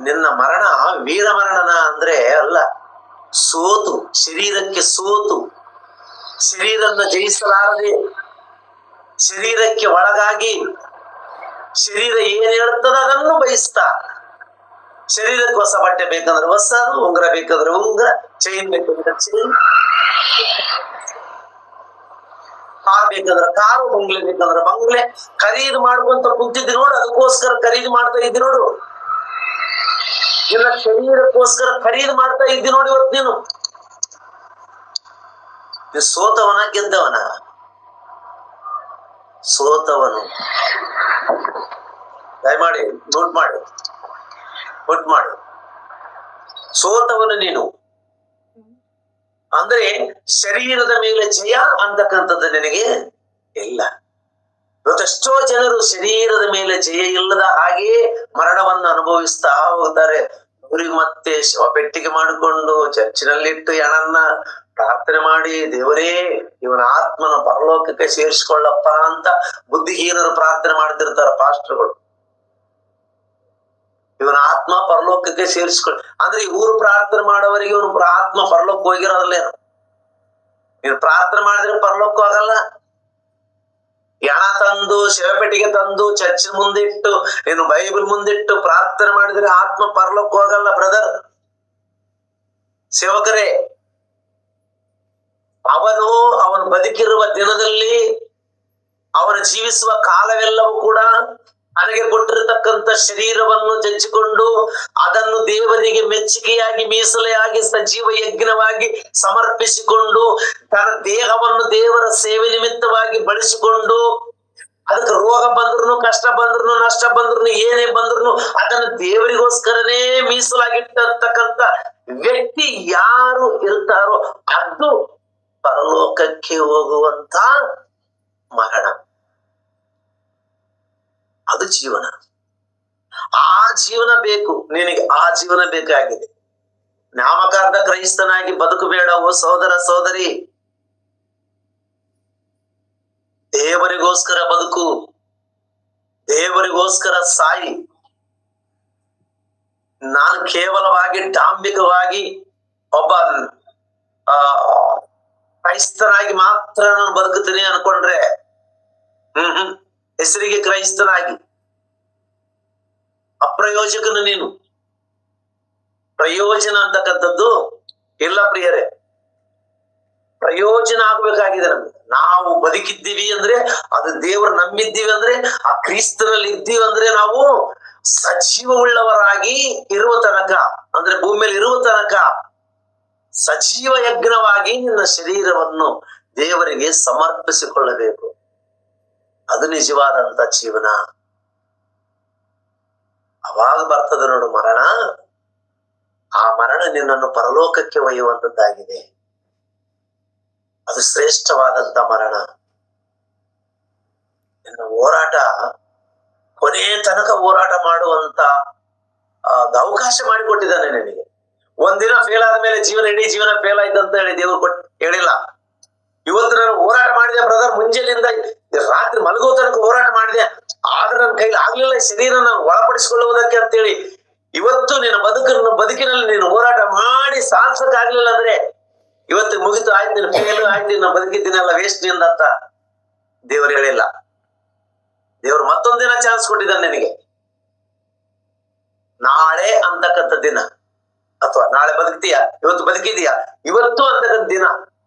ನಿನ್ನ ಮರಣ ವೀರ ಮರಣನ ಅಂದ್ರೆ ಅಲ್ಲ. ಸೋತು, ಶರೀರಕ್ಕೆ ಸೋತು, ಶರೀರನ್ನ ಜಯಿಸಲಾರದೆ, ಶರೀರಕ್ಕೆ ಒಳಗಾಗಿ, ಶರೀರ ಏನ್ ಹೇಳ್ತದ ಅದನ್ನು ಬಯಸ್ತಾ, ಶರೀರಕ್ಕೆ ಹೊಸ ಬಟ್ಟೆ ಬೇಕಂದ್ರೆ ಹೊಸ, ಉಂಗುರ ಬೇಕಂದ್ರೆ ಉಂಗುರ, ಚೈನ್ ಬೇಕಂದ್ರೆ ಚೈನ್, ಕಾರ್ ಬೇಕಂದ್ರೆ ಕಾರು, ಬಂಗ್ಲೆ ಬೇಕಂದ್ರೆ ಬಂಗ್ಲೆ ಖರೀದಿ ಮಾಡ್ಕೊಂತ ಕುಂತಿದ್ದಿ ನೋಡು. ಅದಕ್ಕೋಸ್ಕರ ಖರೀದಿ ಮಾಡ್ತಾ ಇದ್ದಿ ನೋಡು. ನಿನ್ನ ಶರೀರಕ್ಕೋಸ್ಕರ ಖರೀದಿ ಮಾಡ್ತಾ ಇದ್ದಿ ನೋಡಿ. ಇವತ್ತು ನೀನು ಸೋತವನ ಗೆದ್ದವನ? ಸೋತವನು. ದಯಮಾಡಿ ನೋಟ್ ಮಾಡಿ. ಸೋತವನು ನೀನು. ಅಂದ್ರೆ ಶರೀರದ ಮೇಲೆ ಜಯ ಅಂತಕ್ಕಂಥದ್ದು ನಿನಗೆ ಇಲ್ಲ. ಇವತ್ತೆಷ್ಟೋ ಜನರು ಶರೀರದ ಮೇಲೆ ಜಯ ಇಲ್ಲದ ಹಾಗೆಯೇ ಮರಣವನ್ನು ಅನುಭವಿಸ್ತಾ ಹೋಗ್ತಾರೆ. ಅವ್ರಿಗೆ ಮತ್ತೆ ಶವಪೆಟ್ಟಿಗೆ ಮಾಡಿಕೊಂಡು ಚರ್ಚಿನಲ್ಲಿಟ್ಟು ಹೆಣನ್ನ ಪ್ರಾರ್ಥನೆ ಮಾಡಿ, ದೇವರೇ ಇವನ ಆತ್ಮನ ಪರಲೋಕಕ್ಕೆ ಸೇರಿಸಿಕೊಳ್ಳಪ್ಪ ಅಂತ ಬುದ್ಧಿಹೀನರು ಪ್ರಾರ್ಥನೆ ಮಾಡ್ತಿರ್ತಾರ ಪಾಸ್ಟರ್ಗಳು. ಇವನ ಆತ್ಮ ಪರಲೋಕಕ್ಕೆ ಸೇರಿಸಿಕೊಳ್ಳ ಅಂದ್ರೆ ಇವ್ರು ಪ್ರಾರ್ಥನೆ ಮಾಡೋವರಿಗೆ ಇವನು ಆತ್ಮ ಪರಲೋಕ ಹೋಗಿರೋದ್ರಲ್ಲೇನು? ನೀನು ಪ್ರಾರ್ಥನೆ ಮಾಡಿದ್ರೆ ಪರಲೋಕ ಆಗಲ್ಲ. ಹೆಣ ತಂದು ಶವಪೆಟ್ಟಿಗೆ ತಂದು ಚರ್ಚ್ ಮುಂದಿಟ್ಟು, ನೀನು ಬೈಬಲ್ ಮುಂದಿಟ್ಟು ಪ್ರಾರ್ಥನೆ ಮಾಡಿದ್ರೆ ಆತ್ಮ ಪರಲೋಕ ಹೋಗಲ್ಲ ಬ್ರದರ್. ಸೇವಕರೇ, ಅವನು ಬದುಕಿರುವ ದಿನದಲ್ಲಿ, ಅವನು ಜೀವಿಸುವ ಕಾಲವೆಲ್ಲವೂ ಕೂಡ ನನಗೆ ಕೊಟ್ಟಿರತಕ್ಕಂತ ಶರೀರವನ್ನು ಜಜ್ಜಿಕೊಂಡು ಅದನ್ನು ದೇವರಿಗೆ ಮೆಚ್ಚುಗೆಯಾಗಿ ಮೀಸಲೆಯಾಗಿ ಸಜೀವ ಯಜ್ಞವಾಗಿ ಸಮರ್ಪಿಸಿಕೊಂಡು ತನ್ನ ದೇಹವನ್ನು ದೇವರ ಸೇವೆ ನಿಮಿತ್ತವಾಗಿ ಬಳಸಿಕೊಂಡು, ಅದಕ್ಕೆ ರೋಗ ಬಂದ್ರು, ಕಷ್ಟ ಬಂದ್ರು, ನಷ್ಟ ಬಂದ್ರು, ಏನೇ ಬಂದ್ರು ಅದನ್ನು ದೇವರಿಗೋಸ್ಕರನೇ ಮೀಸಲಾಗಿಟ್ಟಿರ್ತಕ್ಕಂಥ ವ್ಯಕ್ತಿ ಯಾರು ಇರ್ತಾರೋ ಅದು ಪರಲೋಕಕ್ಕೆ ಹೋಗುವಂತ ಮರಣ. ಅದು ಜೀವನ. ಆ ಜೀವನ ಬೇಕು ನಿನಗೆ, ಆ ಜೀವನ ಬೇಕಾಗಿದೆ. ನಾಮಕಾರ್ಥ ಕ್ರೈಸ್ತನಾಗಿ ಬದುಕಬೇಡವೋ ಸಹೋದರ ಸಹೋದರಿ. ದೇವರಿಗೋಸ್ಕರ ಬದುಕು, ದೇವರಿಗೋಸ್ಕರ ಸಾಯಿ. ನಾನು ಕೇವಲವಾಗಿ ಡಾಂಬಿಕವಾಗಿ ಒಬ್ಬ ಕ್ರೈಸ್ತನಾಗಿ ಮಾತ್ರ ನಾನು ಬದುಕುತ್ತೀನಿ ಅನ್ಕೊಂಡ್ರೆ ಹೆಸರಿಗೆ ಕ್ರೈಸ್ತನಾಗಿ ಅಪ್ರಯೋಜಕನು ನೀನು. ಪ್ರಯೋಜನ ಅಂತಕ್ಕಂಥದ್ದು ಇಲ್ಲ ಪ್ರಿಯರೇ. ಪ್ರಯೋಜನ ಆಗ್ಬೇಕಾಗಿದೆ ನಮ್ಗೆ. ನಾವು ಬದುಕಿದ್ದೀವಿ ಅಂದ್ರೆ, ಅದು ದೇವರು ನಮ್ಮಿದ್ದೀವಿ ಅಂದ್ರೆ, ಆ ಕ್ರಿಸ್ತನಲ್ಲಿ ಇದ್ದೀವಿ ಅಂದ್ರೆ, ನಾವು ಸಜೀವವುಳ್ಳವರಾಗಿ ಇರುವ ತನಕ, ಅಂದ್ರೆ ಭೂಮಿಯಲ್ಲಿ ಇರುವ ತನಕ ಸಜೀವ ಯಜ್ಞವಾಗಿ ನಿನ್ನ ಶರೀರವನ್ನು ದೇವರಿಗೆ ಸಮರ್ಪಿಸಿಕೊಳ್ಳಬೇಕು. ಅದು ನಿಜವಾದಂತ ಜೀವನ. ಅವಾಗ ಬರ್ತದೆ ನೋಡು ಮರಣ. ಆ ಮರಣ ನಿನ್ನನ್ನು ಪರಲೋಕಕ್ಕೆ ಒಯ್ಯುವಂತದ್ದಾಗಿದೆ. ಅದು ಶ್ರೇಷ್ಠವಾದಂತ ಮರಣ. ನಿನ್ನ ಹೋರಾಟ ಕೊನೆ ತನಕ ಹೋರಾಟ ಮಾಡುವಂತ ಅವಕಾಶ ಮಾಡಿಕೊಟ್ಟಿದ್ದಾನೆ ನಿನಗೆ. ಒಂದಿನ ಫೇಲ್ ಆದ್ಮೇಲೆ ಇಡೀ ಜೀವನ ಫೇಲ್ ಆಯ್ತು ಅಂತ ಹೇಳಿ ದೇವ್ರು ಹೇಳಿಲ್ಲ. ಇವತ್ತು ನಾನು ಹೋರಾಟ ಮಾಡಿದೆ ಬ್ರದರ್, ಮುಂಜಾನೆಯಿಂದ ರಾತ್ರಿ ಮಲಗೋ ತನಕ ಹೋರಾಟ ಮಾಡಿದೆ, ಆದ್ರೆ ನನ್ನ ಕೈಲಿ ಆಗ್ಲಿಲ್ಲ ಈ ಶರೀರ ನಾನು ಒಳಪಡಿಸಿಕೊಳ್ಳುವುದಕ್ಕೆ ಅಂತೇಳಿ ಇವತ್ತು ನಿನ್ನ ಬದುಕಿನಲ್ಲಿ ನೀನು ಹೋರಾಟ ಮಾಡಿ ಸಾಧಿಸಕ್ಕಾಗ್ಲಿಲ್ಲ ಅಂದ್ರೆ ಇವತ್ತು ಮುಗಿತು, ಆಯ್ತು ನೀನು ಫೇಲ್ ಆಯ್ತು, ನಾನು ಬದುಕಿದ್ದೀನಲ್ಲ ವೇಸ್ಟ್ ನಿಂದ ಅಂತ ದೇವ್ರು ಹೇಳಿಲ್ಲ. ದೇವ್ರು ಮತ್ತೊಂದಿನ ಚಾನ್ಸ್ ಕೊಟ್ಟಿದ್ದಾನೆ ನಿನಗೆ. ನಾಳೆ ಅಂತಕ್ಕಂಥ ದಿನ, ಅಥವಾ ನಾಳೆ ಬದುಕ್ತೀಯಾ, ಇವತ್ತು ಬದುಕಿದೀಯಾ, ಇವತ್ತು ಅಂತಕ್ಕಂಥ ದಿನ,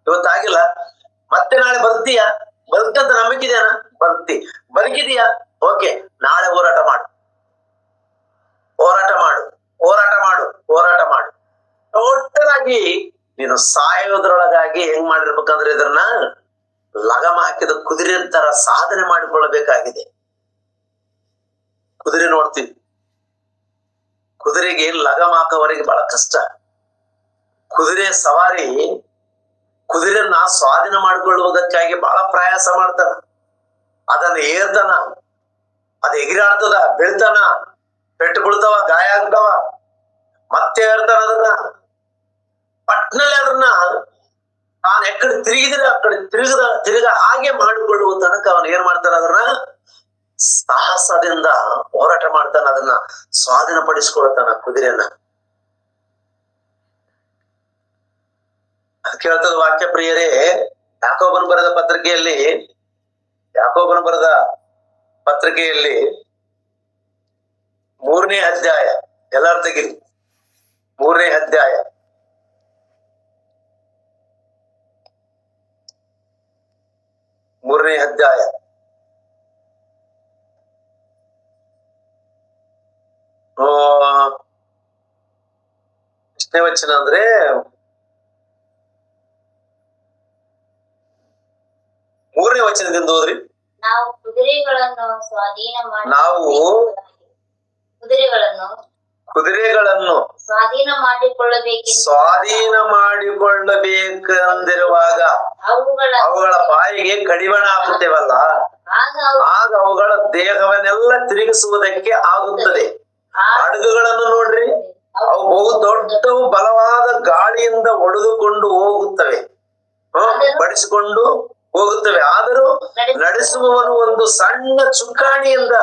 ಇವತ್ತಾಗಿಲ್ಲ ಮತ್ತೆ ನಾಳೆ ಬದುಕ್ತೀಯಾ, ಬದುಕಂತ ನಂಬಿಕೆ ಇದೆಯಾ, ಬದುಕಿದೀಯಾ, ಓಕೆ, ನಾಳೆ ಹೋರಾಟ ಮಾಡು, ಹೋರಾಟ ಮಾಡು, ಹೋರಾಟ ಮಾಡು, ಹೋರಾಟ ಮಾಡು. ಟೋಟಲ್ ಆಗಿ ನೀನು ಸಾಯೋದ್ರೊಳಗಾಗಿ ಹೆಂಗ್ ಮಾಡಿರ್ಬೇಕಂದ್ರೆ ಇದನ್ನ ಲಗಮ ಹಾಕಿದ ಕುದುರೆ ತರ ಸಾಧನೆ ಮಾಡಿಕೊಳ್ಳಬೇಕಾಗಿದೆ. ಕುದುರೆ ನೋಡ್ತೀವಿ, ಕುದುರೆಗೆ ಲಗಮ ಹಾಕೋವರೆಗೆ ಬಹಳ ಕಷ್ಟ. ಕುದುರೆ ಸವಾರಿ ಕುದುರೆಯನ್ನ ಸ್ವಾಧೀನ ಮಾಡಿಕೊಳ್ಳುವುದಕ್ಕಾಗಿ ಬಹಳ ಪ್ರಯಾಸ ಮಾಡ್ತಾನ. ಅದನ್ನ ಏರ್ತಾನ, ಅದ್ ಎಗಿರಾಡ್ತದ, ಬೀಳ್ತಾನ, ಪೆಟ್ಟು ಬೀಳ್ತಾವ, ಗಾಯ ಆಗ್ತಾವ, ಮತ್ತೆ ಏರ್ತಾನ. ಅದನ್ನ ಪಟ್ನಲ್ಲಿ ಅದನ್ನ ತಾನು ಎಕ್ಕಡೆ ತಿರುಗಿದ್ರೆ ಆ ಕಡೆ ತಿರುಗ ಹಾಗೆ ಮಾಡಿಕೊಳ್ಳುವ ತನಕ ಅವನು ಏನ್ ಮಾಡ್ತಾನ, ಅದನ್ನ ಸಾಹಸದಿಂದ ಹೋರಾಟ ಮಾಡ್ತಾನ, ಅದನ್ನ ಸ್ವಾಧೀನ ಪಡಿಸ್ಕೊಳ್ತಾನ ಕುದುರೆಯನ್ನ. ಅದ್ ಕೇಳ್ತದ ವಾಕ್ಯ ಪ್ರಿಯರೇ. ಯಾಕೋಬನ ಬರೆದ ಪತ್ರಿಕೆಯಲ್ಲಿ 3ನೇ ಅಧ್ಯಾಯ, ಎಲ್ಲಾರು ತೆಗಿರಿ, 3ನೇ ಅಧ್ಯಾಯ, ಎಷ್ಟನೇ ವಚನ ಅಂದ್ರೆ 3ನೇ ವಚನದಿಂದ ಹೋದ್ರಿ. ನಾವು ಕುದುರೆಗಳನ್ನು ಸ್ವಾಧೀನ ಮಾಡಿಕೊಳ್ಳಬೇಕೆಂದಿರುವಾಗ ಅವುಗಳ ಬಾಯಿಗೆ ಕಡಿವಾಣ ಹಾಕುತ್ತೇವಲ್ಲ, ಆಗ ಅವುಗಳ ದೇಹವನ್ನೆಲ್ಲ ತಿರುಗಿಸುವುದಕ್ಕೆ ಆಗುತ್ತದೆ. ಹಡಗುಗಳನ್ನು ನೋಡ್ರಿ, ಅವು ಬಹು ದೊಡ್ಡವು, ಬಲವಾದ ಗಾಳಿಯಿಂದ ಒಡೆದುಕೊಂಡು ಹೋಗುತ್ತವೆ, ಬಡಿಸಿಕೊಂಡು ಹೋಗುತ್ತವೆ. ಆದರೂ ನಡೆಸುವವನು ಒಂದು ಸಣ್ಣ ಚುಕ್ಕಾಣಿಯಿಂದ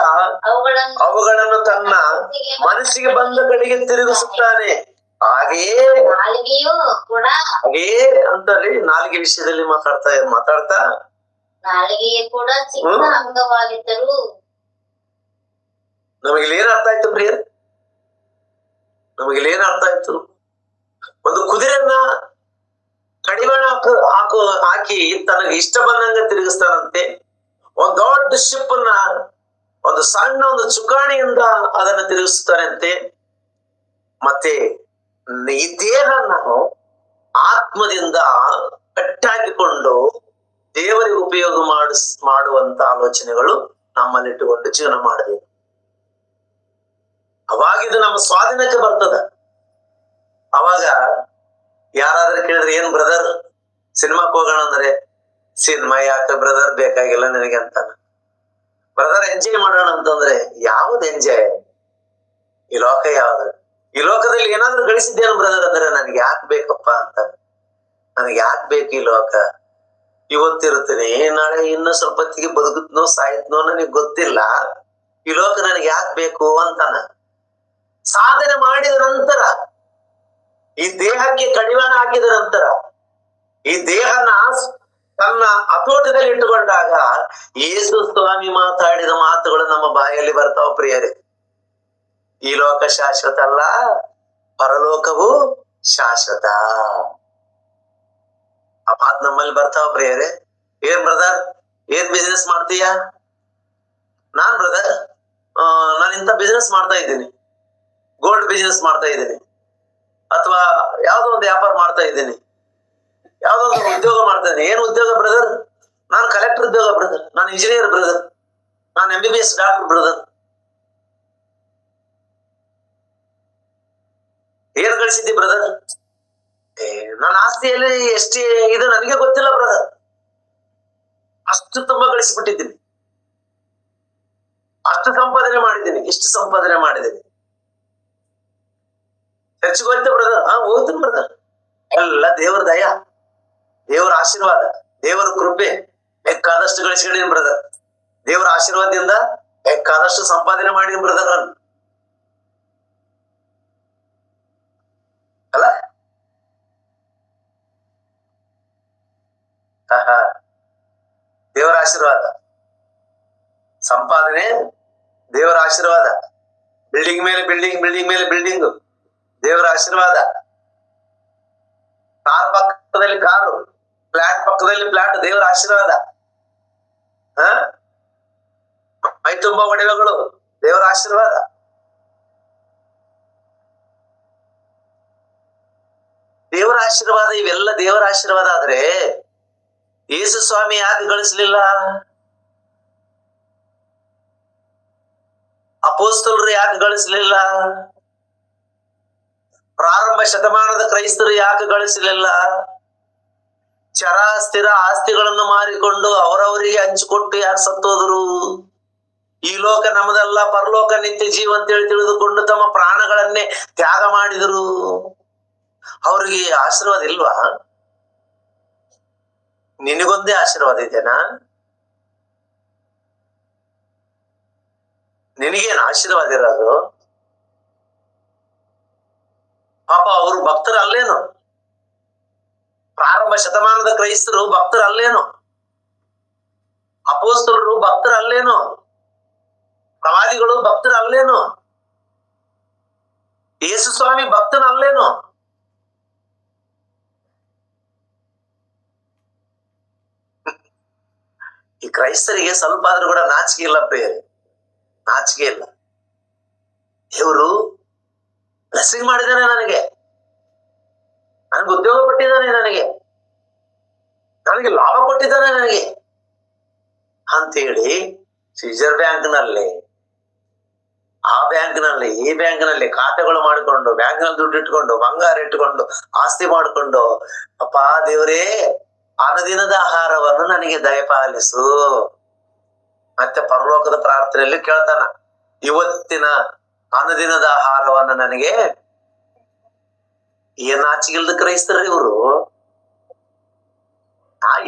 ಅವುಗಳನ್ನು ತನ್ನ ಮನಸ್ಸಿಗೆ ಬಂದ ಕಡೆಗೆ ತಿರುಗಿಸುತ್ತಾನೆ. ಹಾಗೆಯೇ ಅಂತಲ್ಲಿ ನಾಲಿಗೆ ವಿಷಯದಲ್ಲಿ ಮಾತಾಡ್ತಾ ನಾಲಿಗೆಯೇ ಕೂಡ ಚಿಕ್ಕ ಅಂಗವಾಗಿದ್ದರು. ನಮಗಿಲ್ಲೇನ್ ಅರ್ಥ ಆಯ್ತು ಪ್ರಿಯ? ನಮಗಿಲ್ಲೇನ್ ಅರ್ಥ ಆಯ್ತು? ಒಂದು ಕುದುರೆಯನ್ನ ಕಡಿವಾಣ ಹಾಕಿ ತನಗೆ ಇಷ್ಟ ಬಂದಂಗ ತಿರುಗಿಸ್ತಾನಂತೆ. ಒಂದ್ ದೊಡ್ಡ ಶಿಪ್ ಅನ್ನ ಒಂದು ಸಣ್ಣ ಒಂದು ಚುಕ್ಕಾಣಿಯಿಂದ ಅದನ್ನ ತಿರುಗಿಸ್ತಾನಂತೆ. ಮತ್ತೆ ಈ ದೇಹ ನಾವು ಆತ್ಮದಿಂದ ಕಟ್ಟಾಕಿಕೊಂಡು ದೇವರಿಗೆ ಉಪಯೋಗ ಮಾಡುವಂತ ಆಲೋಚನೆಗಳು ನಮ್ಮಲ್ಲಿಟ್ಟುಕೊಂಡು ಜೀವನ ಮಾಡಬೇಕು. ಅವಾಗ ಇದು ನಮ್ಮ ಸ್ವಾಧೀನಕ್ಕೆ ಬರ್ತದ. ಅವಾಗ ಯಾರಾದ್ರೂ ಕೇಳಿದ್ರೆ, ಏನ್ ಬ್ರದರ್ ಸಿನಿಮಾಕ್ ಹೋಗೋಣ ಅಂದ್ರೆ ಸಿನಿಮಾ ಯಾಕೆ ಬ್ರದರ್ ಬೇಕಾಗಿಲ್ಲ ನಿನಗೆ ಅಂತಾನ. ಬ್ರದರ್ ಎಂಜಾಯ್ ಮಾಡೋಣ ಅಂತಂದ್ರೆ ಯಾವ್ದು ಎಂಜಾಯ್? ಈ ಲೋಕ ಯಾವ್ದು? ಈ ಲೋಕದಲ್ಲಿ ಏನಾದ್ರೂ ಗಳಿಸಿದ್ದೇನು ಬ್ರದರ್ ಅಂದ್ರೆ ನನಗೆ ಯಾಕೆ ಬೇಕಪ್ಪ ಅಂತ. ನನಗೆ ಯಾಕೆ ಬೇಕು ಈ ಲೋಕ? ಇವತ್ತಿರುತ್ತೇನೆ, ನಾಳೆ ಇನ್ನು ಸ್ವಲ್ಪ ಹೊತ್ತಿಗೆ ಬದುಕುತ್ತನೋ ಸಾಯ್ತನೋ ನನಗೆ ಗೊತ್ತಿಲ್ಲ. ಈ ಲೋಕ ನನಗೆ ಯಾಕೆ ಬೇಕು ಅಂತಾನ. ಸಾಧನೆ ಮಾಡಿದ ನಂತರ, ಈ ದೇಹಕ್ಕೆ ಕಡಿವಾಣ ಹಾಕಿದ ನಂತರ, ಈ ದೇಹನ ತನ್ನ ಹತೋಟದಲ್ಲಿ ಇಟ್ಟುಕೊಂಡಾಗ ಯೇಸು ಸ್ವಾಮಿ ಮಾತಾಡಿದ ಮಾತುಗಳು ನಮ್ಮ ಬಾಯಲ್ಲಿ ಬರ್ತಾವ ಪ್ರಿಯರೇ. ಈ ಲೋಕ ಶಾಶ್ವತ ಅಲ್ಲ, ಪರಲೋಕವು ಶಾಶ್ವತ. ಆ ಮಾತು ನಮ್ಮಲ್ಲಿ ಬರ್ತಾವ ಪ್ರಿಯರೇ. ಏನ್ ಬ್ರದರ್, ಏನ್ ಬಿಸ್ನೆಸ್ ಮಾಡ್ತೀಯ? ಬ್ರದರ್ ನಾನು ಇಂಥ ಬಿಸ್ನೆಸ್ ಮಾಡ್ತಾ ಇದ್ದೀನಿ, ಗೋಲ್ಡ್ ಬಿಸ್ನೆಸ್ ಮಾಡ್ತಾ ಇದ್ದೀನಿ, ಅಥವಾ ಯಾವ್ದೋ ಒಂದು ವ್ಯಾಪಾರ ಮಾಡ್ತಾ ಇದ್ದೀನಿ, ಯಾವ್ದೋ ಒಂದು ಉದ್ಯೋಗ ಮಾಡ್ತಾ ಇದ್ದೀನಿ. ಏನ್ ಉದ್ಯೋಗ ಬ್ರದರ್? ನಾನು ಕಲೆಕ್ಟರ್ ಉದ್ಯೋಗ ಬ್ರದರ್, ನಾನು ಇಂಜಿನಿಯರ್ ಬ್ರದರ್, ನಾನು MBBS ಡಾಕ್ಟರ್ ಬ್ರದರ್. ಏನ್ ಗಳಿಸಿದ್ದಿ ಬ್ರದರ್? ನನ್ನ ಆಸ್ತಿಯಲ್ಲಿ ಎಷ್ಟೇ ಇದು ನನಗೆ ಗೊತ್ತಿಲ್ಲ ಬ್ರದರ್, ಅಷ್ಟು ತುಂಬಾ ಗಳಿಸಿಬಿಟ್ಟಿದ್ದೀನಿ, ಅಷ್ಟು ಸಂಪಾದನೆ ಮಾಡಿದ್ದೀನಿ, ಇಷ್ಟು ಸಂಪಾದನೆ ಮಾಡಿದ್ದೀನಿ. ಚರ್ಚಿಗೆ ಹೋಗ್ತೇವೆ ಬ್ರದರ್? ಹೋಗ್ತೀನಿ ಬ್ರದರ್. ಎಲ್ಲ ದೇವರ ದಯ, ದೇವರ ಆಶೀರ್ವಾದ, ದೇವರ ಕೃಪೆ. ಬೇಕಾದಷ್ಟು ಗಳಿಸ್ಕೊಂಡಿದ್ದೀನಿ ಬ್ರದರ್. ದೇವರ ಆಶೀರ್ವಾದದಿಂದ ಬೇಕಾದಷ್ಟು ಸಂಪಾದನೆ ಮಾಡಿದ್ದೀನಿ ಬ್ರದರ್ ನಾನು. ಅಲ್ಲ ದೇವರ ಆಶೀರ್ವಾದ, ಸಂಪಾದನೆ ದೇವರ ಆಶೀರ್ವಾದ. ಬಿಲ್ಡಿಂಗ್ ಮೇಲೆ ಬಿಲ್ಡಿಂಗ್, ಬಿಲ್ಡಿಂಗ್ ಮೇಲೆ ಬಿಲ್ಡಿಂಗ್, ದೇವರ ಆಶೀರ್ವಾದ. ಕಾರ್ ಪಕ್ಕದಲ್ಲಿ ಕಾರು, ಫ್ಲಾಟ್ ಪಕ್ಕದಲ್ಲಿ ಫ್ಲಾಟ್, ದೇವರ ಆಶೀರ್ವಾದ. ಮೈ ತುಂಬಾ ಒಡವೆಗಳು, ದೇವರ ಆಶೀರ್ವಾದ. ದೇವರ ಆಶೀರ್ವಾದ, ಇವೆಲ್ಲ ದೇವರ ಆಶೀರ್ವಾದ ಆದ್ರೆ ಯೇಸು ಸ್ವಾಮಿ ಯಾಕೆ ಗಳಿಸ್ಲಿಲ್ಲ? ಅಪೋಸ್ತಲರು ಯಾಕೆ ಗಳಿಸ್ಲಿಲ್ಲ? ಪ್ರಾರಂಭ ಶತಮಾನದ ಕ್ರೈಸ್ತರು ಯಾಕೆ ಗಳಿಸಲಿಲ್ಲ? ಚರ ಸ್ಥಿರ ಆಸ್ತಿಗಳನ್ನು ಮಾರಿಕೊಂಡು ಅವರವರಿಗೆ ಹಂಚಿಕೊಟ್ಟು ಯಾಕೆ ಸತ್ತೋದ್ರು? ಈ ಲೋಕ ನಮ್ಮದಲ್ಲ, ಪರಲೋಕ ನಿತ್ಯ ಜೀವ ಅಂತೇಳಿ ತಿಳಿದುಕೊಂಡು ತಮ್ಮ ಪ್ರಾಣಗಳನ್ನೇ ತ್ಯಾಗ ಮಾಡಿದರು. ಅವ್ರಿಗೆ ಆಶೀರ್ವಾದ ಇಲ್ವಾ? ನಿನಗೊಂದೇ ಆಶೀರ್ವಾದ ಇದೆನಾ? ನಿನಗೇನು ಆಶೀರ್ವಾದ ಇರೋದು? ಪಾಪ ಅವರು ಭಕ್ತರು ಅಲ್ಲೇನು? ಪ್ರಾರಂಭ ಶತಮಾನದ ಕ್ರೈಸ್ತರು ಭಕ್ತರು ಅಲ್ಲೇನು? ಅಪೋಸ್ತಲರು ಭಕ್ತರು ಅಲ್ಲೇನು? ಪ್ರವಾದಿಗಳು ಭಕ್ತರು ಅಲ್ಲೇನು? ಯೇಸು ಸ್ವಾಮಿ ಭಕ್ತನ ಅಲ್ಲೇನು? ಈ ಕ್ರೈಸ್ತರಿಗೆ ಸ್ವಲ್ಪ ಆದ್ರೂ ಕೂಡ ನಾಚಿಕೆ ಇಲ್ಲ ಪ್ರಿಯರೇ, ನಾಚಿಕೆ ಇಲ್ಲ. ದೇವರು ಬ್ಲೆಸ್ಸಿಂಗ್ ಮಾಡಿದ್ದಾನೆ ನನಗೆ ಉದ್ಯೋಗ ಕೊಟ್ಟಿದ್ದಾನೆ, ನನಗೆ ಲಾಭ ಕೊಟ್ಟಿದ್ದಾನೆ ನನಗೆ ಅಂತೇಳಿ ಸೀಸರ್ ಬ್ಯಾಂಕ್ನಲ್ಲಿ, ಆ ಬ್ಯಾಂಕ್ನಲ್ಲಿ, ಈ ಬ್ಯಾಂಕ್ನಲ್ಲಿ ಖಾತೆಗಳು ಮಾಡಿಕೊಂಡು, ಬ್ಯಾಂಕ್ನಲ್ಲಿ ದುಡ್ಡು ಇಟ್ಕೊಂಡು, ಬಂಗಾರ ಇಟ್ಕೊಂಡು, ಆಸ್ತಿ ಮಾಡಿಕೊಂಡು, ಅಪ್ಪ ದೇವರೇ ಅನುದಿನದ ಆಹಾರವನ್ನು ನನಗೆ ದಯಪಾಲಿಸು. ಮತ್ತೆ ಪರಲೋಕದ ಪ್ರಾರ್ಥನೆಯಲ್ಲಿ ಕೇಳ್ತಾನ, ಇವತ್ತಿನ ಅನುದಿನದ ಆಹಾರವನ್ನು ನನಗೆ. ಏನ್ ನಾಚಿಗಿಲ್ದ ಕ್ರೈಸ್ತರು ಇವರು?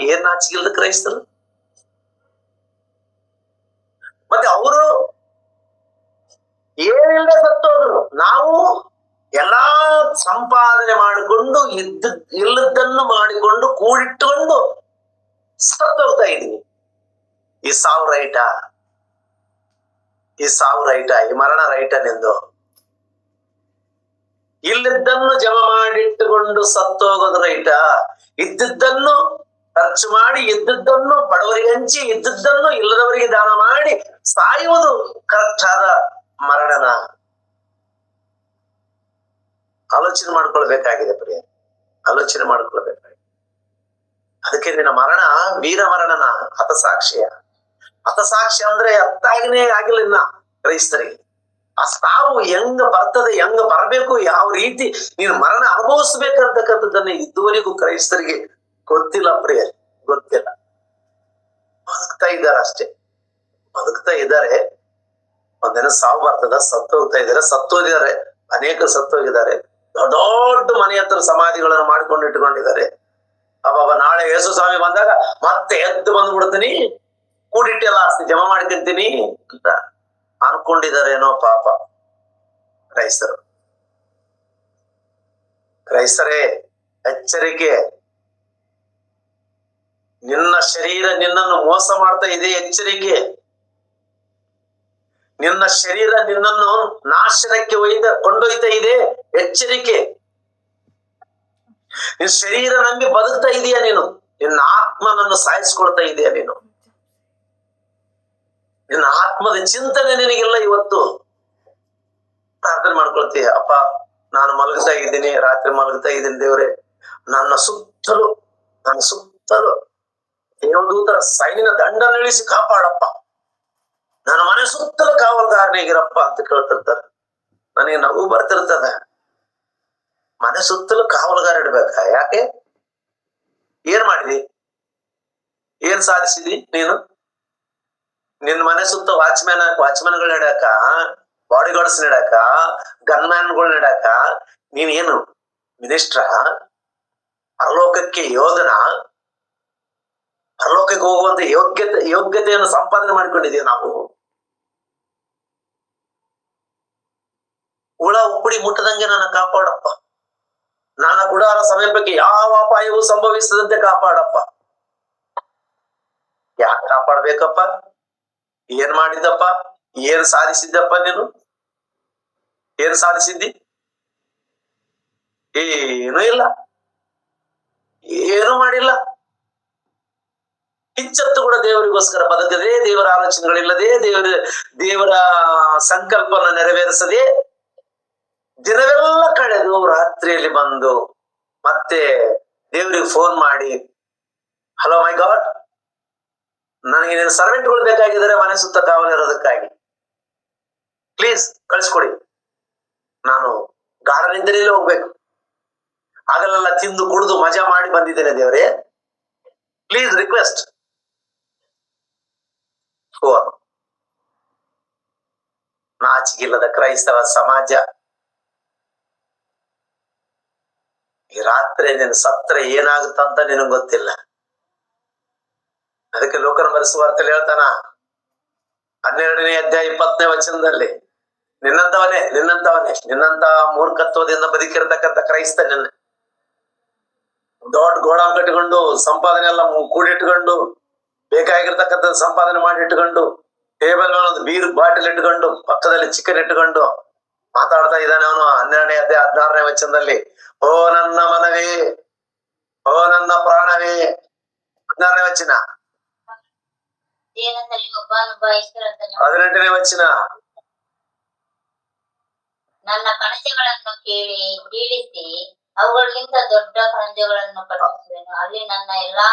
ಏನ್ ನಾಚಿಗಿಲ್ದ ಕ್ರೈಸ್ತರು? ಮತ್ತೆ ಅವರು ಏನಿಲ್ಲದೆ ಸತ್ತೋದ್ರು. ನಾವು ಎಲ್ಲಾ ಸಂಪಾದನೆ ಮಾಡಿಕೊಂಡು ಇಲ್ಲದನ್ನು ಮಾಡಿಕೊಂಡು ಕೂಡಿಟ್ಟುಕೊಂಡು ಸತ್ತೋಗ್ತಾ ಇದೀವಿ. ಈ ಸಾವು ರೈಟಾ? ಈ ಸಾವು ರೈಟಾ? ಈ ಮರಣ ರೈಟ ನಿಂದು? ಇಲ್ಲದನ್ನು ಜಮಾ ಮಾಡಿಟ್ಟುಕೊಂಡು ಸತ್ತೋಗೋದು ರೈಟಾ? ಇದ್ದದ್ದನ್ನು ಖರ್ಚು ಮಾಡಿ, ಇದ್ದದ್ದನ್ನು ಬಡವರಿಗೆ ಹಂಚಿ, ಇದ್ದದ್ದನ್ನು ಇಲ್ಲದವರಿಗೆ ದಾನ ಮಾಡಿ ಸಾಯುವುದು ಕರೆಕ್ಟ್ ಆದ ಮರಣನ? ಆಲೋಚನೆ ಮಾಡ್ಕೊಳ್ಬೇಕಾಗಿದೆ ಪ್ರಿಯ, ಆಲೋಚನೆ ಮಾಡ್ಕೊಳ್ಬೇಕಾಗಿದೆ. ಅದಕ್ಕೆ ನಿನ್ನ ಮರಣ ವೀರ ಮರಣನ, ಹತಸಾಕ್ಷಿಯ. ಹತಸಾಕ್ಷಿ ಅಂದ್ರೆ ಅರ್ಥಾಗಿನೇ ಆಗಿಲ್ಲ ಇನ್ನ ಕ್ರೈಸ್ತರಿಗೆ. ಆ ಸಾವು ಹೆಂಗ ಬರ್ತದೆ, ಹೆಂಗ ಬರಬೇಕು, ಯಾವ ರೀತಿ ನೀನು ಮರಣ ಅನುಭವಿಸ್ಬೇಕಂತಕ್ಕಂಥದ್ದನ್ನ ಇದುವರೆಗೂ ಕ್ರೈಸ್ತರಿಗೆ ಗೊತ್ತಿಲ್ಲ ಪ್ರಿಯ, ಗೊತ್ತಿಲ್ಲ. ಬದುಕ್ತಾ ಇದ್ದಾರೆ ಅಷ್ಟೇ, ಬದುಕ್ತಾ ಇದ್ದಾರೆ. ಒಂದಿನ ಸಾವು ಬರ್ತದ, ಸತ್ತು ಹೋಗ್ತಾ ಇದ್ದಾರೆ, ಸತ್ತೋಗಿದ್ದಾರೆ, ಅನೇಕ ಸತ್ತೋಗಿದ್ದಾರೆ. ದೊಡ್ಡ ದೊಡ್ಡ ಮನೆ ಹತ್ರ ಸಮಾಧಿಗಳನ್ನು ಮಾಡ್ಕೊಂಡು ಇಟ್ಕೊಂಡಿದ್ದಾರೆ. ಅಬ್ಬಾಬ ನಾಳೆ ಯೇಸು ಸ್ವಾಮಿ ಬಂದಾಗ ಮತ್ತೆ ಎದ್ದು ಬಂದ್ಬಿಡ್ತೀನಿ, ಕೂಡಿಟ್ಟೆಲ್ಲ ಆಸ್ತಿ ಜಮಾ ಮಾಡ್ಕೊಂತೀನಿ ಅಂತ ಅನ್ಕೊಂಡಿದಾರೇನೋ ಪಾಪ ಕ್ರೈಸ್ತರು. ಕ್ರೈಸ್ತರೇ, ಎಚ್ಚರಿಕೆ. ನಿನ್ನ ಶರೀರ ನಿನ್ನನ್ನು ಮೋಸ ಮಾಡ್ತಾ ಇದೆ, ಎಚ್ಚರಿಕೆ. ನಿನ್ನ ಶರೀರ ನಿನ್ನನ್ನು ನಾಶನಕ್ಕೆ ಕೊಂಡೊಯ್ತಾ ಇದೆ, ಎಚ್ಚರಿಕೆ. ನಿನ್ನ ಶರೀರ ನಂಬಿ ಬದುಕ್ತಾ ಇದೀಯ ನೀನು, ನಿನ್ನ ಆತ್ಮನನ್ನು ಸಾಯಿಸ್ಕೊಳ್ತಾ ಇದೀಯ ನೀನು. ನಿನ್ನ ಆತ್ಮದ ಚಿಂತನೆ ನಿನಗಿಲ್ಲ. ಇವತ್ತು ಪ್ರಾರ್ಥನೆ ಮಾಡ್ಕೊಳ್ತೀಯ, ಅಪ್ಪ ನಾನು ಮಲಗ್ತಾ ಇದ್ದೀನಿ, ರಾತ್ರಿ ಮಲಗ್ತಾ ಇದ್ದೀನಿ ದೇವ್ರೆ, ನನ್ನ ಸುತ್ತಲೂ ದೇವದೂತರ ಸೈನಿನ ದಂಡನಿಳಿಸಿ ಕಾಪಾಡಪ್ಪ, ನನ್ನ ಮನೆ ಸುತ್ತಲೂ ಕಾವಲ್ಗಾರನಿಗಿರಪ್ಪ ಅಂತ ಕೇಳ್ತಿರ್ತಾರೆ. ನನಗೆ ನಗು ಬರ್ತಿರ್ತದ. ಮನೆ ಸುತ್ತಲೂ ಕಾವಲ್ಗಾರ ಇಡ್ಬೇಕಾ? ಯಾಕೆ? ಏನ್ ಮಾಡಿದಿ? ಏನ್ ಸಾಧಿಸಿದಿ ನೀನು? ನಿನ್ ಮನೆ ಸುತ್ತ ವಾಚ್ಮ್ಯಾನ್ಗಳು ಇಡಾಕ, ಬಾಡಿ ಗಾರ್ಡ್ಸ್ ಇಡಾಕ, ಗನ್ಮ್ಯಾನ್ಗಳು ಇಡಾಕ ನೀನ್ ಏನು ಮಿನಿಸ್ಟ್ರ? ಪರಲೋಕಕ್ಕೆ ಯೋಧನ? ಪರಲೋಕಕ್ಕೆ ಹೋಗುವಂತ ಯೋಗ್ಯತೆಯನ್ನು ಸಂಪಾದನೆ ಮಾಡ್ಕೊಂಡಿದೀವಿ ನಾವು. ಹುಳ ಉಪ್ಪುಡಿ ಮುಟ್ಟದಂಗೆ ನನ್ನ ಕಾಪಾಡಪ್ಪ, ನನ್ನ ಗುಡಾರ ಸಮೀಪಕ್ಕೆ ಯಾವ ಅಪಾಯವೂ ಸಂಭವಿಸದಂತೆ ಕಾಪಾಡಪ್ಪ. ಯಾಕೆ ಕಾಪಾಡ್ಬೇಕಪ್ಪ? ಏನ್ ಮಾಡಿದ್ದಪ್ಪ? ಏನ್ ಸಾಧಿಸಿದ್ದಪ್ಪ ನೀನು? ಏನ್ ಸಾಧಿಸಿದ್ದಿ? ಏನೂ ಇಲ್ಲ, ಏನು ಮಾಡಿಲ್ಲ. ಕಿಂಚತ್ತು ಕೂಡ ದೇವರಿಗೋಸ್ಕರ ಬದುಕದೆ, ದೇವರ ಆಲೋಚನೆಗಳಿಲ್ಲದೆ, ದೇವರ ಸಂಕಲ್ಪನ ನೆರವೇರಿಸದೆ, ದಿನವೆಲ್ಲ ಕಳೆದು ರಾತ್ರಿಯಲ್ಲಿ ಬಂದು ಮತ್ತೆ ದೇವರಿಗೆ ಫೋನ್ ಮಾಡಿ, ಹಲೋ ಮೈ ಗಾಡ್, ನನಗೆ ನೀನು ಸರ್ವೆಂಟ್ಗಳು ಬೇಕಾಗಿದ್ದಾರೆ ಮನೆ ಸುತ್ತ ಕಾವಲಿರೋದಕ್ಕಾಗಿ, ಪ್ಲೀಸ್ ಕಳಿಸ್ಕೊಡಿ, ನಾನು ಗಾಢನಿದ್ದರಲ್ಲಿ ಹೋಗ್ಬೇಕು, ಆಗಲೆಲ್ಲ ತಿಂದು ಕುಡಿದು ಮಜಾ ಮಾಡಿ ಬಂದಿದ್ದೇನೆ ದೇವರೇ, ಪ್ಲೀಸ್ ರಿಕ್ವೆಸ್ಟ್. ನಾಚಿಗಿಲ್ಲದ ಕ್ರೈಸ್ತವ ಸಮಾಜ. ಈ ರಾತ್ರಿ ನೀನು ಸತ್ರೆ ಏನಾಗುತ್ತಂತ ನಿನಗೆ ಗೊತ್ತಿಲ್ಲ. ಅದಕ್ಕೆ ಲೋಕನ ಬರೆಸುವಾರ್ತೆಯಲ್ಲಿ ಹೇಳ್ತಾನ 12ನೇ ಅಧ್ಯಾಯ 20ನೇ ವಚನದಲ್ಲಿ, ನಿನ್ನಂತ ಮೂರ್ಖತ್ವದಿಂದ ಬದುಕಿರ್ತಕ್ಕಂಥ ಕ್ರೈಸ್ತ ನಿನ್ನ ದೊಡ್ಡ ಗೋಡಾಮ್ ಕಟ್ಟಿಕೊಂಡು ಸಂಪಾದನೆ ಎಲ್ಲ ಕೂಡಿಟ್ಕೊಂಡು, ಬೇಕಾಗಿರ್ತಕ್ಕಂಥ ಸಂಪಾದನೆ ಮಾಡಿ ಇಟ್ಕೊಂಡು, ಟೇಬಲ್ ಮೇಲೆ ಒಂದು ಬೀರ್ ಬಾಟಲ್ ಇಟ್ಕೊಂಡು, ಪಕ್ಕದಲ್ಲಿ ಚಿಕನ್ ಇಟ್ಕೊಂಡು ಮಾತಾಡ್ತಾ ಇದ್ದಾನೆ ಅವನು. 12ನೇ ಅಧ್ಯಾಯ 16ನೇ ವಚನದಲ್ಲಿ, ಓ ನನ್ನ ಮನವೇ, ಓ ನನ್ನ ಪ್ರಾಣವೇ. 16ನೇ ವಚನ. 18ನೇ ವಚನ, ನನ್ನ ಕಣಜಗಳನ್ನು ಕೀಳಿಸಿ ಅವುಗಳಿಗಿಂತ ದೊಡ್ಡ ಕಣಜಗಳನ್ನು ಕಟ್ಟಿಸುವೆನು. ಅಲ್ಲಿ ನನ್ನ ಎಲ್ಲಾ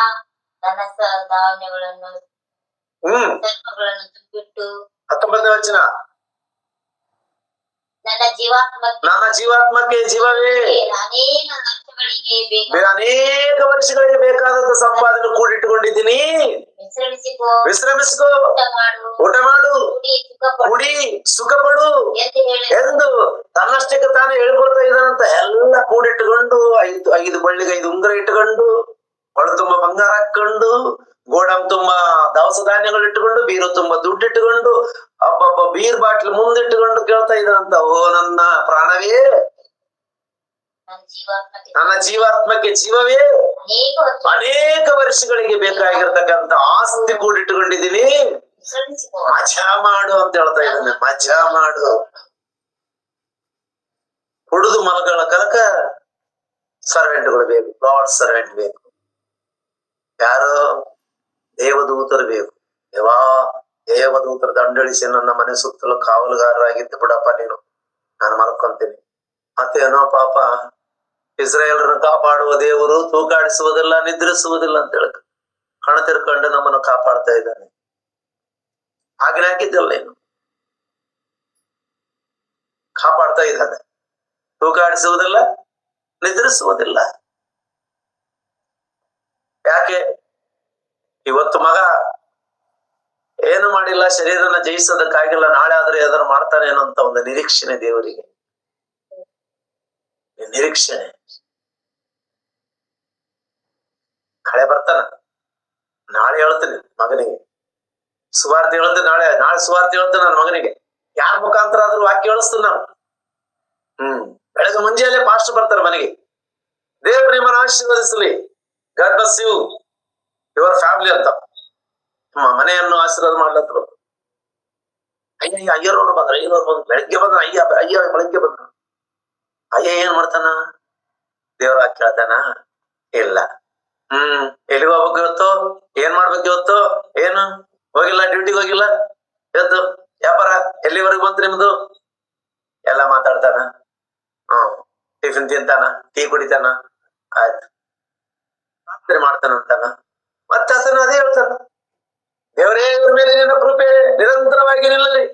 ಧನಸ ಧಾನ್ಯಗಳನ್ನು ತುಂಬಿಟ್ಟು. 19ನೇ ವಚನ, ನನ್ನ ಜೀವಾತ್ಮಕ್ಕೆ ಜೀವವೇ, ಅನೇಕ ವರ್ಷಗಳಿಗೆ ಬೇಕಾದಂತ ಸಂಪಾದನೆ ಕೂಡಿಟ್ಟುಕೊಂಡಿದ್ದೀನಿ, ವಿಶ್ರಮಿಸಿಕೋ, ಊಟ ಮಾಡು, ಕುಡಿ, ಸುಖಪಡು ಎಂದು ತನ್ನಷ್ಟಕ್ಕೆ ತಾನು ಹೇಳ್ಕೊಳ್ತಾ ಇದ್ದಾನಂತ. ಎಲ್ಲ ಕೂಡಿಟ್ಟುಕೊಂಡು, 5 ಬಳ್ಳಿಗೆ 5 ಉಂಗುರ ಇಟ್ಟುಕೊಂಡು, ಒಳ ತುಂಬಾ ಬಂಗಾರ ಹಾಕೊಂಡು, ಗೋಡಂಬ ತುಂಬಾ ದವಸ ಧಾನ್ಯಗಳು ಇಟ್ಟುಕೊಂಡು, ಬೀರು ತುಂಬಾ ದುಡ್ಡು ಇಟ್ಟುಕೊಂಡು, ಹಬ್ಬ ಬೀರ್ ಬಾಟ್ಲ್ ಮುಂದಿಟ್ಟುಕೊಂಡು ಕೇಳ್ತಾ ಇದ್ದಾನಂತ, ಓ ನನ್ನ ಪ್ರಾಣವೇ, ನನ್ನ ಜೀವಾತ್ಮಕ್ಕೆ ಜೀವವೇ, ಅನೇಕ ವರ್ಷಗಳಿಗೆ ಬೇಕಾಗಿರ್ತಕ್ಕಂಥ ಆಸ್ತಿ ಕೂಡಿಟ್ಟುಕೊಂಡಿದ್ದೀನಿ, ಮಜಾ ಮಾಡು ಅಂತ ಹೇಳ್ತಾ ಇದ್ದಾನೆ. ಮಜಾ ಮಾಡು. ಹುಡುದು ಮಲಗಳ ಕನಕ ಸರ್ವೆಂಟ್ಗಳು ಬೇಕು, ಗಾಡ್ ಸರ್ವೆಂಟ್ ಬೇಕು. ಯಾರು? ದೇವದೂತರು ಬೇಕು. ದೇವದೂತರು ದಂಡಳಿಸಿ ನನ್ನ ಮನೆ ಸುತ್ತಲೂ ಕಾವಲುಗಾರರಾಗಿದ್ದು ಬಿಡಪ್ಪ ನೀನು, ನಾನು ಮಲ್ಕೊಂತೀನಿ. ಮತ್ತೇನೋ ಪಾಪ, ಇಸ್ರಾಯೇಲರನ್ನು ಕಾಪಾಡುವ ದೇವರು ತೂಕಾಡಿಸುವುದಿಲ್ಲ, ನಿದ್ರಿಸುವುದಿಲ್ಲ ಅಂತ ಹೇಳ ಕಣ ತಿರ್ಕೊಂಡು ನಮ್ಮನ್ನು ಕಾಪಾಡ್ತಾ ಇದ್ದಾನೆ. ಆಜ್ಞೆ ಹಾಕಿದ್ದಲ್ಲ, ಇನ್ನು ಕಾಪಾಡ್ತಾ ಇದ್ದಾನೆ. ತೂಕಾಡಿಸುವುದಿಲ್ಲ, ನಿದ್ರಿಸುವುದಿಲ್ಲ. ಯಾಕೆ? ಇವತ್ತು ಮಗ ಏನು ಮಾಡಿಲ್ಲ, ಶರೀರನ ಜಯಿಸೋದಕ್ಕಾಗಿಲ್ಲ, ನಾಳೆ ಆದ್ರೆ ಯಾವ್ದಾರು ಮಾಡ್ತಾನೆ ಅನ್ನೋಂತ ಒಂದು ನಿರೀಕ್ಷಣೆ ದೇವರಿಗೆ. ನಿರೀಕ್ಷಣೆ. ನಾಳೆ ಬರ್ತಾನ, ನಾಳೆ ಹೇಳ್ತೀನಿ ಮಗನಿಗೆ ಸುವಾರ್ತೆ ಹೇಳ್ತೇನೆ, ನಾಳೆ ಸುವಾರ್ತೆ ಹೇಳ್ತೇನೆ ನನ್ನ ಮಗನಿಗೆ. ಯಾರ ಮುಖಾಂತರ ಆದ್ರೂ ವಾಕ್ಯ ಹೇಳಿಸ್ತೀನಿ ನಾನು. ಬೆಳಗ್ಗೆ ಮುಂಜಾನೆ ಪಾಸ್ಟ್ ಬರ್ತಾರೆ ಮನೆಗೆ. ದೇವ್ರು ನಿಮ್ಮನ್ನು ಆಶೀರ್ವದಿಸಲಿ, God bless you your family ಅಂತ ಮನೆಯನ್ನು ಆಶೀರ್ವಾದ ಮಾಡ್ಲತ್ರು. ಅಯ್ಯರೋರು ಬಂದ್ರು, ಬೆಳಗ್ಗೆ ಬಂದ ಅಯ್ಯ ಬೆಳಗ್ಗೆ ಬಂದ. ಅಯ್ಯ ಏನ್ ಮಾಡ್ತಾನ? ದೇವ್ರ ವಾಕ್ಯ ಹೇಳ್ತಾನ? ಇಲ್ಲ. ಎಲ್ಲಿಗೆ ಹೋಗ್ಬೇಕು ಇವತ್ತು? ಏನ್ ಮಾಡ್ಬೇಕು ಇವತ್ತು? ಏನು ಹೋಗಿಲ್ಲ, ಡ್ಯೂಟಿಗೆ ಹೋಗಿಲ್ಲ ಇವತ್ತು, ವ್ಯಾಪಾರ ಎಲ್ಲಿವರೆಗೂ ಬಂತು ನಿಮ್ದು? ಎಲ್ಲ ಮಾತಾಡ್ತಾನ. ಟಿಫಿನ್ ತಿಂತಾನ, ಟೀ ಕುಡಿತಾನ, ಆಯ್ತು ಪ್ರಾರ್ಥನೆ ಮಾಡ್ತಾನಂತಾನ. ಮತ್ತೆ ಆತನ ಅದೇ ಹೇಳ್ತಾನ, ದೇವರೇ ಇವ್ರ ಮೇಲೆ ನಿನ್ನ ಕೃಪೆ ನಿರಂತರವಾಗಿ ನಿಲ್ಲಲಿ,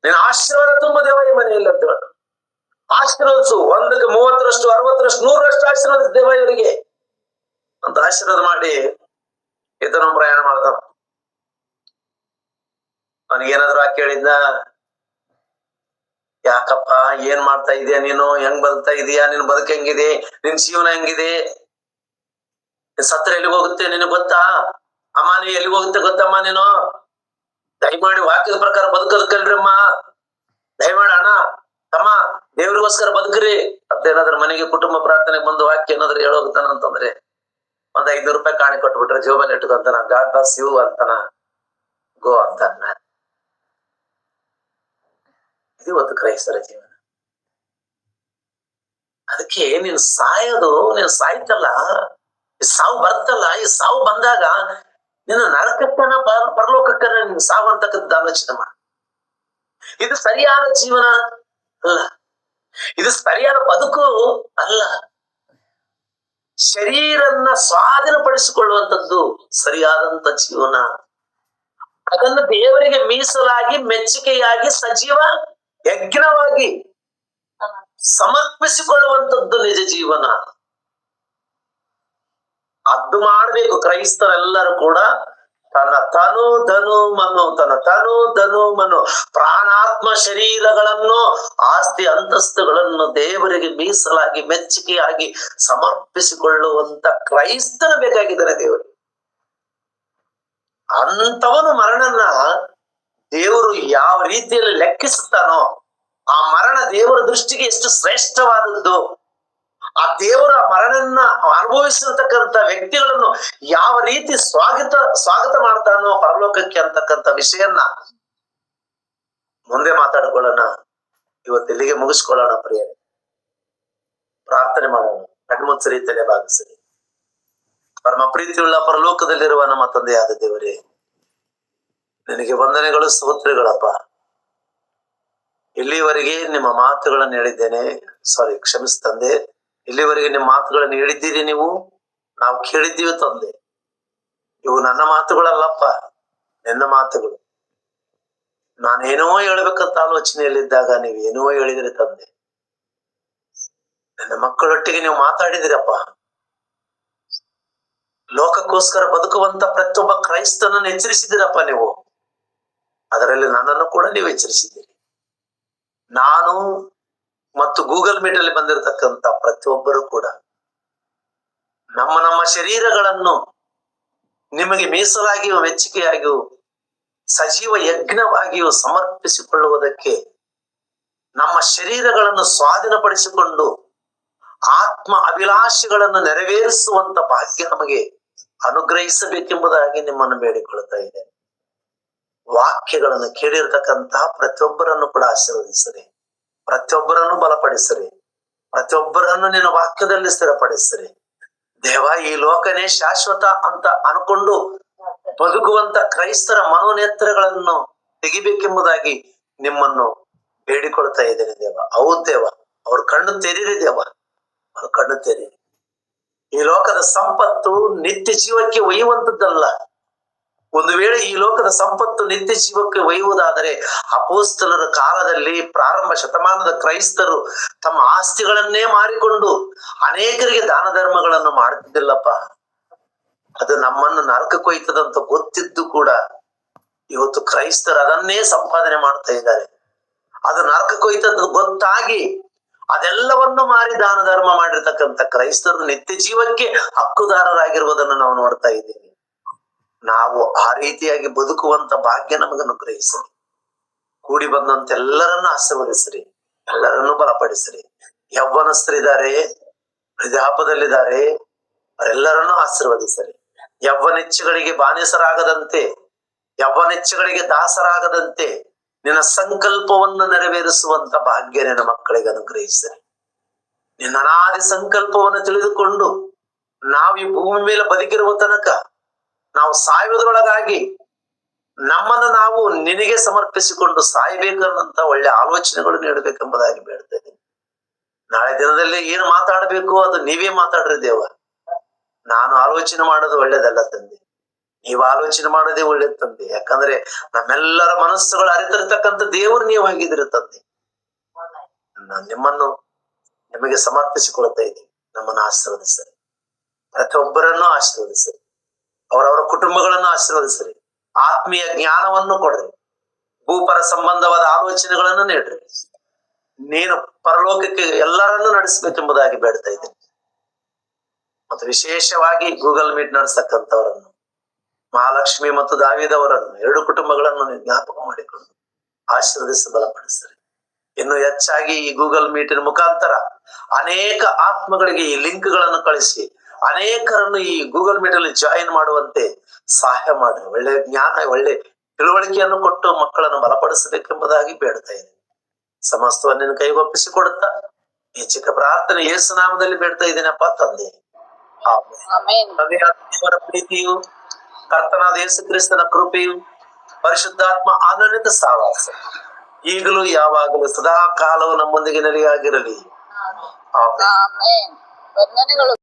ನಿನ್ನ ಆಶೀರ್ವಾದ ತುಂಬ ದೇವ ಈ ಮನೆಯಲ್ಲಿ ಅಂತ ಹೇಳ. ಆಶೀರ್ವದಿಸು, 1ಕ್ಕೆ 30ರಷ್ಟು 60ರಷ್ಟು 100ರಷ್ಟು ಆಶೀರ್ವಾದ ದೇವ ಇವರಿಗೆ ಅಂತ ಆಶೀರ್ವಾದ ಮಾಡಿ ಈತನ ಪ್ರಯಾಣ ಮಾಡ್ತಾನ. ಅವನಿಗೇನಾದ್ರು ಆ ಕೇಳಿದ್ದ, ಯಾಕಪ್ಪ ಏನ್ ಮಾಡ್ತಾ ಇದೀಯ ನೀನು? ಹೆಂಗ್ ಬದುಕ್ತಾ ಇದೀಯಾ? ನಿನ್ ಬದುಕು ಹೆಂಗಿದೆ? ನಿನ್ ಜೀವನ ಹೆಂಗಿದೆ? ಸತ್ರ ಎಲ್ಲಿಗೆ ಹೋಗುತ್ತೆ ನಿನಗ್ ಗೊತ್ತಾ? ಅಮ್ಮ ನೀ ಎಲ್ಲಿಗೆ ಹೋಗುತ್ತೆ ಗೊತ್ತಮ್ಮ? ನೀನು ದಯಮಾಡಿ ವಾಕ್ಯದ ಪ್ರಕಾರ ಬದುಕೋದ್ ಕಲ್ರಮ್ಮ, ದಯಮಾಡಿ ಅಣ್ಣ ತಮ್ಮ ದೇವ್ರಿಗೋಸ್ಕರ ಬದುಕ್ರಿ ಅಂತ ಏನಾದ್ರು ಮನೆಗೆ ಕುಟುಂಬ ಪ್ರಾರ್ಥನೆಗೆ ಬಂದು ವಾಕ್ಯ ಏನಾದ್ರು ಹೇಳೋಗ್ತಾನ ಅಂತಂದ್ರೆ ಒಂದ್ 500 ರೂಪಾಯಿ ಕಾಣಿ ಕೊಟ್ಬಿಟ್ರೆ ಜೋಬಲ್ಲಿ ಇಟ್ಕೊಂತಾನ, ಗಾಡ್ ಬ್ಲೆಸ್ ಯು ಅಂತಾನ, ಗೋ ಅಂತಾನ. ಇದು ಇವತ್ತು ಕ್ರೈಸ್ತರ ಜೀವನ. ಅದಕ್ಕೆ ನೀನ್ ಸಾಯೋದು, ನೀನ್ ಸಾಯ್ತಲ್ಲ, ಈ ಸಾವು ಬರ್ತಲ್ಲ, ಈ ಸಾವು ಬಂದಾಗ ನಿನ್ನ ನರಕಕ್ಕನ ಪರಲೋಕಕ್ಕನ ನಿನ್ ಸಾವು ಅಂತಕ್ಕಂಥ ಆಲೋಚನೆ ಮಾಡ. ಇದು ಸರಿಯಾದ ಜೀವನ ಅಲ್ಲ, ಇದು ಸರಿಯಾದ ಬದುಕು ಅಲ್ಲ. ಶರೀರನ್ನ ಸ್ವಾಧೀನಪಡಿಸಿಕೊಳ್ಳುವಂಥದ್ದು ಸರಿಯಾದಂತ ಜೀವನ. ಅದನ್ನು ದೇವರಿಗೆ ಮೀಸಲಾಗಿ ಮೆಚ್ಚುಗೆಯಾಗಿ ಸಜೀವ ಯಜ್ಞವಾಗಿ ಸಮರ್ಪಿಸಿಕೊಳ್ಳುವಂಥದ್ದು ನಿಜ ಜೀವನ. ಅದು ಮಾಡ್ಬೇಕು. ಕ್ರೈಸ್ತರೆಲ್ಲರೂ ಕೂಡ ತನ್ನ ತನು ಧನು ಮನು ಪ್ರಾಣಾತ್ಮ ಶರೀರಗಳನ್ನು, ಆಸ್ತಿ ಅಂತಸ್ತುಗಳನ್ನು ದೇವರಿಗೆ ಮೀಸಲಾಗಿ ಮೆಚ್ಚುಗೆಯಾಗಿ ಸಮರ್ಪಿಸಿಕೊಳ್ಳುವಂತ ಕ್ರೈಸ್ತನ ಬೇಕಾಗಿದ್ದಾನೆ ದೇವರು. ಅಂತವನು ಮರಣನ ದೇವರು ಯಾವ ರೀತಿಯಲ್ಲಿ ಲೆಕ್ಕಿಸುತ್ತಾನೋ, ಆ ಮರಣ ದೇವರ ದೃಷ್ಟಿಗೆ ಎಷ್ಟು ಶ್ರೇಷ್ಠವಾದದ್ದು, ಆ ದೇವರ ಮರಣನ ಅನುಭವಿಸಿರ್ತಕ್ಕಂಥ ವ್ಯಕ್ತಿಗಳನ್ನು ಯಾವ ರೀತಿ ಸ್ವಾಗತ ಮಾಡ್ತಾನೋ ಪರಲೋಕಕ್ಕೆ ಅಂತಕ್ಕಂಥ ವಿಷಯನ್ನ ಮುಂದೆ ಮಾತಾಡ್ಕೊಳ್ಳೋಣ. ಇವತ್ತು ಇಲ್ಲಿಗೆ ಮುಗಿಸ್ಕೊಳ್ಳೋಣ ಪ್ರಿಯರೇ. ಪ್ರಾರ್ಥನೆ ಮಾಡೋಣ. ಕಣ್ಮುಚ್ಚರಿ, ತಲೆ ಬಾಗಿಸಿರಿ. ಪರಮ ಪ್ರೀತಿಯುಳ್ಳ ಪರಲೋಕದಲ್ಲಿರುವ ನಮ್ಮ ತಂದೆಯಾದ ದೇವರೇ, ನಿನಗೆ ವಂದನೆಗಳು, ಸ್ತೋತ್ರಗಳಪ್ಪ. ಇಲ್ಲಿವರೆಗೆ ನಿಮ್ಮ ಮಾತುಗಳನ್ನು ಹೇಳಿದ್ದೇನೆ, ಕ್ಷಮಿಸ್ ತಂದೆ. ಇಲ್ಲಿವರೆಗೆ ನಿಮ್ಮ ಮಾತುಗಳನ್ನು ಹೇಳಿದ್ದೀರಿ ನೀವು, ನಾವು ಕೇಳಿದ್ದೀವಿ ತಂದೆ. ಇವು ನನ್ನ ಮಾತುಗಳಲ್ಲಪ್ಪ, ನಿನ್ನ ಮಾತುಗಳು. ನಾನೇನೋ ಹೇಳ್ಬೇಕಂತ ಆಲೋಚನೆಯಲ್ಲಿದ್ದಾಗ ನೀವು ಏನೋ ಹೇಳಿದ್ರಿ ತಂದೆ. ನನ್ನ ಮಕ್ಕಳೊಟ್ಟಿಗೆ ನೀವು ಮಾತಾಡಿದಿರಪ್ಪ. ಲೋಕಕ್ಕೋಸ್ಕರ ಬದುಕುವಂತ ಪ್ರತಿಯೊಬ್ಬ ಕ್ರೈಸ್ತನನ್ನು ಎಚ್ಚರಿಸಿದಿರಪ್ಪ ನೀವು. ಅದರಲ್ಲಿ ನನ್ನನ್ನು ಕೂಡ ನೀವು ಎಚ್ಚರಿಸಿದ್ದೀರಿ. ನಾನು ಮತ್ತು ಗೂಗಲ್ ಮೀಟ್ ಅಲ್ಲಿ ಬಂದಿರತಕ್ಕಂತ ಪ್ರತಿಯೊಬ್ಬರು ಕೂಡ ನಮ್ಮ ಶರೀರಗಳನ್ನು ನಿಮಗೆ ಮೀಸಲಾಗಿಯೂ ಮೆಚ್ಚುಗೆಯಾಗಿಯೂ ಸಜೀವ ಯಜ್ಞವಾಗಿಯೂ ಸಮರ್ಪಿಸಿಕೊಳ್ಳುವುದಕ್ಕೆ, ನಮ್ಮ ಶರೀರಗಳನ್ನು ಸ್ವಾಧೀನಪಡಿಸಿಕೊಂಡು ಆತ್ಮ ಅಭಿಲಾಷೆಗಳನ್ನು ನೆರವೇರಿಸುವಂತ ಭಾಗ್ಯ ನಮಗೆ ಅನುಗ್ರಹಿಸಬೇಕೆಂಬುದಾಗಿ ನಿಮ್ಮನ್ನು ಬೇಡಿಕೊಳ್ತಾ ಇದ್ದೇನೆ. ವಾಕ್ಯಗಳನ್ನು ಕೇಳಿರ್ತಕ್ಕಂತಹ ಪ್ರತಿಯೊಬ್ಬರನ್ನು ಕೂಡ ಆಶೀರ್ವದಿಸಿರಿ, ಪ್ರತಿಯೊಬ್ಬರನ್ನು ಬಲಪಡಿಸಿರಿ, ಪ್ರತಿಯೊಬ್ಬರನ್ನು ನಿನ್ನ ವಾಕ್ಯದಲ್ಲಿ ಸ್ಥಿರಪಡಿಸಿರಿ ದೇವ. ಈ ಲೋಕನೇ ಶಾಶ್ವತ ಅಂತ ಅನ್ಕೊಂಡು ಬದುಕುವಂತ ಕ್ರೈಸ್ತರ ಮನೋನೇತ್ರಗಳನ್ನು ತೆಗಿಬೇಕೆಂಬುದಾಗಿ ನಿಮ್ಮನ್ನು ಬೇಡಿಕೊಳ್ತಾ ಇದ್ದೇನೆ ದೇವ. ಹೌದು ದೇವ, ಅವ್ರ ಕಣ್ಣು ತೆರೀರಿ ದೇವ, ಅವ್ರ ಕಣ್ಣು ತೆರೀರಿ. ಈ ಲೋಕದ ಸಂಪತ್ತು ನಿತ್ಯ ಜೀವಕ್ಕೆ ಒಯ್ಯುವಂಥದ್ದಲ್ಲ. ಒಂದು ವೇಳೆ ಈ ಲೋಕದ ಸಂಪತ್ತು ನಿತ್ಯ ಜೀವಕ್ಕೆ ಒಯ್ಯುವುದಾದರೆ ಅಪೋಸ್ತಲರ ಕಾಲದಲ್ಲಿ ಪ್ರಾರಂಭ ಶತಮಾನದ ಕ್ರೈಸ್ತರು ತಮ್ಮ ಆಸ್ತಿಗಳನ್ನೇ ಮಾರಿಕೊಂಡು ಅನೇಕರಿಗೆ ದಾನ ಧರ್ಮಗಳನ್ನು ಮಾಡ್ತಿದ್ದಿಲ್ಲಪ್ಪ. ಅದು ನಮ್ಮನ್ನು ನರಕಕ್ಕೆ ಒಯ್ತದಂತ ಗೊತ್ತಿದ್ದು ಕೂಡ ಇವತ್ತು ಕ್ರೈಸ್ತರು ಅದನ್ನೇ ಸಂಪಾದನೆ ಮಾಡ್ತಾ ಇದ್ದಾರೆ. ಅದು ನರಕಕ್ಕೆ ಒಯ್ತದ ಗೊತ್ತಾಗಿ ಅದೆಲ್ಲವನ್ನು ಮಾರಿ ದಾನ ಧರ್ಮ ಮಾಡಿರ್ತಕ್ಕಂಥ ಕ್ರೈಸ್ತರು ನಿತ್ಯ ಜೀವಕ್ಕೆ ಹಕ್ಕುದಾರರಾಗಿರುವುದನ್ನು ನಾವು ನೋಡ್ತಾ ಇದ್ದೀವಿ. ನಾವು ಆ ರೀತಿಯಾಗಿ ಬದುಕುವಂತ ಭಾಗ್ಯ ನಮಗೆ ಅನುಗ್ರಹಿಸಲಿ. ಕೂಡಿ ಬಂದಂತ ಎಲ್ಲರನ್ನು ಆಶೀರ್ವದಿಸ್ರಿ, ಎಲ್ಲರನ್ನು ಬಲಪಡಿಸ್ರಿ. ಯೌವನಸ್ಥರಿದ್ದಾರೆ, ವೃದ್ಧಾಪದಲ್ಲಿದ್ದಾರೆ, ಅವರೆಲ್ಲರನ್ನೂ ಆಶೀರ್ವದಿಸರಿ. ಯೌವನಿಚ್ಛೆಗಳಿಗೆ ಬಾನಿಸರಾಗದಂತೆ, ಯೌವನಿಚ್ಛೆಗಳಿಗೆ ದಾಸರಾಗದಂತೆ ನಿನ್ನ ಸಂಕಲ್ಪವನ್ನು ನೆರವೇರಿಸುವಂತ ಭಾಗ್ಯ ನಿನ್ನ ಮಕ್ಕಳಿಗೆ ಅನುಗ್ರಹಿಸರಿ. ನಿನ್ನ ಅನಾದಿ ಸಂಕಲ್ಪವನ್ನು ತಿಳಿದುಕೊಂಡು ನಾವು ಈ ಭೂಮಿ ಮೇಲೆ ಬದುಕಿರುವ ತನಕ ನಾವು ಸಾಯುವುದರೊಳಗಾಗಿ ನಮ್ಮನ್ನು ನಾವು ನಿನಗೆ ಸಮರ್ಪಿಸಿಕೊಂಡು ಸಾಯ್ಬೇಕನ್ನಂತ ಒಳ್ಳೆ ಆಲೋಚನೆಗಳು ನೀಡಬೇಕೆಂಬುದಾಗಿ ಬೇಡ್ತಾ ಇದ್ದೀನಿ. ನಾಳೆ ದಿನದಲ್ಲಿ ಏನು ಮಾತಾಡ್ಬೇಕು ಅದು ನೀವೇ ಮಾತಾಡ್ರಿ ದೇವ. ನಾನು ಆಲೋಚನೆ ಮಾಡೋದು ಒಳ್ಳೇದಲ್ಲ ತಂದೆ, ನೀವು ಆಲೋಚನೆ ಮಾಡೋದೇ ಒಳ್ಳೇದು ತಂದೆ. ಯಾಕಂದ್ರೆ ನಮ್ಮೆಲ್ಲರ ಮನಸ್ಸುಗಳು ಅರಿತಿರ್ತಕ್ಕಂಥ ದೇವರು ನೀವು ಆಗಿದ್ದೀರಿ ತಂದೆ. ನಾನು ನಿಮ್ಮನ್ನು ನಿಮಗೆ ಸಮರ್ಪಿಸಿಕೊಳ್ತಾ ಇದ್ದೀನಿ. ನಮ್ಮನ್ನು ಆಶೀರ್ವದಿಸರಿ, ಪ್ರತಿಯೊಬ್ಬರನ್ನು ಆಶೀರ್ವದಿಸರಿ, ಅವರವರ ಕುಟುಂಬಗಳನ್ನು ಆಶೀರ್ವದಿಸರಿ, ಆತ್ಮೀಯ ಜ್ಞಾನವನ್ನು ಕೊಡ್ರಿ, ಭೂಪರ ಸಂಬಂಧವಾದ ಆಲೋಚನೆಗಳನ್ನು ನೀಡ್ರಿ. ನೀನು ಪರಲೋಕಕ್ಕೆ ಎಲ್ಲರನ್ನೂ ನಡೆಸಬೇಕೆಂಬುದಾಗಿ ಬೇಡ್ತಾ ಇದ್ದೀನಿ. ಮತ್ತು ವಿಶೇಷವಾಗಿ ಗೂಗಲ್ ಮೀಟ್ ನಡೆಸತಕ್ಕಂಥವರನ್ನು, ಮಹಾಲಕ್ಷ್ಮಿ ಮತ್ತು ದಾವಿದವರನ್ನು, ಎರಡು ಕುಟುಂಬಗಳನ್ನು ಜ್ಞಾಪಕ ಮಾಡಿಕೊಂಡು ಆಶೀರ್ವದಿಸಿ ಬಲಪಡಿಸ್ತಾರೆ. ಇನ್ನು ಹೆಚ್ಚಾಗಿ ಈ ಗೂಗಲ್ ಮೀಟಿನ ಮುಖಾಂತರ ಅನೇಕ ಆತ್ಮಗಳಿಗೆ ಈ ಲಿಂಕ್ ಗಳನ್ನು ಕಳಿಸಿ ಅನೇಕರನ್ನು ಈ ಗೂಗಲ್ ಮೀಟ್ ಅಲ್ಲಿ ಜಾಯಿನ್ ಮಾಡುವಂತೆ ಸಹಾಯ ಮಾಡಿ ಒಳ್ಳೆ ಜ್ಞಾನ, ಒಳ್ಳೆ ತಿಳುವಳಿಕೆಯನ್ನು ಕೊಟ್ಟು ಮಕ್ಕಳನ್ನು ಬಲಪಡಿಸಬೇಕೆಂಬುದಾಗಿ ಬೇಡ್ತಾ ಇದ್ದೀನಿ. ಸಮಸ್ತವನ್ನ ಕೈಗೊಪ್ಪಿಸಿ ಕೊಡುತ್ತಾ ಈ ಚಿಕ್ಕ ಪ್ರಾರ್ಥನೆ ಯೇಸು ನಾಮದಲ್ಲಿ ಬೇಡ್ತಾ ಇದ್ದೀನಪ್ಪ ತಂದೆ. ದೇವರ ಪ್ರೀತಿಯು, ಕರ್ತನಾದ ಯೇಸು ಕ್ರಿಸ್ತನ ಕೃಪೆಯು, ಪರಿಶುದ್ಧಾತ್ಮ ಆನಂದಿತ ಸಹವಾಸ ಈಗಲೂ ಯಾವಾಗಲೂ ಸದಾ ಕಾಲವು ನಮ್ಮೊಂದಿಗೆ ನೆಲೆಯಾಗಿರಲಿ. ಆಮೆನ್. ವಂದನೆಗಳು.